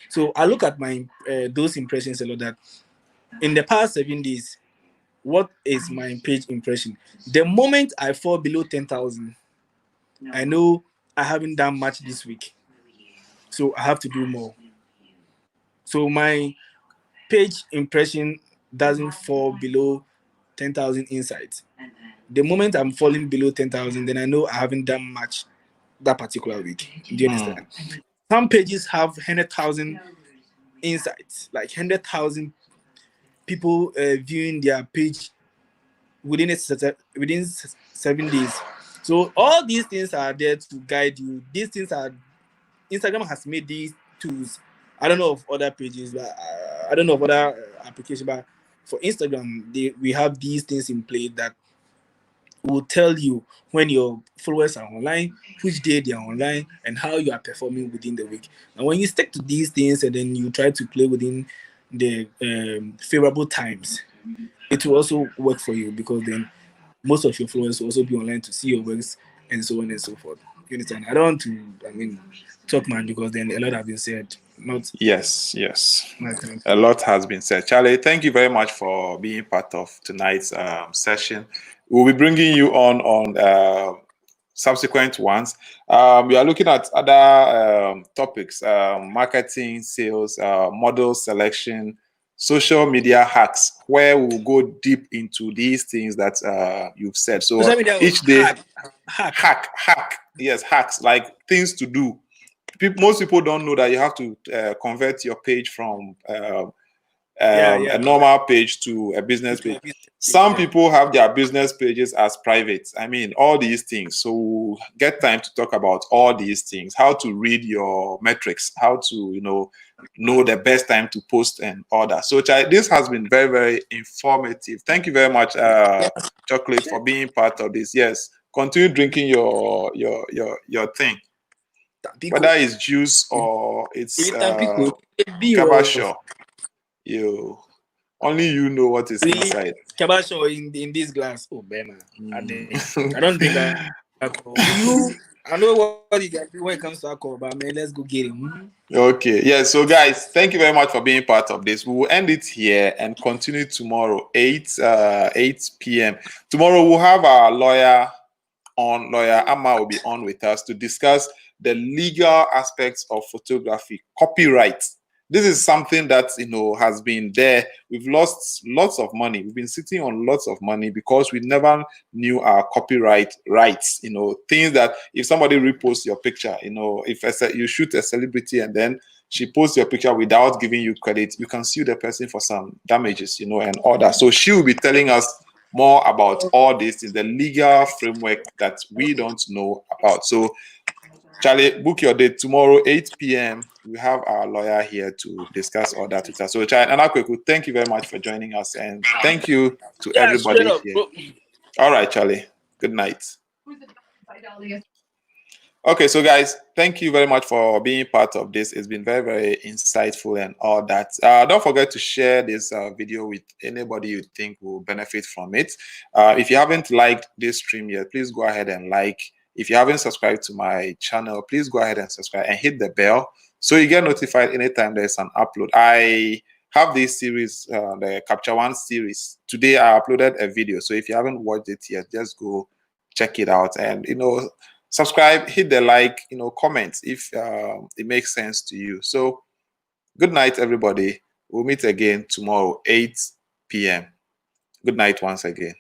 So I look at my those impressions a lot. That in the past 7 days, what is my page impression? The moment I fall below 10,000, I know I haven't done much this week, so I have to do more. So my page impression doesn't fall below 10,000 insights. The moment I'm falling below 10,000, then I know I haven't done much that particular week. Do you understand? Some pages have 100,000 insights, like 100,000 people viewing their page within 7 days. So all these things are there to guide you. These things are Instagram has made these tools. I don't know of other pages, but I don't know of other applications. But for Instagram, we have these things in play that will tell you when your followers are online, which day they are online, and how you are performing within the week. And when you stick to these things and then you try to play within the favorable times, it will also work for you, because then most of your followers will also be online to see your works and so on and so forth. You understand? I don't want to, talk much, because then a lot have been said. Not Yes, yes. my time. A lot has been said. Charlie, thank you very much for being part of tonight's session. We'll be bringing you on subsequent ones. We are looking at other topics: marketing, sales, model selection, social media hacks, where we'll go deep into these things that you've said. So Social media each day, hack. yes, hacks, like things to do. Most people don't know that you have to convert your page from a normal page to a business page. Some people have their business pages as private. I mean, all these things. So we'll get time to talk about all these things, how to read your metrics, how to, know the best time to post and all that. So this has been very, very informative. Thank you very much, Chocolate, for being part of this. Yes, continue drinking your thing. Whether it's juice or it's kabasho, only you know what is really inside. Kabasho in this glass. Oh, Bema. I don't think you. I know what you can do when it comes to alcohol, but man, let's go get him. Okay, yeah. So, guys, thank you very much for being part of this. We will end it here and continue tomorrow, 8 p.m. Tomorrow we'll have our lawyer on. Lawyer Amma will be on with us to discuss the legal aspects of photography, copyright. This is something that has been there. We've lost lots of money. We've been sitting on lots of money because we never knew our copyright rights. Things that if somebody reposts your picture, if you shoot a celebrity and then she posts your picture without giving you credit, you can sue the person for some damages, and all that. So she will be telling us more about all this is the legal framework that we don't know about. So, Charlie, book your date tomorrow, 8 p.m. We have our lawyer here to discuss all that with us. So, Charlie, Anakweku, thank you very much for joining us, and thank you to everybody here. All right, Charlie. Good night. Okay, so guys, thank you very much for being part of this. It's been very, very insightful and all that. Don't forget to share this video with anybody you think will benefit from it. If you haven't liked this stream yet, please go ahead and like. If you haven't subscribed to my channel, please go ahead and subscribe and hit the bell so you get notified anytime there's an upload. I have this series, the Capture One series. Today I uploaded a video, so if you haven't watched it yet, just go check it out and subscribe, hit the like, comment if it makes sense to you. So good night, everybody. We'll meet again tomorrow, 8 p.m. Good night once again.